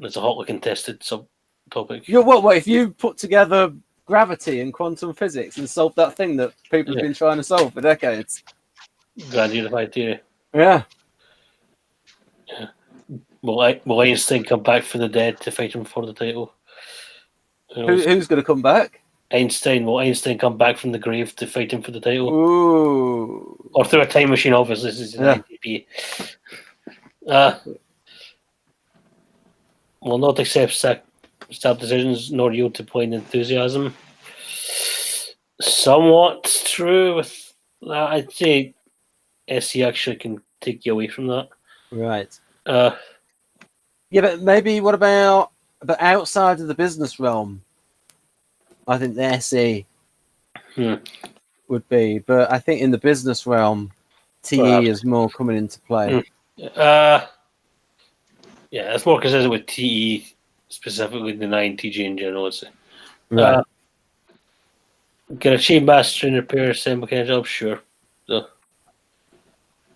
It's a hotly contested subtopic. What if you put together gravity and quantum physics and solve that thing that people have been trying to solve for decades? Grand unified theory. Yeah. Will Einstein come back from the dead to fight him for the title? Who's going to come back? Einstein. Will Einstein come back from the grave to fight him for the title? Ooh. Or through a time machine, obviously. This is an INTP. Will not accept stab decisions nor yield to blind enthusiasm. Somewhat true with that. I'd say SE actually can take you away from that. Right. Yeah, but maybe what about outside of the business realm? I think the SE would be, but I think in the business realm, TE is more coming into play. Yeah, it's more consistent with TE specifically than INTJ in general. I'd say. Right. Can a chain master and repair assemble kind of job? Sure. So,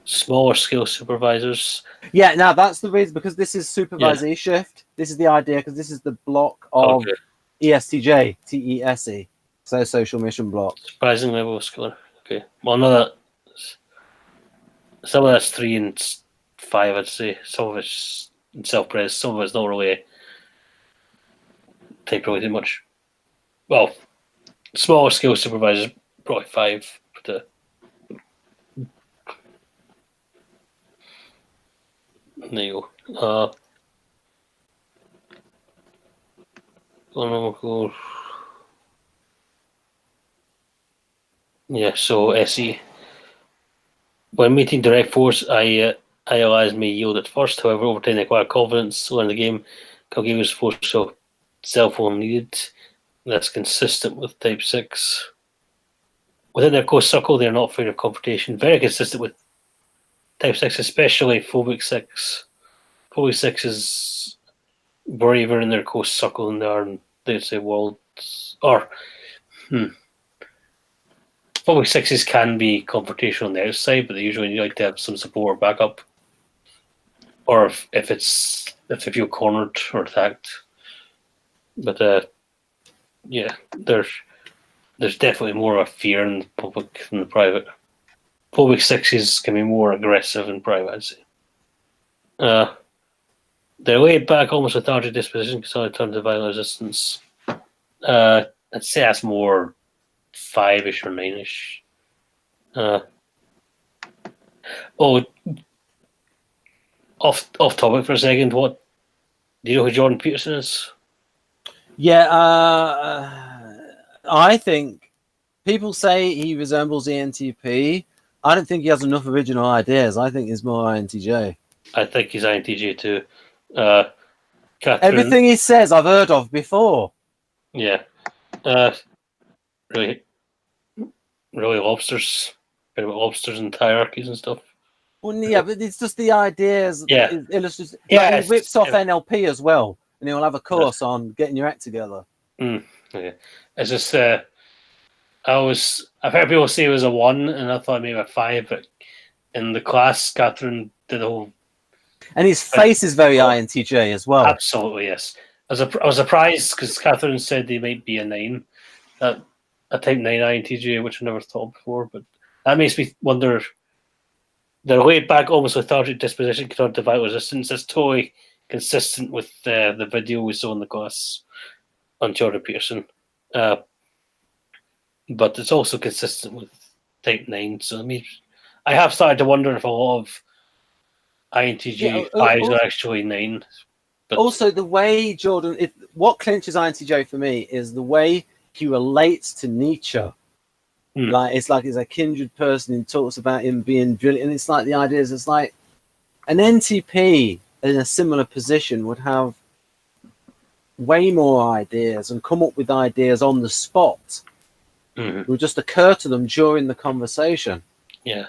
smaller scale supervisors. Yeah, now that's the reason, because this is supervisee shift. This is the idea, because this is the block of ESTJ, TESE, so social mission block. Surprising level of skill. Okay. Well, no, that some of that's 3 and 5, I'd say. Some of it's in self-pres, some of it's not really type related much. Well, smaller scale supervisors, probably 5. But, there you go. Yeah, so SE. When meeting direct force, IOIs may yield at first. However, over time they acquire confidence, learn the game, can give us force so self when needed. That's consistent with type 6. Within their core circle, they're not afraid of confrontation. Very consistent with type 6, especially phobic 6. Phobic 6 is braver in their core circle than they are in, they'd say, worlds. Or, Phobic 6s can be confrontational on the outside, but they usually like to have some support or backup. Or if they feel cornered or attacked. But yeah, there's definitely more of a fear in the public than the private. Phobic 6s can be more aggressive in private, I'd say. They're laid back, almost lethargic disposition, can only turn to violent resistance. I'd say that's more 5-ish or 9-ish. Off topic for a second. What do you know who Jordan Peterson is? Yeah, I think people say he resembles ENTP. I don't think he has enough original ideas. I think he's more INTJ. I think he's INTJ too. Everything he says, I've heard of before. Yeah. Really lobsters. Bit about lobsters and hierarchies and stuff. Well, yeah, but it's just the ideas. Yeah. Like he rips off NLP as well, and he'll have a course on getting your act together. Yeah. It's just I've heard people say it was a 1, and I thought maybe a 5, but in the class, Catherine did a whole. And his face is very INTJ as well. Absolutely, yes. I was surprised because Catherine said they might be a 9, a type 9 INTJ, which I never thought before. But that makes me wonder. Their laid back, almost lethargic disposition can turn to violent resistance. That's totally consistent with the video we saw in the class on Jordan Peterson. But it's also consistent with type 9. So I have started to wonder if a lot of INTJ 5s are actually 9. But also, the way Jordan, what clinches INTJ for me is the way he relates to Nietzsche. It's like he's a kindred person who talks about him being brilliant. And it's like the idea is, it's like an NTP in a similar position would have way more ideas and come up with ideas on the spot. It would just occur to them during the conversation. Yeah,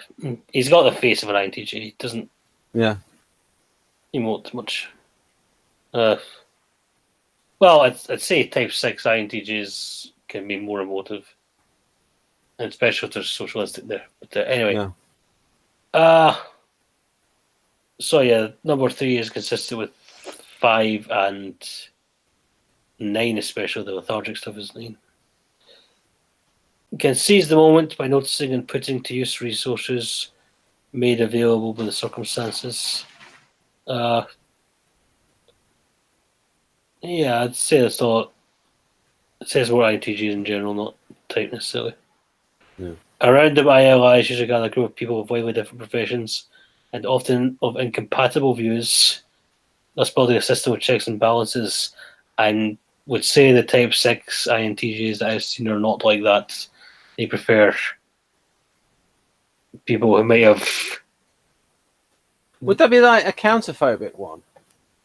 he's got the face of an INTJ. He doesn't emote much. Well, I'd say type 6 INTJs can be more emotive. And especially if there's socialistic there. But anyway. So yeah, number 3 is consistent with 5 and 9, especially the lethargic stuff, is 9. You can seize the moment by noticing and putting to use resources made available by the circumstances. Yeah, I'd say that's not. It says more INTJs in general, not type necessarily. Yeah. Around them, ILIs usually gather a group of people of widely different professions and often of incompatible views, thus building a system of checks and balances. And would say the type 6 INTJs that I've seen are not like that. They prefer people who may have. Would that be like a counterphobic one?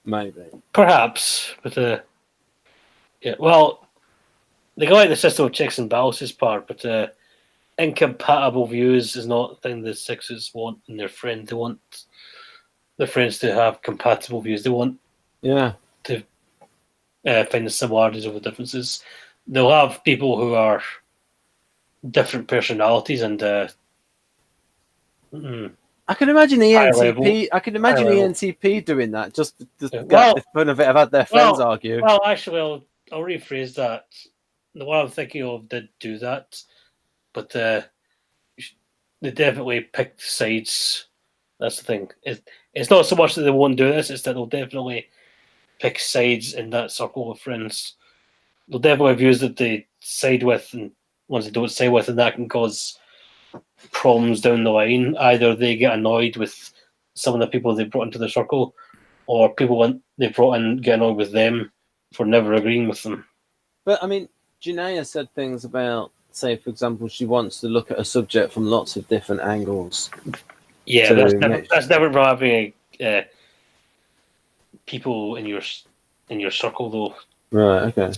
Maybe. Perhaps, but yeah, well, they go like the system of checks and balances part, but incompatible views is not the thing the 6s want in their friend. They want their friends to have compatible views. They want Yeah. to find the similarities over differences. They'll have people who are different personalities and I can imagine level. ENTP. I can imagine High level. ENTP doing that just to Yeah. get Well- the fun of it. I've had their friends argue. Well, actually, I'll rephrase that. The one I'm thinking of did do that, but they definitely picked sides. That's the thing. It's not so much that they won't do this; it's that they'll definitely pick sides in that circle of friends. They'll definitely have views that they side with, and ones they don't side with, and that can cause problems down the line. Either they get annoyed with some of the people they brought into the circle, or people they brought in get annoyed with them for never agreeing with them. But I mean, Janaea said things about, say, for example, she wants to look at a subject from lots of different angles. Yeah, So that's make- never from having people in your circle, though. Right. Okay.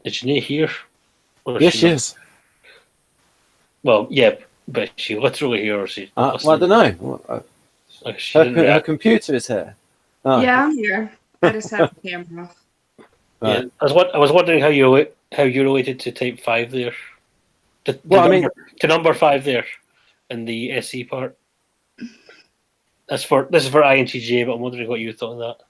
Is she here? Or is Yes, she she not? is. Well, yeah, but is she literally here, or is she? Well, I don't know. Like, she Her, didn't her react. computer is here. Oh, Yeah, I'm here. I just have the camera off. Yeah, right. I was wondering how you related to type 5 there. Well, I mean- to number 5 there in the SE part. This is for INTJ, but I'm wondering what you thought of that.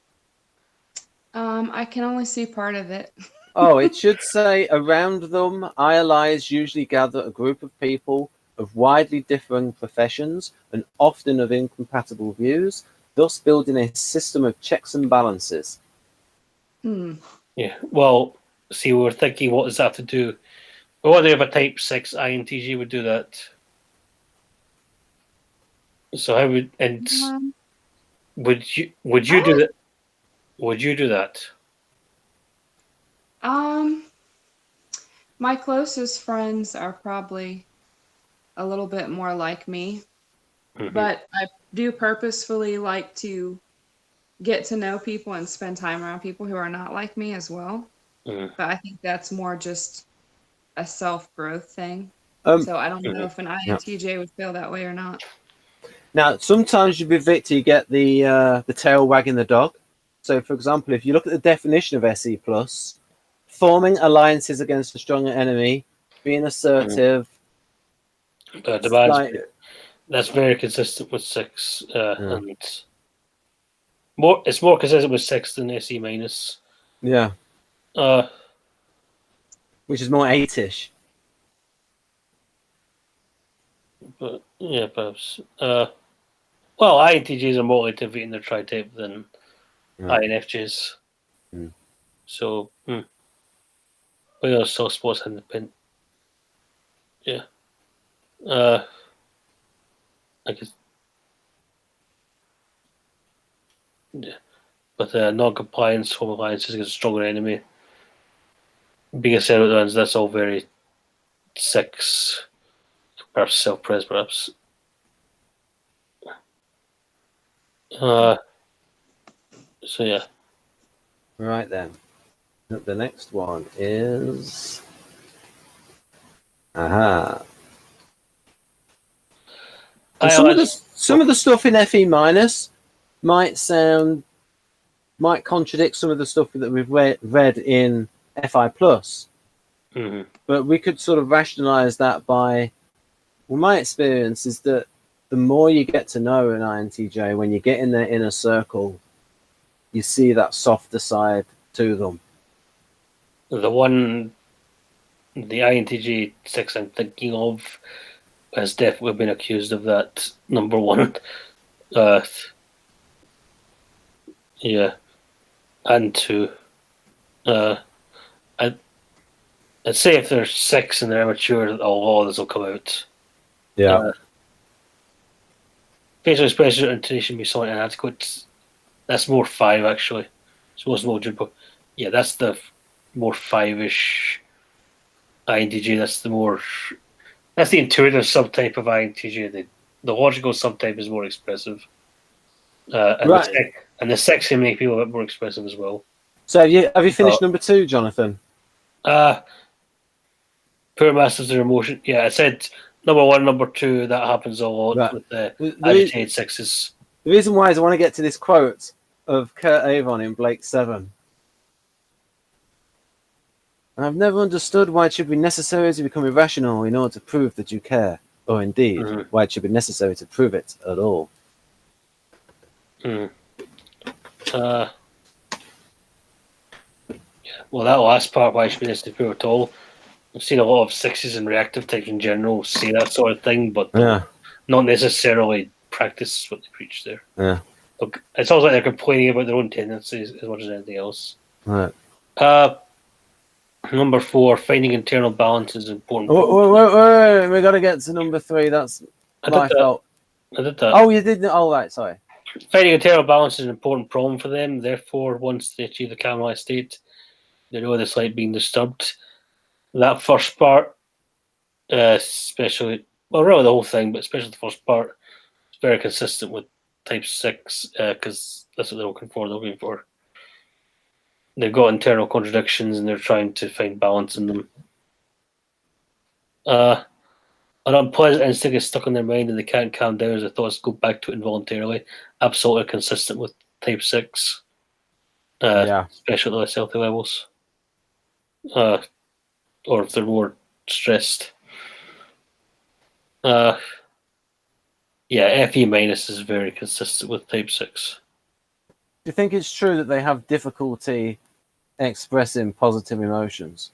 I can only see part of it. Oh, it should say around them, ILIs usually gather a group of people of widely differing professions and often of incompatible views, thus building a system of checks and balances. Yeah. Well, see, we were thinking, what does that have to do? I wonder if a type 6 INTJ would do that. So how would would you do that? Would you do that? My closest friends are probably a little bit more like me, but I do purposefully like to get to know people and spend time around people who are not like me as well. But I think that's more just a self-growth thing. So I don't know if an INTJ would feel that way or not. Now, sometimes you be Victor, you get the tail wagging the dog. So, for example, if you look at the definition of SE+, forming alliances against a stronger enemy, being assertive. That's very consistent with 6, and it's more consistent with 6 than SE minus. Yeah. Which is more 8-ish. But yeah, perhaps. Well, INTJs are more likely to be in their tri-type than INFJs. So, we got soft spots in the pin. Yeah. I guess. Yeah. But non-compliance, home alliances against a stronger enemy. Being a separate ones, that's all very 6. Perhaps self-pres, perhaps. So yeah. Right then. The next one is. Some of the stuff in FE minus might contradict some of the stuff that we've read in FI plus. But we could sort of rationalize that by, well, my experience is that the more you get to know an INTJ, when you get in their inner circle, you see that softer side to them. The INTJ 6 I'm thinking of has definitely been accused of that. Number one. Yeah. And 2. I'd say if they're 6 and they're immature, all of this will come out. Yeah. Facial expression or intonation be somewhat inadequate. That's more 5 actually. So what's more but yeah, that's the more 5-ish INTJ. That's the intuitive subtype of INTJ. The logical subtype is more expressive. And the 6 can make people a bit more expressive as well. So have you finished number 2, Jonathan? Poor masters of their emotion. Yeah, I said number 1, number 2. That happens a lot with the agitated 6s. The reason why is I want to get to this quote of Kurt Avon in Blake 7. I've never understood why it should be necessary to become irrational in order to prove that you care, or indeed, why it should be necessary to prove it at all. Well, that last part, why it should be necessary to prove it at all. I've seen a lot of 6s and reactive types in general say that sort of thing, but not necessarily practice what they preach there. Yeah. Look, it's almost like they're complaining about their own tendencies as much as anything else. Right. Number 4, finding internal balance is important. Wait, we got to get to number 3. That's my fault. I did that. Oh, you did. Oh, right. Sorry. Finding internal balance is an important problem for them. Therefore, once they achieve the caramelized state, they know what it's like being disturbed. That first part, especially, well, really the whole thing, but especially the first part, is very consistent with type 6 because that's what they're looking for. They've got internal contradictions and they're trying to find balance in them. An unpleasant instinct is stuck in their mind and they can't calm down as their thoughts go back to it involuntarily. Absolutely consistent with type 6. Especially at the less healthy levels. Or if they're more stressed. FE minus is very consistent with type 6. Do you think it's true that they have difficulty expressing positive emotions?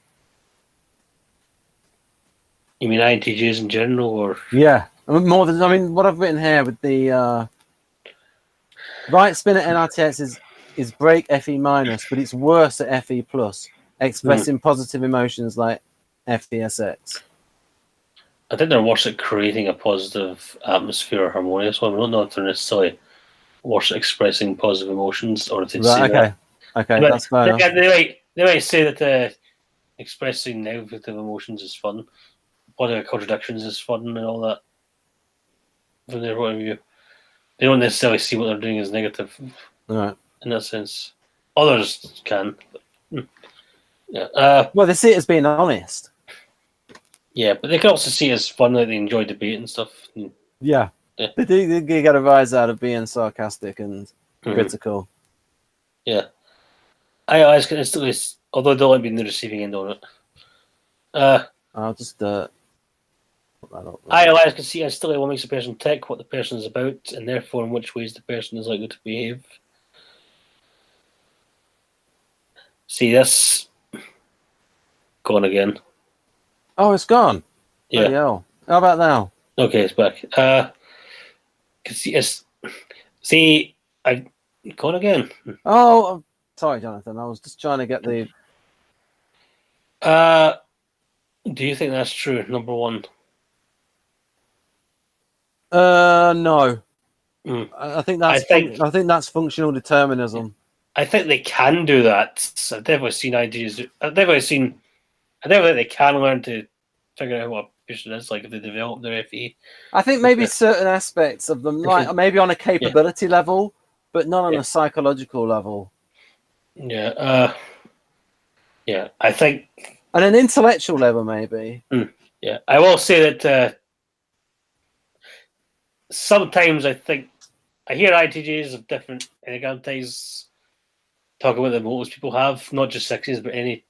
You mean INTJs in general, or? Yeah, more than what I've written here with the right spin at NRTX is break FE minus, but it's worse at FE plus, expressing positive emotions like FESX. I think they're worse at creating a positive atmosphere or harmonious one. I don't know if they're necessarily worse at expressing positive emotions, or if they'd say that. Okay, that's fair enough. They might say that expressing negative emotions is fun, positive contradictions is fun, and all that. From their point of view, they don't necessarily see what they're doing as negative. Right. In that sense, others can. Yeah. Well, they see it as being honest. Yeah, but they can also see it as fun, like they enjoy debate and stuff. Yeah. They do get a rise out of being sarcastic and critical. Yeah. IOIs can instantly, although they don't like being the receiving end on it. I'll just put that up. IOIs can see instantly what makes a person tick, what the person is about, and therefore in which ways the person is likely to behave. See, that's gone again. Oh, it's gone. Yeah. How about now? Okay, it's back. See, I've gone again. Oh, sorry, Jonathan. I was just trying to get the. Do you think that's true? Number 1. No. I think that's functional determinism. I think they can do that. I've definitely seen ideas. I definitely think they can learn to figure out what a person is like if they develop their FE. I think maybe certain aspects of them, like maybe on a capability level, but not on a psychological level. Yeah. I think on an intellectual level, maybe. Yeah, I will say that sometimes I think I hear INTJs of different Enneagram types talk about the motives people have, not just 6s, but any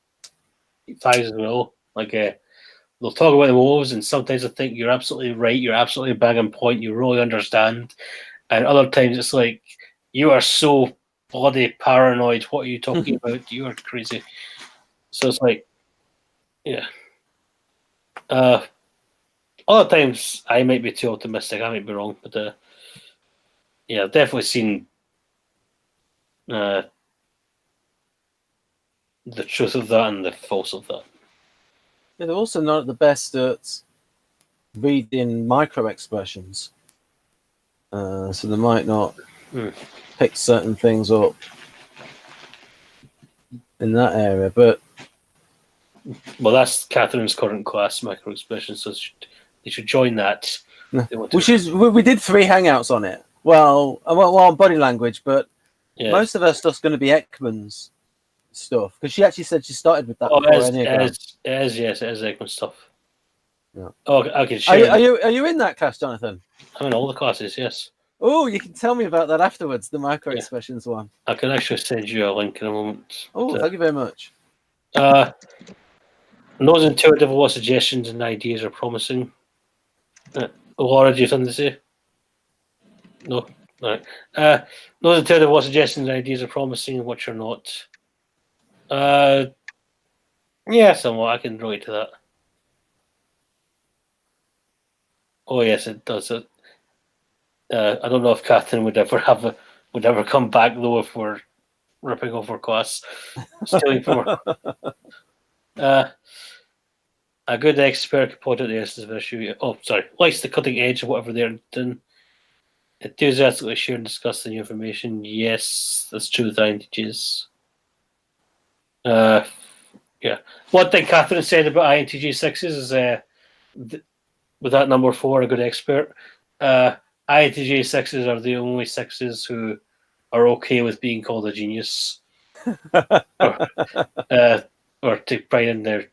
5s as well. Like they'll talk about the motives, and sometimes I think you're absolutely right, you're absolutely bang on point, you really understand, and other times it's like you are so bloody paranoid. What are you talking about? You are crazy. So it's like, yeah. Other times I might be too optimistic. I might be wrong, but yeah, I've definitely seen the truth of that and the false of that. Yeah, they're also not the best at reading micro expressions, so they might not pick certain things up in that area. But well, that's Catherine's current class, micro expressions. So they should join that. We did 3 hangouts on it. Well, on body language, but yeah. most of her stuff's going to be Ekman's stuff, because she actually said she started with that before Enneagram. Yes, it is Ekman stuff. Yeah. Oh, okay. Are you in that class, Jonathan? I'm in all the classes, yes. Oh, you can tell me about that afterwards, the micro expressions one. I can actually send you a link in a moment. Oh, thank you very much. Not intuitive, what suggestions and ideas are promising. Laura, do you have something to say? No? All right. Not intuitive, what suggestions and ideas are promising and what you're not. Yeah, somewhat. I can relate to that. Oh, yes, it does. I don't know if Catherine would ever come back, though, if we're ripping off her class. Stealing from her. A good expert could point out the essence of an issue. Oh, sorry. Likes the cutting edge of whatever they're doing. Enthusiastically share and discuss the new information. Yes, that's true with INTJs. Yeah. One thing Catherine said about INTJ 6s is with that number 4, a good expert, INTJ 6s are the only 6s who are okay with being called a genius. or take pride in their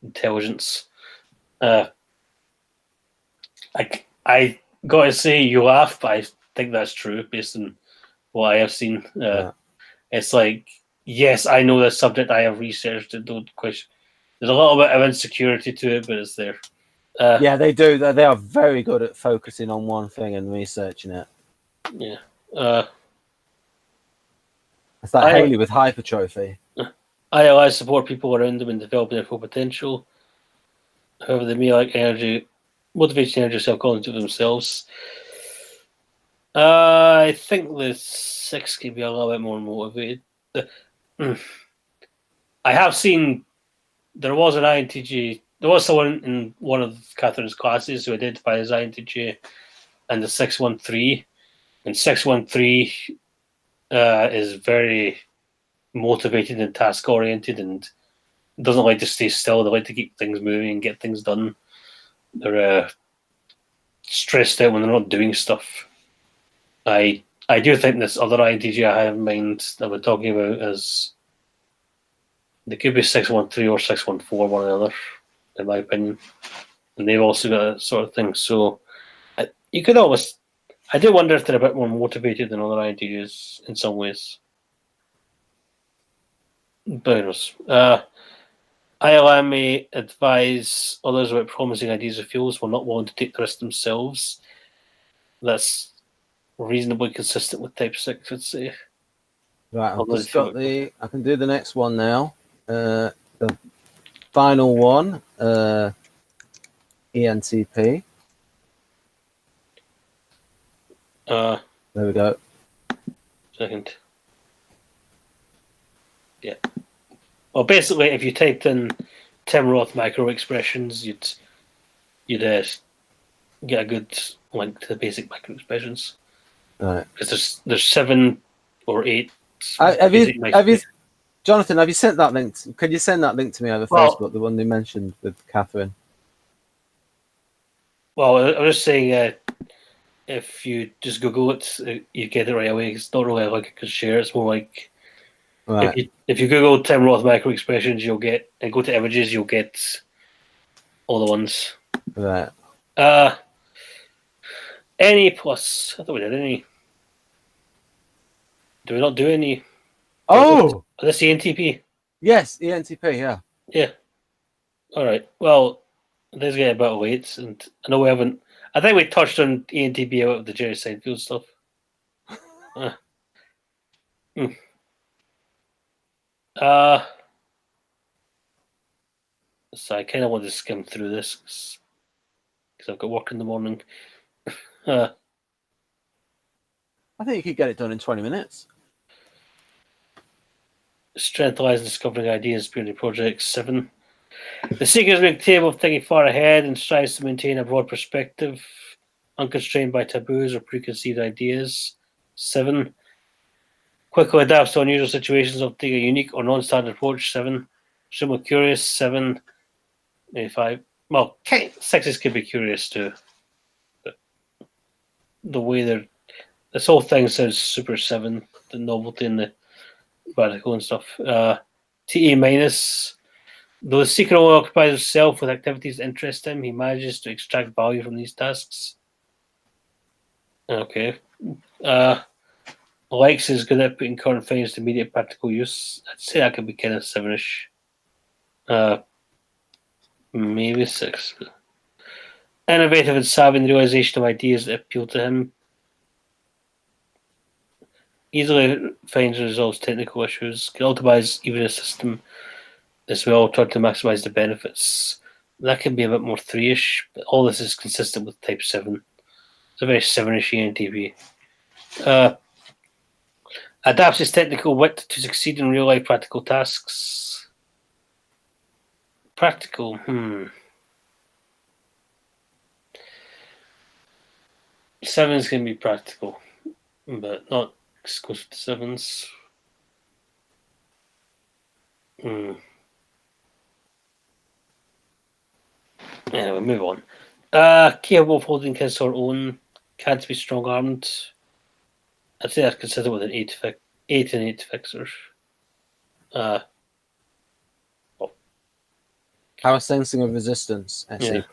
intelligence. I gotta say, you laugh, but I think that's true based on what I have seen. It's like, yes, I know this subject, I have researched it, don't question. There's a little bit of insecurity to it, but it's there. Yeah, they do. They are very good at focusing on one thing and researching it. Yeah. It's like Haley with hypertrophy. I support people around them in developing their full potential. However, they may lack energy, motivation, energy, self-confidence themselves. I think the 6 can be a little bit more motivated. I have seen there was an INTJ. There was someone in one of Catherine's classes who identified as INTJ and the 613. And 613 is very motivated and task oriented and doesn't like to stay still. They like to keep things moving and get things done. They're stressed out when they're not doing stuff. I do think this other INTJ I have in mind that we're talking about is they could be 613 or 614, one or the other, in my opinion. And they've also got that sort of thing. So you could almost, I do wonder if they're a bit more motivated than other INTJs in some ways. Bonus. ILM may advise others about promising ideas or fuels while not willing to take the risk themselves. That's reasonably consistent with type 6, I'd say. Right, I've just got I can do the next one now. The final one, ENTP. There we go. Second. Yeah. Well, basically, if you typed in Tim Roth micro expressions, you'd get a good link to the basic micro expressions. Right. Because there's 7 or 8. Jonathan, have you sent that link? Could you send that link to me over Facebook, the one they mentioned with Catherine? Well, I was just saying, if you just Google it, you get it right away. It's not really like I could share. It's more like if you Google Tim Roth micro expressions, you'll get, and go to images, you'll get all the ones. Right. Any plus. I thought we did any. Do we not do any? Oh! This ENTP? Yes, ENTP, yeah. Yeah. All right. Well, this is getting a bit late, and I know we haven't. I think we touched on ENTP about the Jerry Seinfeld stuff. So I kind of want to skim through this because I've got work in the morning. I think you could get it done in 20 minutes. Strength lies in discovering ideas beyond projects. 7. The seeker is capable of thinking far ahead and strives to maintain a broad perspective, unconstrained by taboos or preconceived ideas. 7. Quickly adapts to unusual situations of taking a unique or non-standard approach. 7. Extremely curious. 7. Maybe 5. Well, 6s could be curious too. But the way they're... This whole thing sounds super 7. The novelty and the radical and stuff. TE minus... Though the seeker only occupies himself with activities that interest him, he manages to extract value from these tasks. Okay. Likes is good at putting current things to immediate practical use. I'd say that could be kind of 7-ish. Maybe 6. Innovative and savvy in the realization of ideas that appeal to him. Easily finds and resolves technical issues. Can optimize even a system as well, trying to maximize the benefits. That can be a bit more 3-ish, but all this is consistent with type 7. It's a very 7-ish ENTP. Adapts his technical wit to succeed in real-life practical tasks. Practical, 7s can be practical, but not exclusive to 7s. Anyway, move on. Capable of holding his or own, can't be strong-armed. I'd say that's considered with an 8 and 8 fixer. Power sensing of resistance, SE+.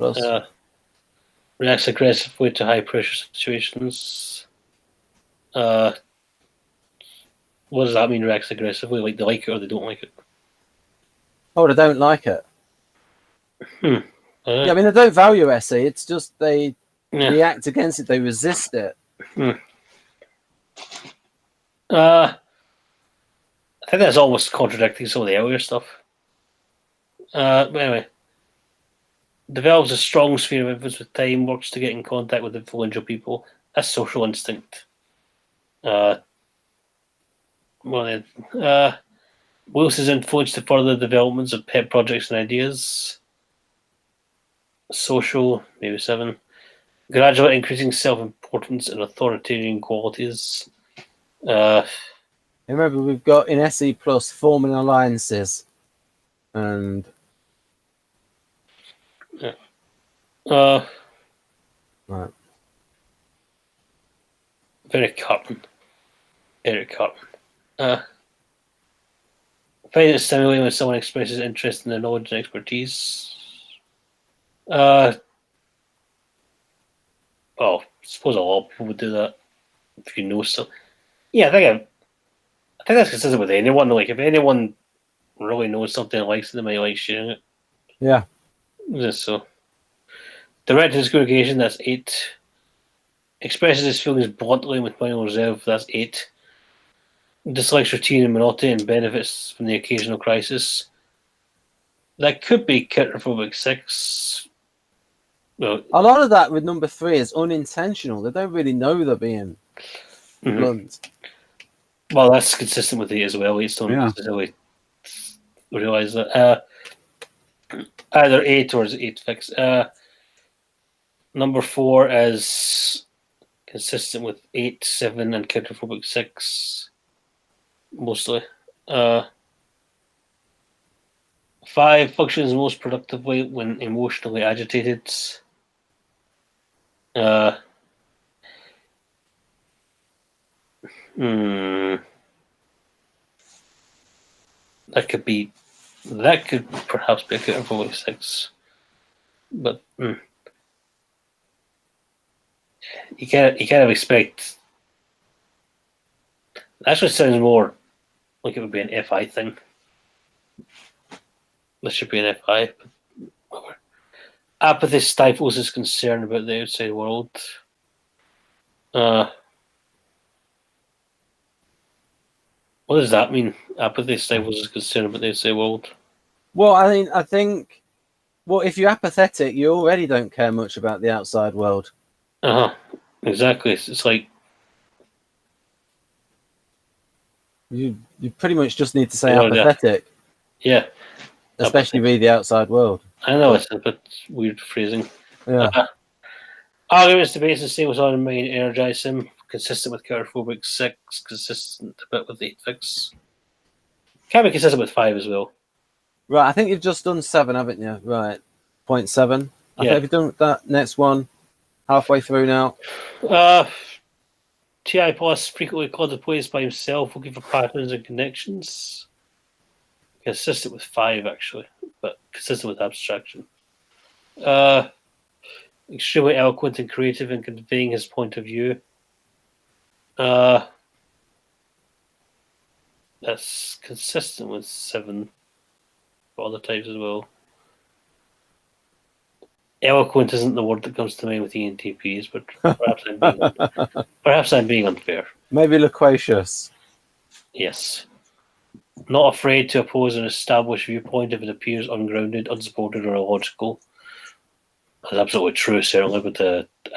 Reacts aggressively to high-pressure situations. What does that mean, reacts aggressively? Like they like it or they don't like it? Oh, they don't like it. Yeah, I mean, they don't value SE. It's just they react against it. They resist it. I think that's almost contradicting some of the earlier stuff. But anyway, develops a strong sphere of influence with time, works to get in contact with influential people. That's social instinct. Wills his influence to further developments of pet projects and ideas. Social, maybe 7. Gradually increasing self-importance and authoritarian qualities. Remember, we've got in SE plus forming alliances, and right. Very Cartman. Eric Cartman. Find it stimulating when someone expresses interest in their knowledge and expertise. Well, I suppose a lot of people would do that if you know so. Yeah, I think that's consistent with anyone. Like, if anyone really knows something and likes it, they might like sharing it. Yeah. Just so. Directive communication, that's 8. Expresses his feelings bluntly with minimal reserve, that's 8. Dislikes routine and monotony and benefits from the occasional crisis. That could be characterphobic 6. Well, A lot of that with number 3 is unintentional. They don't really know they're being blunt. Well, that's consistent with 8 as well. 8 don't necessarily realise that. Either 8 or is 8 fixed. Number 4 is consistent with 8, 7, and characterphobic 6. Mostly. 5 functions most productively when emotionally agitated. That could perhaps be a characterphobic 6. But you kind of expect. That actually sounds more like it would be an FI thing. This should be an FI. But apathy stifles his concern about the outside world. What does that mean? Apathy stifles his concern about the outside world. Well, I think, well, if you're apathetic, you already don't care much about the outside world. Exactly. It's like You pretty much just need to say Yeah, apathetic, yeah. especially read the outside world. I know it's a bit weird phrasing. Yeah. Arguments, debates, and statements on mind energize him. Consistent with counterphobic 6, consistent a bit with 8 fix. Can be consistent with 5 as well. Right, I think you've just done 7, haven't you? Right, 0.7. I Yeah. think you've done that next one. Halfway through now. TI plus frequently contemplates by himself, looking for patterns and connections. Consistent with 5 actually, but consistent with abstraction. Extremely eloquent and creative in conveying his point of view. That's consistent with 7 for other types as well. Eloquent isn't the word that comes to mind with ENTPs, but perhaps I'm being unfair. Maybe loquacious. Yes. Not afraid to oppose an established viewpoint if it appears ungrounded, unsupported, or illogical. That's absolutely true, certainly, but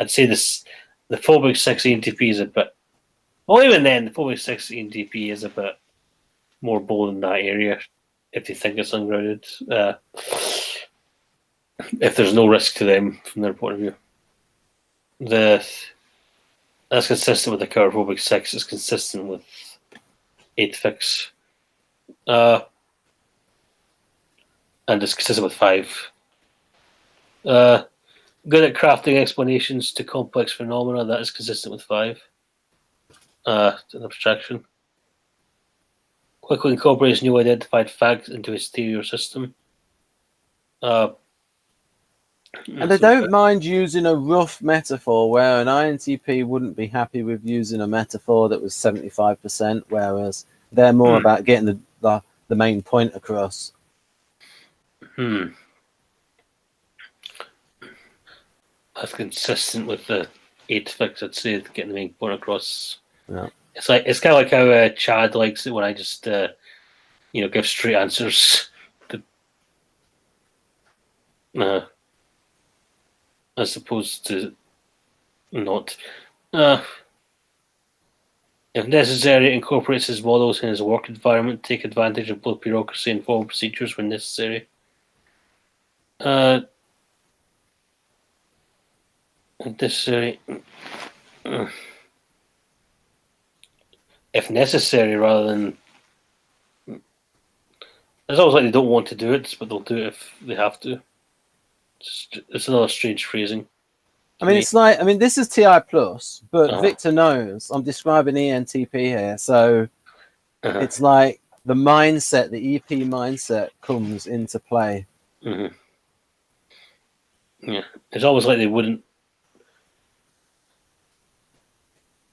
I'd say the phobic 6 ENTP is a bit... Well, even then, the phobic 6 ENTP is a bit more bold in that area if they think it's ungrounded. If there's no risk to them from their point of view. That's consistent with the counterphobic 6. It's consistent with 8 fix. And it's consistent with 5. Good at crafting explanations to complex phenomena. That is consistent with 5. An abstraction. Quickly incorporates new identified facts into his theory or system. And they don't mind using a rough metaphor, where an INTP wouldn't be happy with using a metaphor that was 75%, whereas they're more about getting the main point across. That's consistent with the 8 fix, I'd say, getting the main point across. Yeah. It's kind of like how Chad likes it when I just give straight answers. As opposed to not. If necessary, incorporates his models in his work environment, take advantage of both bureaucracy and formal procedures when necessary. Necessary. If necessary, rather than. It's always like they don't want to do it, but they'll do it if they have to. It's another strange phrasing. I mean, it's like, this is TI plus, but Victor knows I'm describing ENTP here, so it's like the mindset, the EP mindset comes into play. Yeah, it's almost like they wouldn't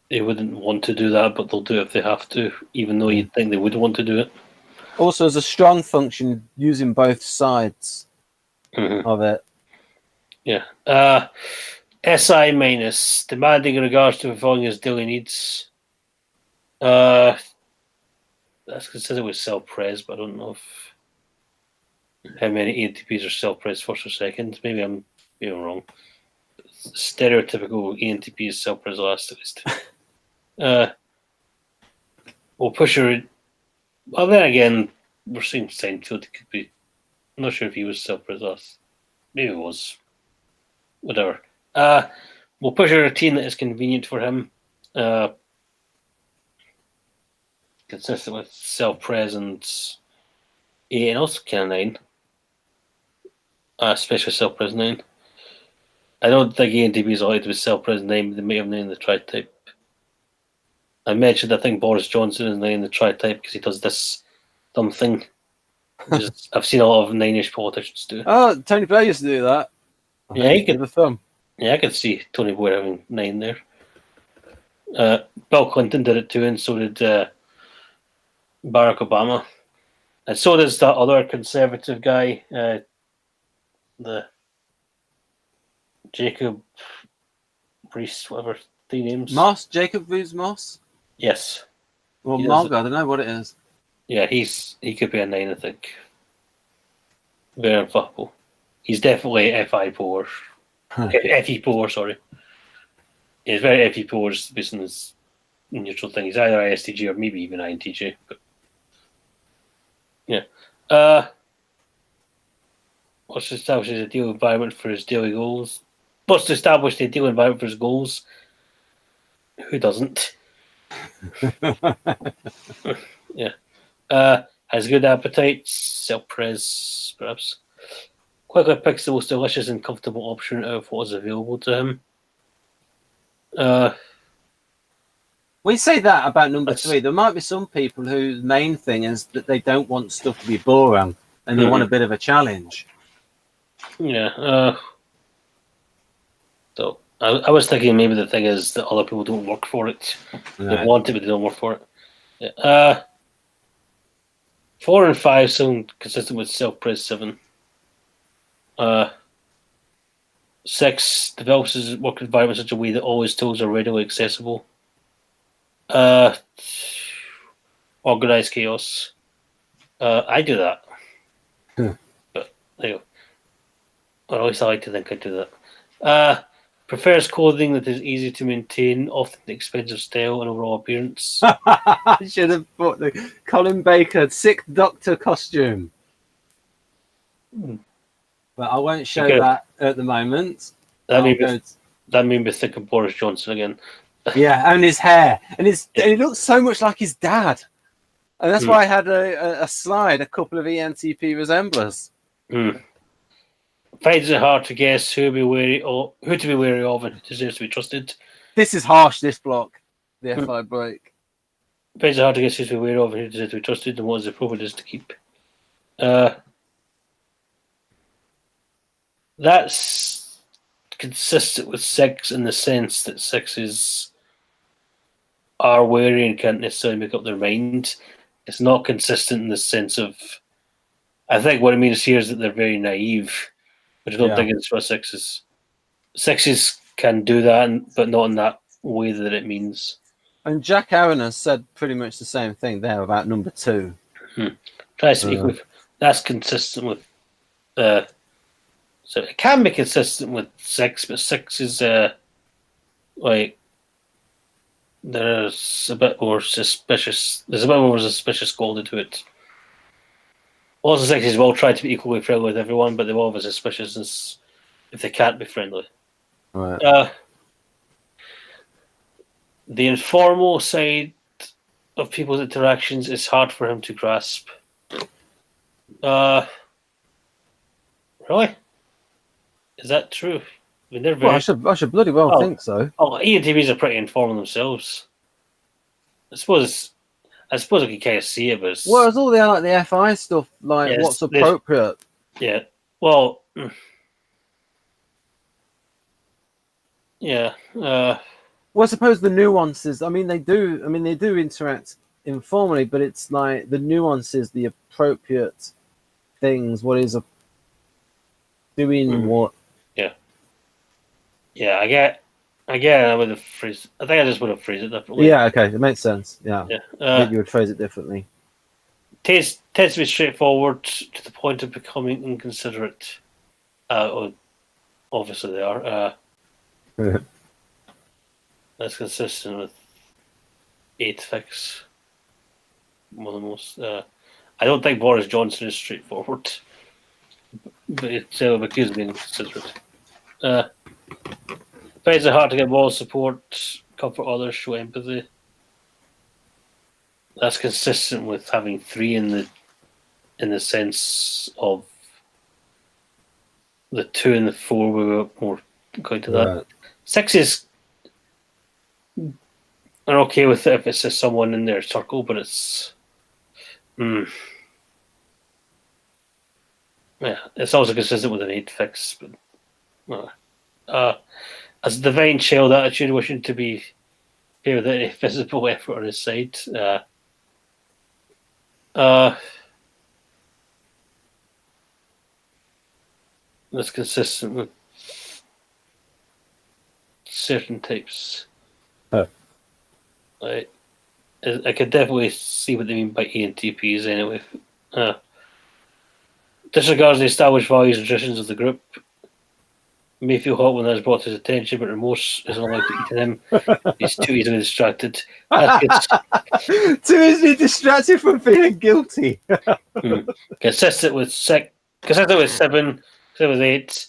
want to do that, but they'll do it if they have to, even though you'd think they would want to do it. Also, as a strong function, using both sides of it. Yeah. SI minus, demanding in regards to fulfilling his daily needs. That's consistent with self-pres, but I don't know how many ENTPs are self-pres first or second. Maybe I'm wrong. Stereotypical ENTP is self-pres last, at least. We'll push her. Well, then again, we're seeing Seinfeld. It could be. I'm not sure if he was self-pres last. Maybe it was. Whatever. We'll push a routine that is convenient for him. Consistent with self-presence 8 and also kind of 9. Especially self-pres 9. I don't think ENTP is allowed to be self-pres 9, but they may have 9 in the tri-type. I mentioned I think Boris Johnson is 9 in the tri-type because he does this dumb thing. I've seen a lot of 9-ish politicians do. Oh, Tony Blair used to do that. Yeah, he could. Give a thumb. Yeah, I could see Tony Blair having 9 there. Bill Clinton did it too, and so did Barack Obama. And so does that other conservative guy, the Jacob Rees, whatever, 3 names. Moss? Jacob Rees Moss? Yes. Well, He Margot, I don't know what it is. Yeah, he could be a 9, I think. Very unfuckable. He's definitely FI poor. FE poor, sorry. He's very FE poor based on his neutral thing. He's either ISTJ or maybe even INTJ. But yeah. What's established as ideal environment for his daily goals? What's to establish the ideal environment for his goals? Who doesn't? Yeah. Has good appetite, self-pres, perhaps. Quickly picks the most delicious and comfortable option out of what is available to him. We say that about number 3. There might be some people whose main thing is that they don't want stuff to be boring and they want a bit of a challenge. Yeah. So I was thinking maybe the thing is that other people don't work for it. Right. They want it, but they don't work for it. Yeah. 4 and 5 sound consistent with self-pres 7. 6 develops his work environment in such a way that all his tools are readily accessible. Organized chaos. I do that. But there you go. Or at least I like to think I do that. Prefers clothing that is easy to maintain, often expensive style and overall appearance. I should have bought the Colin Baker sick doctor costume. But I won't show that at the moment. That made me think of Boris Johnson again. Yeah, and his hair. And he looks so much like his dad. And that's why I had a slide, a couple of ENTP resemblers. Finds it hard to guess who to be wary of and who deserves to be trusted. This is harsh, this block. The FI break. Finds it hard to guess who to be wary of and who deserves to be trusted and what is appropriate to keep. That's consistent with 6 in the sense that 6s are wary and can't necessarily make up their mind. It's not consistent in the sense of, I think what it means here is that they're very naive, but I don't think it's what 6s. 6s can do that, but not in that way that it means. And Jack Aaron has said pretty much the same thing there about number 2. Tries to be with, that's consistent with. So it can be consistent with 6, but 6 is like there's a bit more suspicious. There's a bit more suspicious quality to it. Also, 6s will try to be equally friendly with everyone, but they will have a suspiciousness if they can't be friendly. Right. The informal side of people's interactions is hard for him to grasp. Really? Is that true? I mean, they're very... I should bloody well think so. Oh, ENTPs are pretty informal themselves. I suppose I can kind of see it, but Whereas all the FI stuff, what's appropriate. Yeah. Well. Yeah. Well, I suppose the nuances. I mean, they do interact informally, but it's like the nuances, the appropriate things. What is doing what? Yeah, I would have phrased. I think I just would have phrased it differently. Yeah, okay, it makes sense. Yeah, I think you would phrase it differently. Tends to be straightforward to the point of becoming inconsiderate. Obviously, they are. That's consistent with 8 fix. One of the most. I don't think Boris Johnson is straightforward, but it's accused of being inconsiderate. Finds it hard to get moral support, comfort others, show empathy. That's consistent with having 3 in the sense of the 2 and the 4. We were more going to that. Right. 6s are okay with it if it's just someone in their circle, but it's it's also consistent with an 8 fix. But as a divine child attitude, wishing to be here with any visible effort on his side. That's consistent with certain types. Oh. Right. I could definitely see what they mean by ENTPs anyway. Disregards the established values and traditions of the group. May feel hot when that is brought to his attention, but remorse is unlikely to eat him. He's too easily distracted. Too easily distracted from feeling guilty. Consistent with 6. Consistent with 7. Consistent with 8.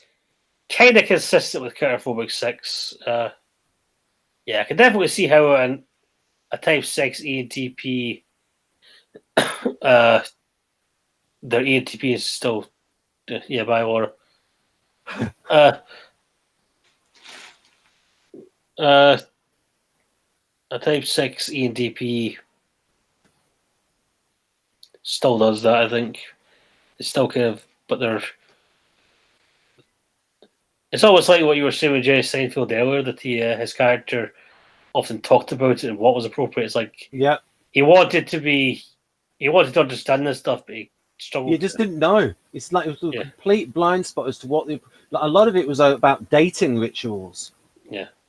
Kind of consistent with claustrophobic 6. Yeah, I can definitely see how a type 6 ENTP, their ENTP is still, by order. A type 6 ENTP still does that, I think. It's still kind of, but they're. It's almost like what you were saying with Jerry Seinfeld earlier, that his character often talked about it and what was appropriate. It's like he wanted to understand this stuff, but he struggled. You just didn't know. It's like it was a complete blind spot as to what a lot of it was about dating rituals,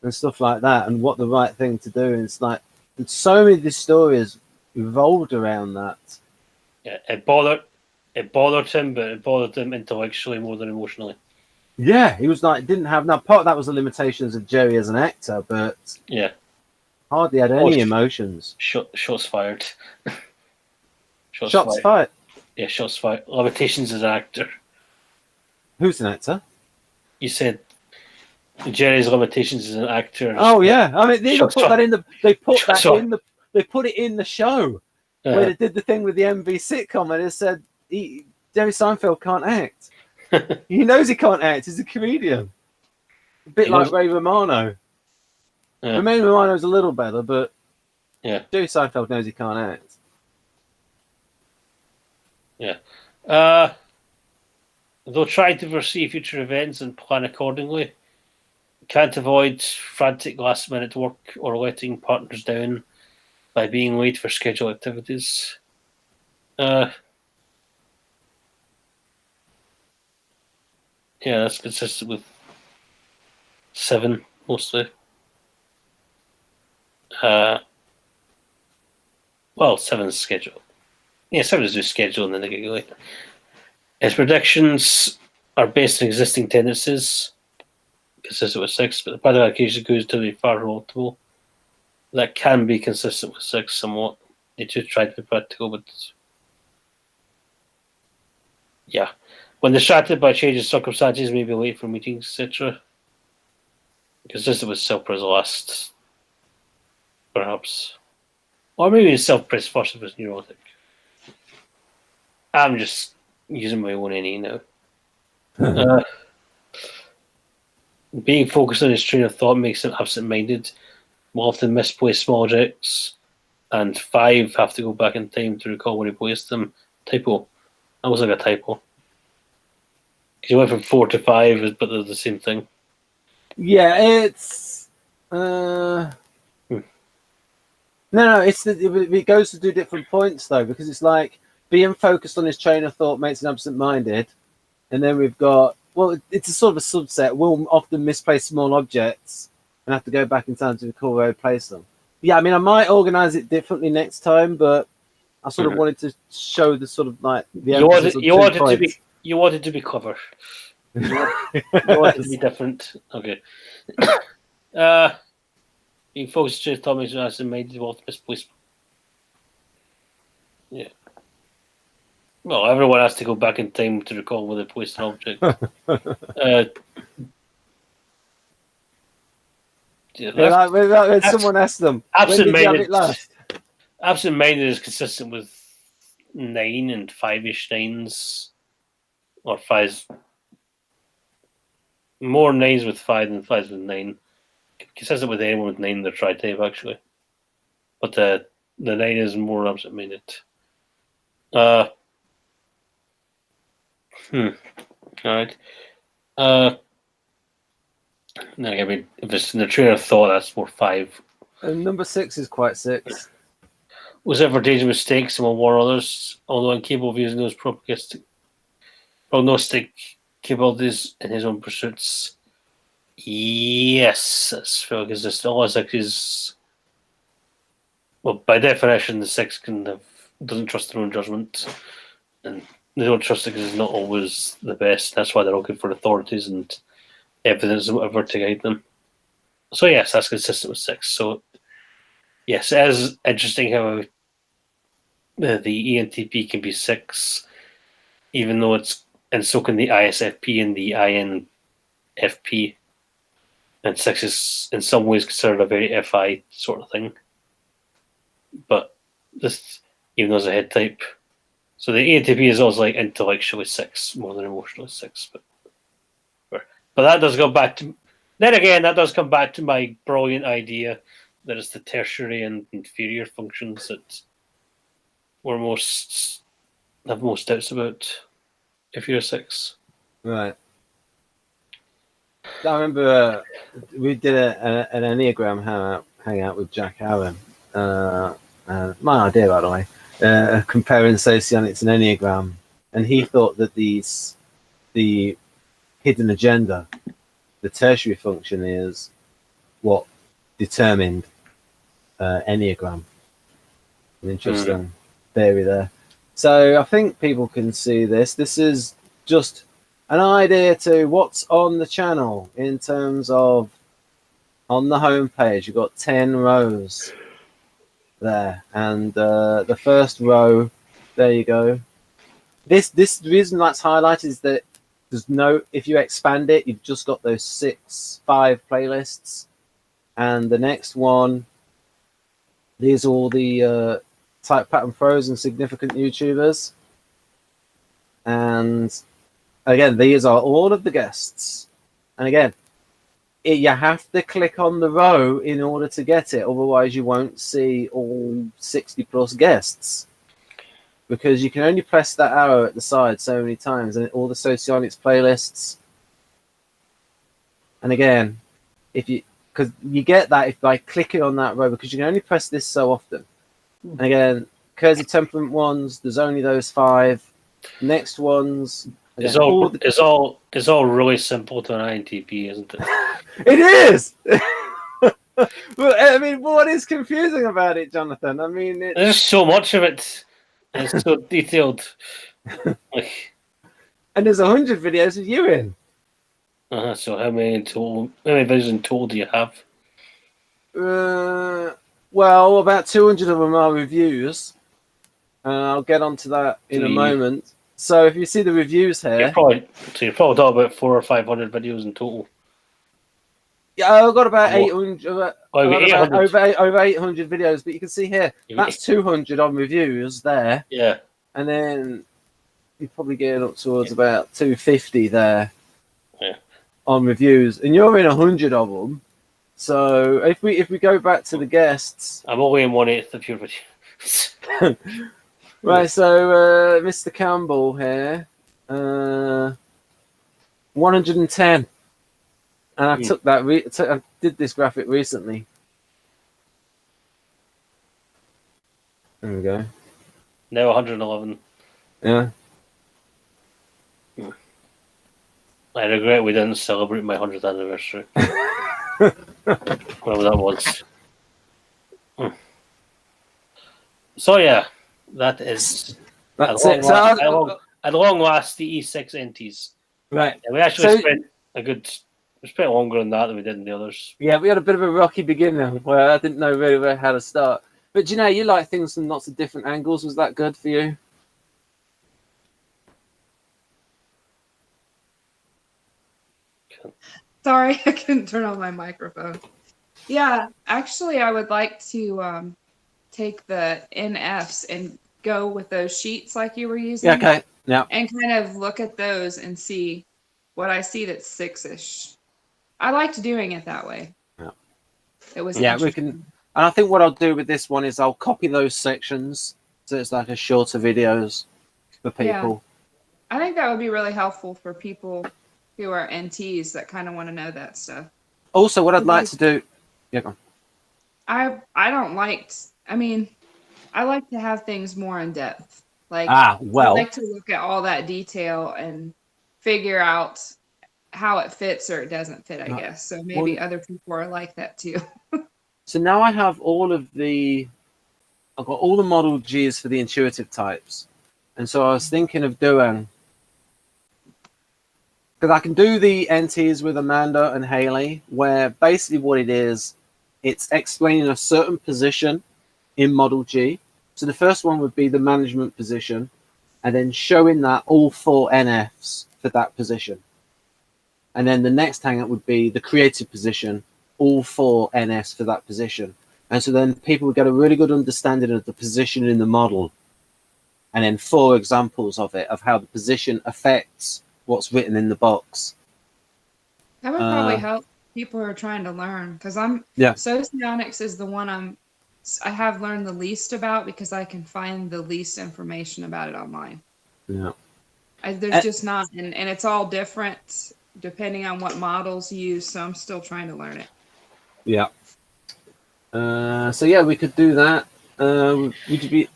and stuff like that, and what the right thing to do. And it's like so many of the stories revolved around that. Yeah, it bothered him, but it bothered him intellectually more than emotionally. Yeah, he was like didn't have. Now part of that was the limitations of Jerry as an actor, but hardly had any emotions. Shots fired. Shots fired. Yeah, shots fired. Limitations as an actor. Who's an actor? You said Jerry's limitations as an actor. Oh yeah, I mean they put that in the. They put that in the. They put it in the show where they did the thing with the MV sitcom, and it said Jerry Seinfeld can't act. He knows he can't act. He's a comedian. A bit like Ray Romano. Yeah. Ray Romano's a little better, but Jerry Seinfeld knows he can't act. Yeah. Though trying to foresee future events and plan accordingly, can't avoid frantic last-minute work or letting partners down by being late for scheduled activities. Yeah, that's consistent with 7 mostly. Well, 7's schedule. Yeah, 7 is just schedule and then they get late. His predictions are based on existing tendencies, consistent with 6, but the pattern occasionally goes to be far more optimal. That can be consistent with 6 somewhat. They do try to be practical, but yeah. When distracted by changing circumstances, may be late for meetings, etc. Consistent with self-praise last, perhaps. Or maybe self-praise first if it's neurotic. I'm just using my own NE now. Being focused on his train of thought makes him absent-minded, will often misplace small objects, and 5 have to go back in time to recall when he placed them. Typo. That was like a typo. He went from 4 to 5, but they're the same thing. Yeah, it's no, it goes to do different points though, because it's like being focused on his train of thought makes him absent-minded, and then we've got it's a sort of a subset. We'll often misplace small objects and have to go back in time to recall where we place them. Yeah, I mean, I might organize it differently next time, but I sort of wanted to show the sort of like the You wanted to be clever. You wanted to be different. Okay. Being focused on Tommy's as a minded Walter misplaced. Yeah. Well, everyone has to go back in time to recall where they placed an object. When someone asked them, when did you have it last? Absent-minded is consistent with 9 and 5-ish 9s. Or 5s. More 9s with 5 than 5s with 9. Consistent with anyone with 9 in their tri-type, actually. But the 9 is more absent-minded. Alright. No, I mean, if it's in the train of thought, that's more 5. And number 6 is quite 6. Was ever danger mistakes and will warn others, although incapable of using those prognostic capabilities in his own pursuits. Yes, that's fairly consistent. All 6 is Well, by definition, the 6 doesn't trust their own judgment, and they don't trust it because it's not always the best. That's why they're looking for authorities and evidence and whatever to guide them. So yes, that's consistent with 6. So yes, it is interesting how the ENTP can be 6, even though and so can the ISFP and the INFP. And 6 is in some ways considered a very FI sort of thing. But this, even though it's a head type. So the ENTP is always like intellectually 6 more than emotionally 6. But that does go back to, then again, that does come back to my brilliant idea that it's the tertiary and inferior functions that we're have most doubts about if you're a 6. Right. I remember we did an Enneagram hangout with Jack Allen. My idea, by the way, comparing Socionics and Enneagram, and he thought that the hidden agenda, the tertiary function, is what determined Enneagram. An interesting theory there. So I think people can see this. This is just an idea to what's on the channel in terms of on the home page. You've got 10 rows there, and the first row, there you go. This reason that's highlighted is that there's no, if you expand it, you've just got those 5 playlists, and the next one, these are all the type pattern pros and significant YouTubers, and again, these are all of the guests. And again, you have to click on the row in order to get it. Otherwise, you won't see all 60 plus guests, because you can only press that arrow at the side so many times, and all the Socionics playlists. And again, because you get that if by clicking on that row, because you can only press this so often. And again, Keirsey temperament ones, there's only those 5. Next ones. It's all really simple to an INTP, isn't it? It is. Well, I mean, what is confusing about it, Jonathan? I mean, there's so much of it. It's so detailed. And there's 100 videos of you in. So how many videos in total do you have? Well, about 200 of them are reviews. I'll get onto that in a moment. So if you see the reviews here, you're probably talking about 400 or 500 videos in total. Yeah, I've got about 800, over 800 videos, but you can see here that's 200 on reviews there. Yeah, and then you're probably getting up towards about 250 there. Yeah, on reviews, and you're in 100 of them. So if we go back to the guests, I'm only in 1/8 of your videos. Right, so Mr. Campbell here, 110, and I took that. I did this graphic recently. There we go. Now 111. Yeah. I regret we didn't celebrate my 100th anniversary. Whatever that was. So yeah. That's it. At long last, the E6 NTs. Right. And we actually spent longer on that than we did in the others. Yeah, we had a bit of a rocky beginning where I didn't know really how to start. But you know, you like things from lots of different angles. Was that good for you? Sorry, I couldn't turn on my microphone. Yeah, actually, I would like to take the NFs and go with those sheets like you were using. Yeah, okay. Yeah. And kind of look at those and see what I see that's 6-ish. I liked doing it that way. Yeah. It was we can. And I think what I'll do with this one is I'll copy those sections so it's like a shorter videos for people. Yeah. I think that would be really helpful for people who are NTs that kind of want to know that stuff. Also, what I'd like to do. Yeah, go on. I like to have things more in depth. Like, I like to look at all that detail and figure out how it fits or it doesn't fit, I guess. So maybe other people are like that too. So now I have all of the I've got all the model Gs for the intuitive types. And so I was thinking of doing, because I can do the NTs with Amanda and Haley, where basically what it is, it's explaining a certain position in model G. So the first one would be the management position, and then showing that all 4 NFs for that position. And then the next hangout would be the creative position, all 4 NFs for that position. And so then people would get a really good understanding of the position in the model. And then 4 examples of it, of how the position affects what's written in the box. That would probably help people who are trying to learn, because Socionics is the one I have learned the least about, because I can find the least information about it online. Yeah. There's just not, and it's all different depending on what models you use, so I'm still trying to learn it. Yeah. So yeah, we could do that. Would you be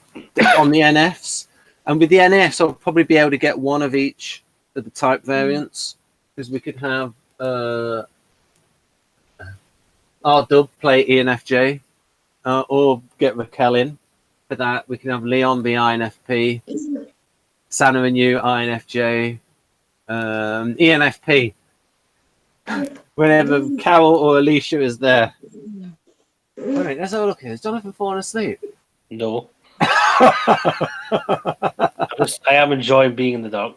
on the NFs? And with the NFs, I'll probably be able to get one of each of the type variants, because we could have R-Dub play ENFJ, or get Raquel in for that. We can have Leon be INFP, Sana and you INFJ, ENFP. Whenever Carol or Alicia is there. Wait, let's have a look here. Is Jonathan falling asleep? No. I am enjoying being in the dark.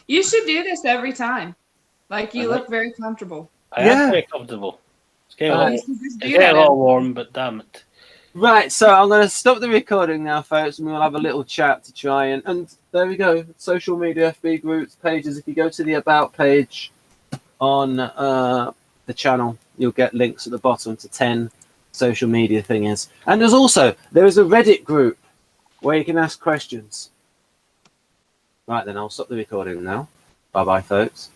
You should do this every time. Like, you look very comfortable. I am very comfortable. It's getting a little warm, but damn it. Right, so I'm going to stop the recording now, folks, and we'll have a little chat to try and there we go. Social media, FB groups, pages. If you go to the About page on the channel, you'll get links at the bottom to 10 social media things. And there is a Reddit group where you can ask questions. Right then, I'll stop the recording now. Bye-bye, folks.